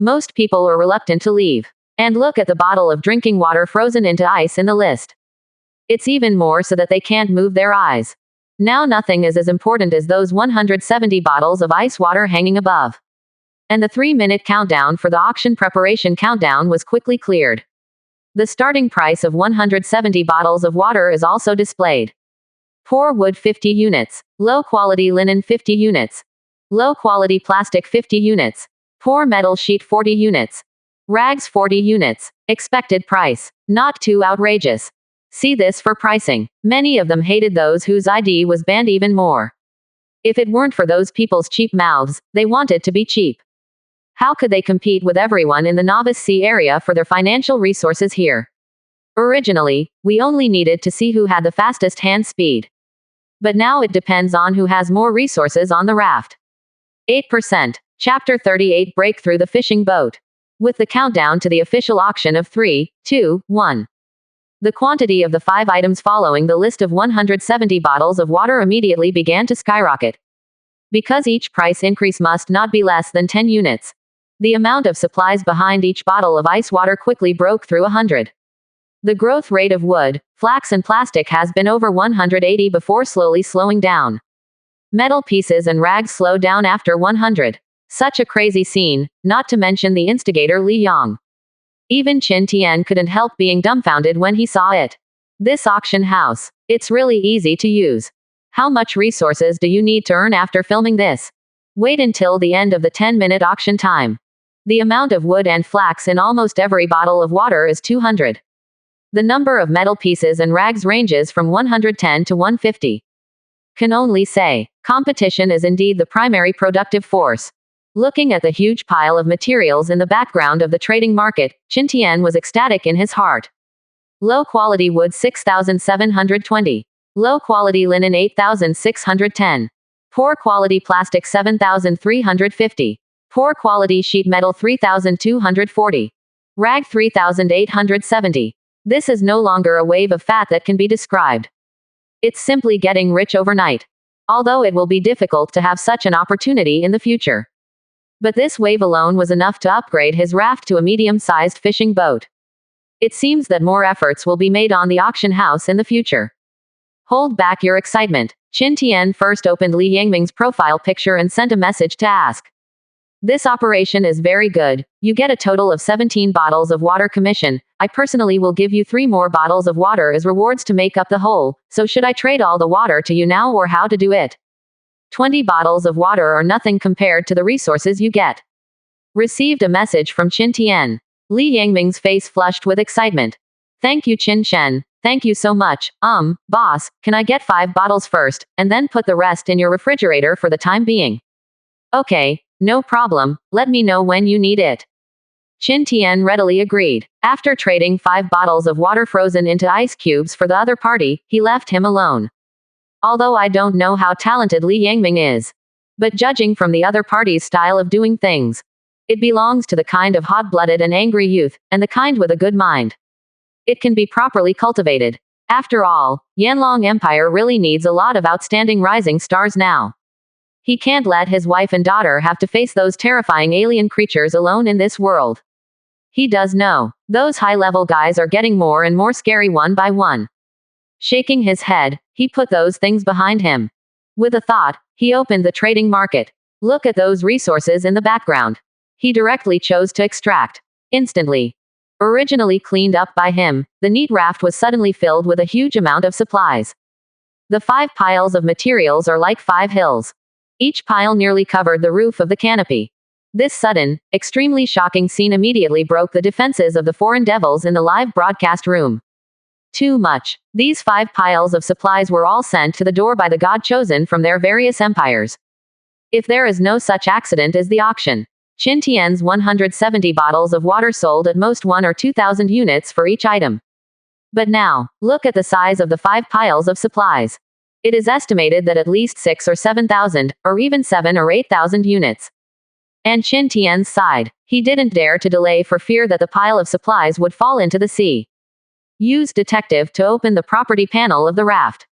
[SPEAKER 1] Most people are reluctant to leave. And look at the bottle of drinking water frozen into ice in the list. It's even more so that they can't move their eyes. Now nothing is as important as those 170 bottles of ice water hanging above. And the 3-minute countdown for the auction preparation countdown was quickly cleared. The starting price of 170 bottles of water is also displayed. Poor wood 50 units. Low quality linen 50 units. Low quality plastic 50 units. Poor metal sheet 40 units. Rags 40 units. Expected price. Not too outrageous. See this for pricing. Many of them hated those whose ID was banned even more. If it weren't for those people's cheap mouths, they wanted to be cheap. How could they compete with everyone in the Novice Sea area for their financial resources here? Originally, we only needed to see who had the fastest hand speed. But now it depends on who has more resources on the raft. 8%. Chapter 38 Break through the fishing boat. With the countdown to the official auction of 3, 2, 1. The quantity of the 5 items following the list of 170 bottles of water immediately began to skyrocket. Because each price increase must not be less than 10 units. The amount of supplies behind each bottle of ice water quickly broke through 100. The growth rate of wood, flax and plastic has been over 180 before slowly slowing down. Metal pieces and rags slowed down after 100. Such a crazy scene, not to mention the instigator Li Yang. Even Qin Tian couldn't help being dumbfounded when he saw it. This auction house. It's really easy to use. How much resources do you need to earn after filming this? Wait until the end of the 10-minute auction time. The amount of wood and flax in almost every bottle of water is 200. The number of metal pieces and rags ranges from 110 to 150. Can only say, competition is indeed the primary productive force. Looking at the huge pile of materials in the background of the trading market, Qin Tian was ecstatic in his heart. Low-quality wood 6,720. Low-quality linen 8,610. Poor-quality plastic 7,350. Poor-quality sheet metal 3,240. Rag 3,870. This is no longer a wave of fat that can be described. It's simply getting rich overnight. Although it will be difficult to have such an opportunity in the future. But this wave alone was enough to upgrade his raft to a medium-sized fishing boat. It seems that more efforts will be made on the auction house in the future. Hold back your excitement. Qin Tian first opened Li Yangming's profile picture and sent a message to ask. This operation is very good. You get a total of 17 bottles of water commission. I personally will give you 3 more bottles of water as rewards to make up the whole. So should I trade all the water to you now or how to do it? 20 bottles of water are nothing compared to the resources you get. Received a message from Qin Tian. Li Yangming's face flushed with excitement. Thank you Qin Shen. Thank you so much. Boss, can I get 5 bottles first, and then put the rest in your refrigerator for the time being? Okay, no problem, let me know when you need it. Qin Tian readily agreed. After trading 5 bottles of water frozen into ice cubes for the other party, he left him alone. Although I don't know how talented Li Yangming is. But judging from the other party's style of doing things, it belongs to the kind of hot-blooded and angry youth, and the kind with a good mind. It can be properly cultivated. After all, Yanlong Empire really needs a lot of outstanding rising stars now. He can't let his wife and daughter have to face those terrifying alien creatures alone in this world. He does know. Those high-level guys are getting more and more scary one by one. Shaking his head, he put those things behind him. With a thought, he opened the trading market. Look at those resources in the background. He directly chose to extract. Instantly. Originally cleaned up by him, the neat raft was suddenly filled with a huge amount of supplies. The 5 piles of materials are like 5 hills. Each pile nearly covered the roof of the canopy. This sudden, extremely shocking scene immediately broke the defenses of the foreign devils in the live broadcast room. Too much. These 5 piles of supplies were all sent to the door by the god chosen from their various empires. If there is no such accident as the auction. Qin Tian's 170 bottles of water sold at most 1 or 2,000 units for each item. But now, look at the size of the 5 piles of supplies. It is estimated that at least 6 or 7,000, or even 7 or 8,000 units. And Qin Tian sighed. He didn't dare to delay for fear that the pile of supplies would fall into the sea. Use detective to open the property panel of the raft.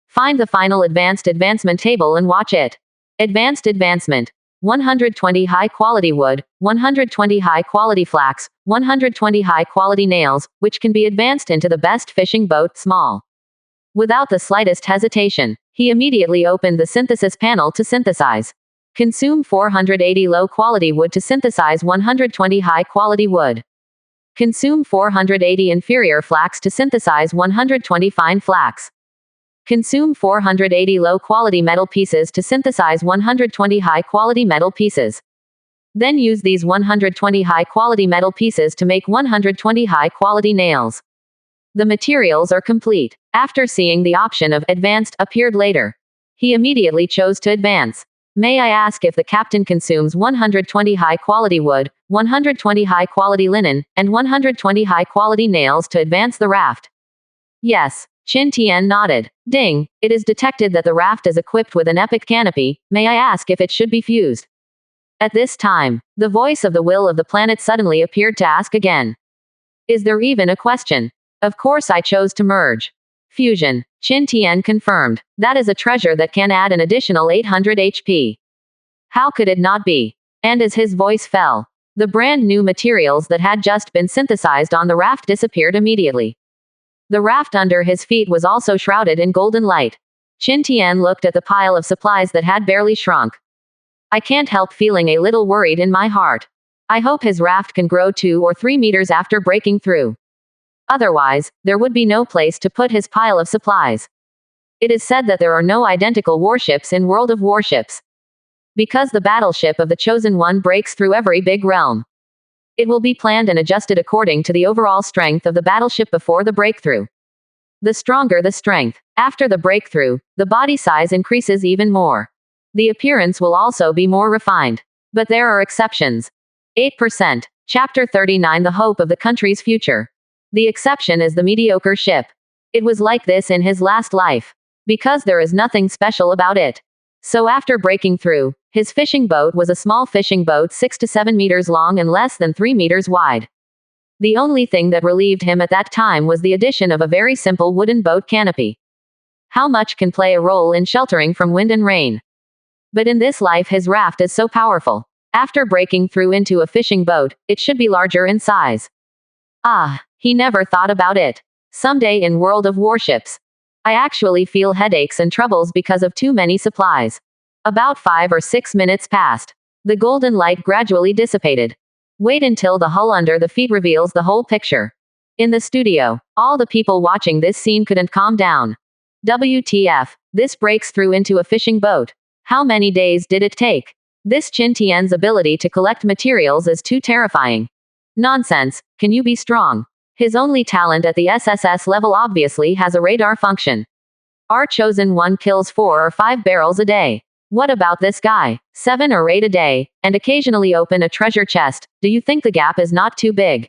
[SPEAKER 1] Find the final advancement table and watch it. Advanced advancement. 120 high-quality wood, 120 high-quality flax, 120 high-quality nails, which can be advanced into the best fishing boat small. Without the slightest hesitation, he immediately opened the synthesis panel to synthesize. Consume 480 low-quality wood to synthesize 120 high-quality wood. Consume 480 inferior flax to synthesize 120 fine flax. Consume 480 low-quality metal pieces to synthesize 120 high-quality metal pieces. Then use these 120 high-quality metal pieces to make 120 high-quality nails. The materials are complete. After seeing the option of advanced appeared later, he immediately chose to advance. May I ask if the captain consumes 120 high-quality wood, 120 high-quality linen, and 120 high-quality nails to advance the raft? Yes. Qin Tian nodded. Ding. It is detected that the raft is equipped with an epic canopy. May I ask if it should be fused? At this time, the voice of the will of the planet suddenly appeared to ask again. Is there even a question? Of course I chose to merge. Fusion. Qin Tian confirmed. That is a treasure that can add an additional 800 HP. How could it not be? And as his voice fell, the brand new materials that had just been synthesized on the raft disappeared immediately. The raft under his feet was also shrouded in golden light. Qin Tian looked at the pile of supplies that had barely shrunk. I can't help feeling a little worried in my heart. I hope his raft can grow 2 or 3 meters after breaking through. Otherwise, there would be no place to put his pile of supplies. It is said that there are no identical warships in World of Warships. Because the battleship of the Chosen One breaks through every big realm. It will be planned and adjusted according to the overall strength of the battleship before the breakthrough. The stronger the strength. After the breakthrough, the body size increases even more. The appearance will also be more refined. But there are exceptions. 8%. Chapter 39 The Hope of the Country's Future. The exception is the mediocre ship. It was like this in his last life. Because there is nothing special about it. So after breaking through, his fishing boat was a small fishing boat 6 to 7 meters long and less than 3 meters wide. The only thing that relieved him at that time was the addition of a very simple wooden boat canopy. How much can play a role in sheltering from wind and rain? But in this life his raft is so powerful. After breaking through into a fishing boat, it should be larger in size. Ah, he never thought about it. Someday in World of Warships. I actually feel headaches and troubles because of too many supplies. About 5 or 6 minutes passed. The golden light gradually dissipated. Wait until the hull under the feet reveals the whole picture. In the studio, all the people watching this scene couldn't calm down. WTF, this breaks through into a fishing boat. How many days did it take? This Qin Tian's ability to collect materials is too terrifying. Nonsense, can you be strong? His only talent at the SSS level obviously has a radar function. Our chosen one kills 4 or 5 barrels a day. What about this guy? 7 or 8 a day, and occasionally open a treasure chest. Do you think the gap is not too big?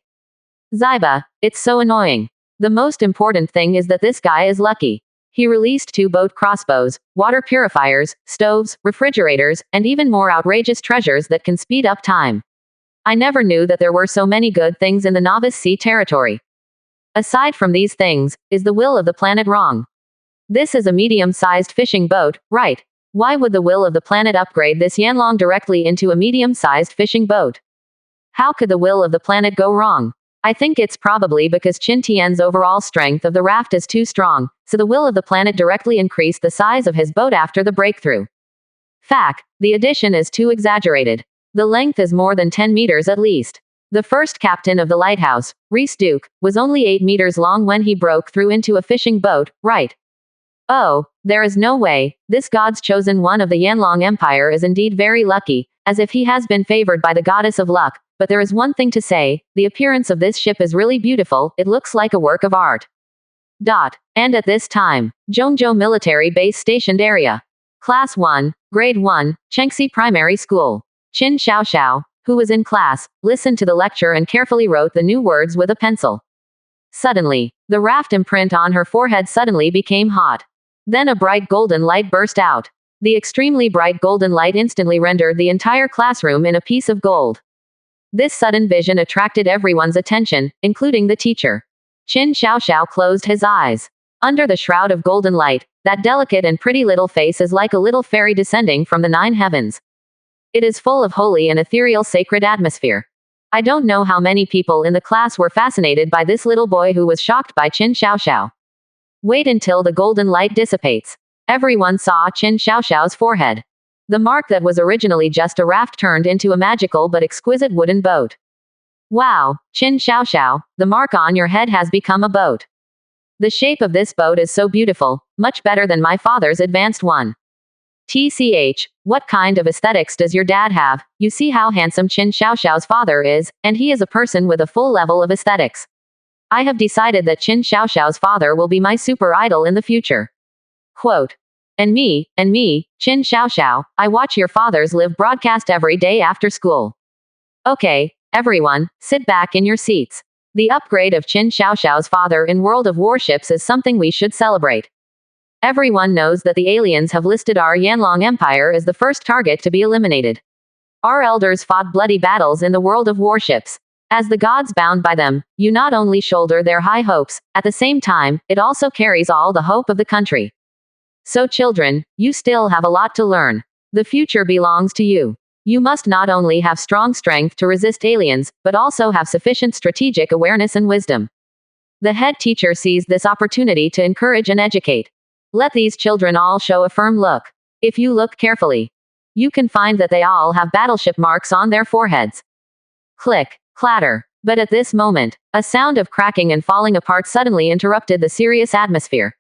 [SPEAKER 1] Zyba, it's so annoying. The most important thing is that this guy is lucky. He released 2 boat crossbows, water purifiers, stoves, refrigerators, and even more outrageous treasures that can speed up time. I never knew that there were so many good things in the novice sea territory. Aside from these things, is the will of the planet wrong? This is a medium-sized fishing boat, right? Why would the will of the planet upgrade this Yanlong directly into a medium-sized fishing boat? How could the will of the planet go wrong? I think it's probably because Qin Tian's overall strength of the raft is too strong, so the will of the planet directly increased the size of his boat after the breakthrough. Fact, the addition is too exaggerated. The length is more than 10 meters at least. The first captain of the lighthouse, Reese Duke, was only 8 meters long when he broke through into a fishing boat, right? Oh, there is no way. This God's chosen one of the Yanlong Empire is indeed very lucky, as if he has been favored by the goddess of luck. But there is one thing to say, the appearance of this ship is really beautiful, it looks like a work of art. And at this time, Zhongzhou Military Base Stationed Area. Class 1, Grade 1, Chengxi Primary School. Qin Xiaoxiao, who was in class, listened to the lecture and carefully wrote the new words with a pencil. Suddenly, the raft imprint on her forehead suddenly became hot. Then a bright golden light burst out. The extremely bright golden light instantly rendered the entire classroom in a piece of gold. This sudden vision attracted everyone's attention, including the teacher. Qin Xiaoxiao closed his eyes. Under the shroud of golden light, that delicate and pretty little face is like a little fairy descending from the 9 heavens. It is full of holy and ethereal sacred atmosphere. I don't know how many people in the class were fascinated by this little boy who was shocked by Qin Xiaoxiao. Wait until the golden light dissipates. Everyone saw Qin Xiaoxiao's forehead. The mark that was originally just a raft turned into a magical but exquisite wooden boat. Wow, Qin Xiaoxiao, the mark on your head has become a boat. The shape of this boat is so beautiful, much better than my father's advanced one. TCH, what kind of aesthetics does your dad have? You see how handsome Qin Xiaoxiao's father is, and he is a person with a full level of aesthetics. I have decided that Qin Xiaoxiao's father will be my super idol in the future. Quote. And me, Qin Xiaoxiao, I watch your father's live broadcast every day after school. Okay, everyone, sit back in your seats. The upgrade of Qin Xiaoxiao's father in World of Warships is something we should celebrate. Everyone knows that the aliens have listed our Yanlong Empire as the first target to be eliminated. Our elders fought bloody battles in the World of Warships. As the gods bound by them, you not only shoulder their high hopes, at the same time, it also carries all the hope of the country. So children, you still have a lot to learn. The future belongs to you. You must not only have strong strength to resist aliens, but also have sufficient strategic awareness and wisdom. The head teacher seized this opportunity to encourage and educate. Let these children all show a firm look. If you look carefully, you can find that they all have battleship marks on their foreheads. Click, clatter. But at this moment, a sound of cracking and falling apart suddenly interrupted the serious atmosphere.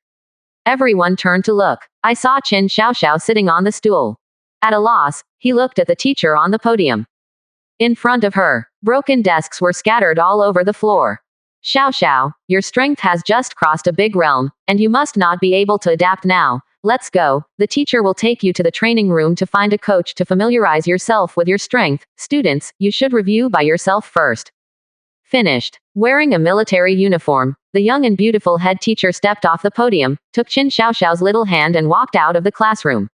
[SPEAKER 1] Everyone turned to look. I saw Qin Xiaoxiao sitting on the stool. At a loss, he looked at the teacher on the podium. In front of her, broken desks were scattered all over the floor. Xiaoxiao, your strength has just crossed a big realm, and you must not be able to adapt now. Let's go. The teacher will take you to the training room to find a coach to familiarize yourself with your strength. Students, you should review by yourself first. Finished. Wearing a military uniform, the young and beautiful head teacher stepped off the podium, took Qin Xiaoxiao's little hand and walked out of the classroom.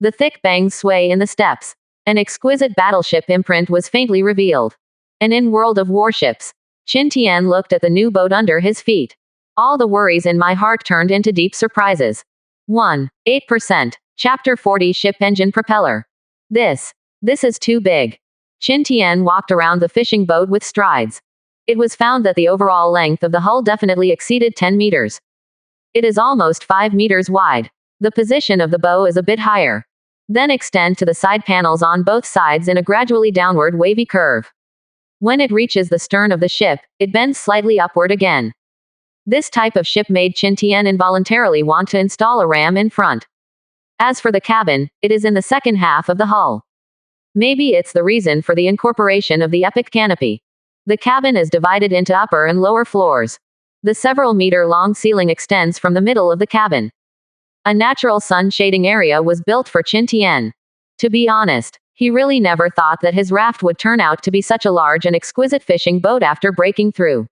[SPEAKER 1] The thick bangs sway in the steps. An exquisite battleship imprint was faintly revealed. And in World of Warships, Qin Tian looked at the new boat under his feet. All the worries in my heart turned into deep surprises. 8%. Chapter 40 Ship Engine Propeller. This is too big. Qin Tian walked around the fishing boat with strides. It was found that the overall length of the hull definitely exceeded 10 meters. It is almost 5 meters wide. The position of the bow is a bit higher. Then extend to the side panels on both sides in a gradually downward wavy curve. When it reaches the stern of the ship, it bends slightly upward again. This type of ship made Qin Tian involuntarily want to install a ram in front. As for the cabin, it is in the second half of the hull. Maybe it's the reason for the incorporation of the epic canopy. The cabin is divided into upper and lower floors. The several meter-long ceiling extends from the middle of the cabin. A natural sun shading area was built for Qin Tian. To be honest, he really never thought that his raft would turn out to be such a large and exquisite fishing boat after breaking through.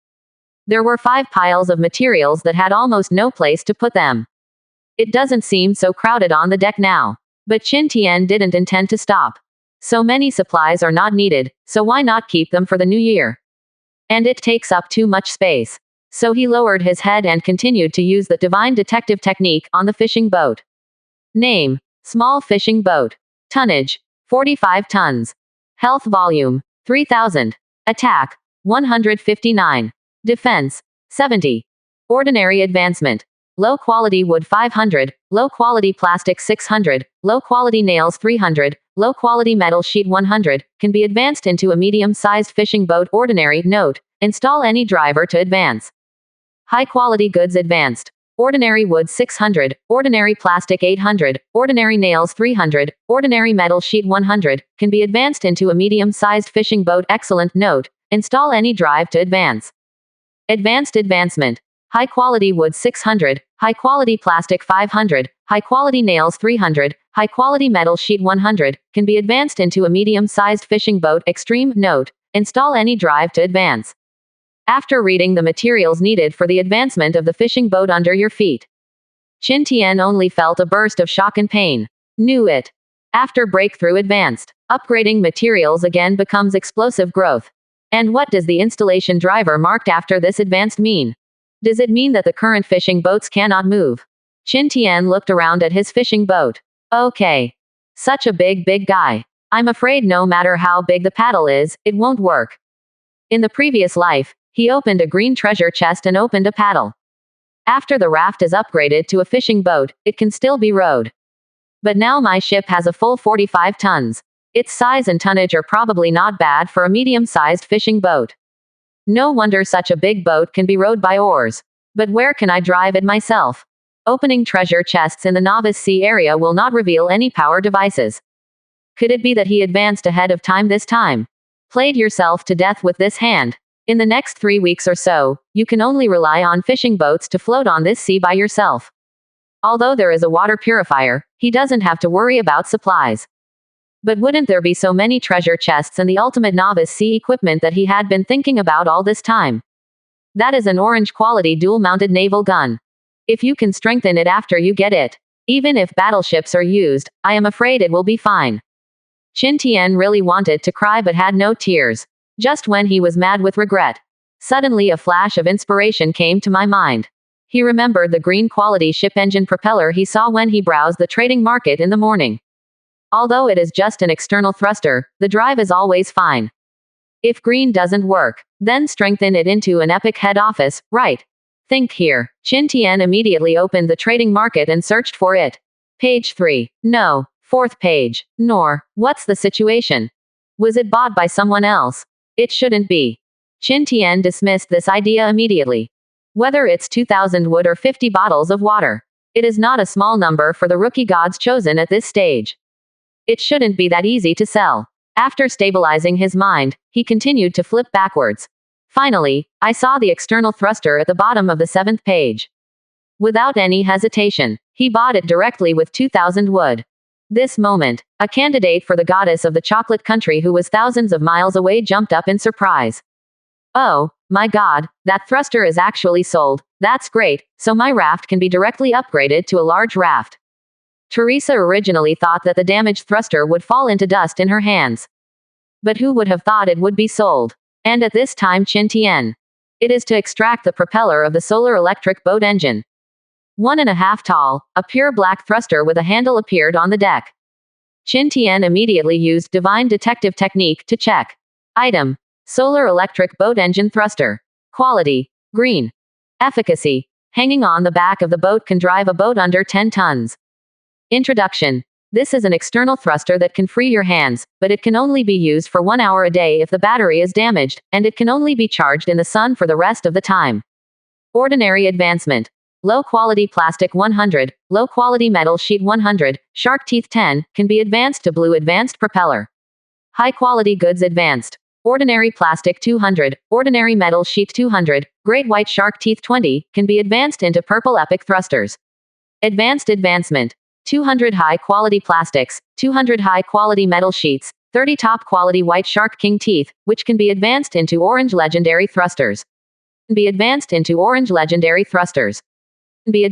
[SPEAKER 1] There were 5 piles of materials that had almost no place to put them. It doesn't seem so crowded on the deck now. But Qin Tian didn't intend to stop. So many supplies are not needed, so why not keep them for the new year? And it takes up too much space. So he lowered his head and continued to use the divine detective technique on the fishing boat. Name: small fishing boat. Tonnage: 45 tons. Health volume: 3000. Attack: 159. Defense: 70. Ordinary advancement. Low quality wood 500, low quality plastic 600, low quality nails 300, low quality metal sheet 100, can be advanced into a medium-sized fishing boat. Ordinary. Note: install any driver to advance. High quality goods advanced. Ordinary wood 600, ordinary plastic 800, ordinary nails 300, ordinary metal sheet 100, can be advanced into a medium-sized fishing boat. Excellent. Note: install any drive to advance. Advanced advancement. High quality wood 600, high quality plastic 500, high quality nails 300, high quality metal sheet 100, can be advanced into a medium-sized fishing boat. Extreme. Note: install any drive to advance. After reading the materials needed for the advancement of the fishing boat under your feet, Qin Tian only felt a burst of shock and pain. Knew it. After breakthrough advanced, upgrading materials again becomes explosive growth. And what does the installation driver marked after this advanced mean? Does it mean that the current fishing boats cannot move? Qin Tian looked around at his fishing boat. Okay. Such a big guy. I'm afraid no matter how big the paddle is, it won't work. In the previous life, he opened a green treasure chest and opened a paddle. After the raft is upgraded to a fishing boat, it can still be rowed. But now my ship has a full 45 tons. Its size and tonnage are probably not bad for a medium-sized fishing boat. No wonder such a big boat can be rowed by oars. But where can I drive it myself? Opening treasure chests in the novice sea area will not reveal any power devices. Could it be that he advanced ahead of time this time? Played yourself to death with this hand. In the next 3 weeks or so, you can only rely on fishing boats to float on this sea by yourself. Although there is a water purifier, he doesn't have to worry about supplies. But wouldn't there be so many treasure chests and the ultimate novice sea equipment that he had been thinking about all this time? That is an orange quality dual-mounted naval gun. If you can strengthen it after you get it, even if battleships are used, I am afraid it will be fine. Qin Tian really wanted to cry but had no tears. Just when he was mad with regret, suddenly a flash of inspiration came to my mind. He remembered the green quality ship engine propeller he saw when he browsed the trading market in the morning. Although it is just an external thruster, the drive is always fine. If green doesn't work, then strengthen it into an epic head office, right? Think here. Qin Tian immediately opened the trading market and searched for it. Page 3. No. 4th page. Nor. What's the situation? Was it bought by someone else? It shouldn't be. Qin Tian dismissed this idea immediately. Whether it's 2,000 wood or 50 bottles of water, it is not a small number for the rookie gods chosen at this stage. It shouldn't be that easy to sell. After stabilizing his mind, he continued to flip backwards. Finally, I saw the external thruster at the bottom of the 7th page. Without any hesitation, he bought it directly with 2,000 wood. This moment, a candidate for the goddess of the chocolate country who was thousands of miles away jumped up in surprise. Oh, my God, that thruster is actually sold. That's great, so my raft can be directly upgraded to a large raft. Teresa originally thought that the damaged thruster would fall into dust in her hands. But who would have thought it would be sold? And at this time Qin Tian It is to extract the propeller of the solar electric boat engine. 1.5 tall, a pure black thruster with a handle appeared on the deck. Qin Tian immediately used divine detective technique to check. Item: solar electric boat engine thruster. Quality: green. Efficacy: hanging on the back of the boat can drive a boat under 10 tons. Introduction. This is an external thruster that can free your hands, but it can only be used for 1 hour a day if the battery is damaged, and it can only be charged in the sun for the rest of the time. Ordinary advancement. Low quality plastic 100, low quality metal sheet 100, shark teeth 10, can be advanced to blue advanced propeller. High quality goods advanced. Ordinary plastic 200, ordinary metal sheet 200, great white shark teeth 20, can be advanced into purple epic thrusters. Advanced advancement. 200 high quality plastics, 200 high quality metal sheets, 30 top quality white shark king teeth, which can be advanced into orange legendary thrusters. Be advanced into orange legendary thrusters. Be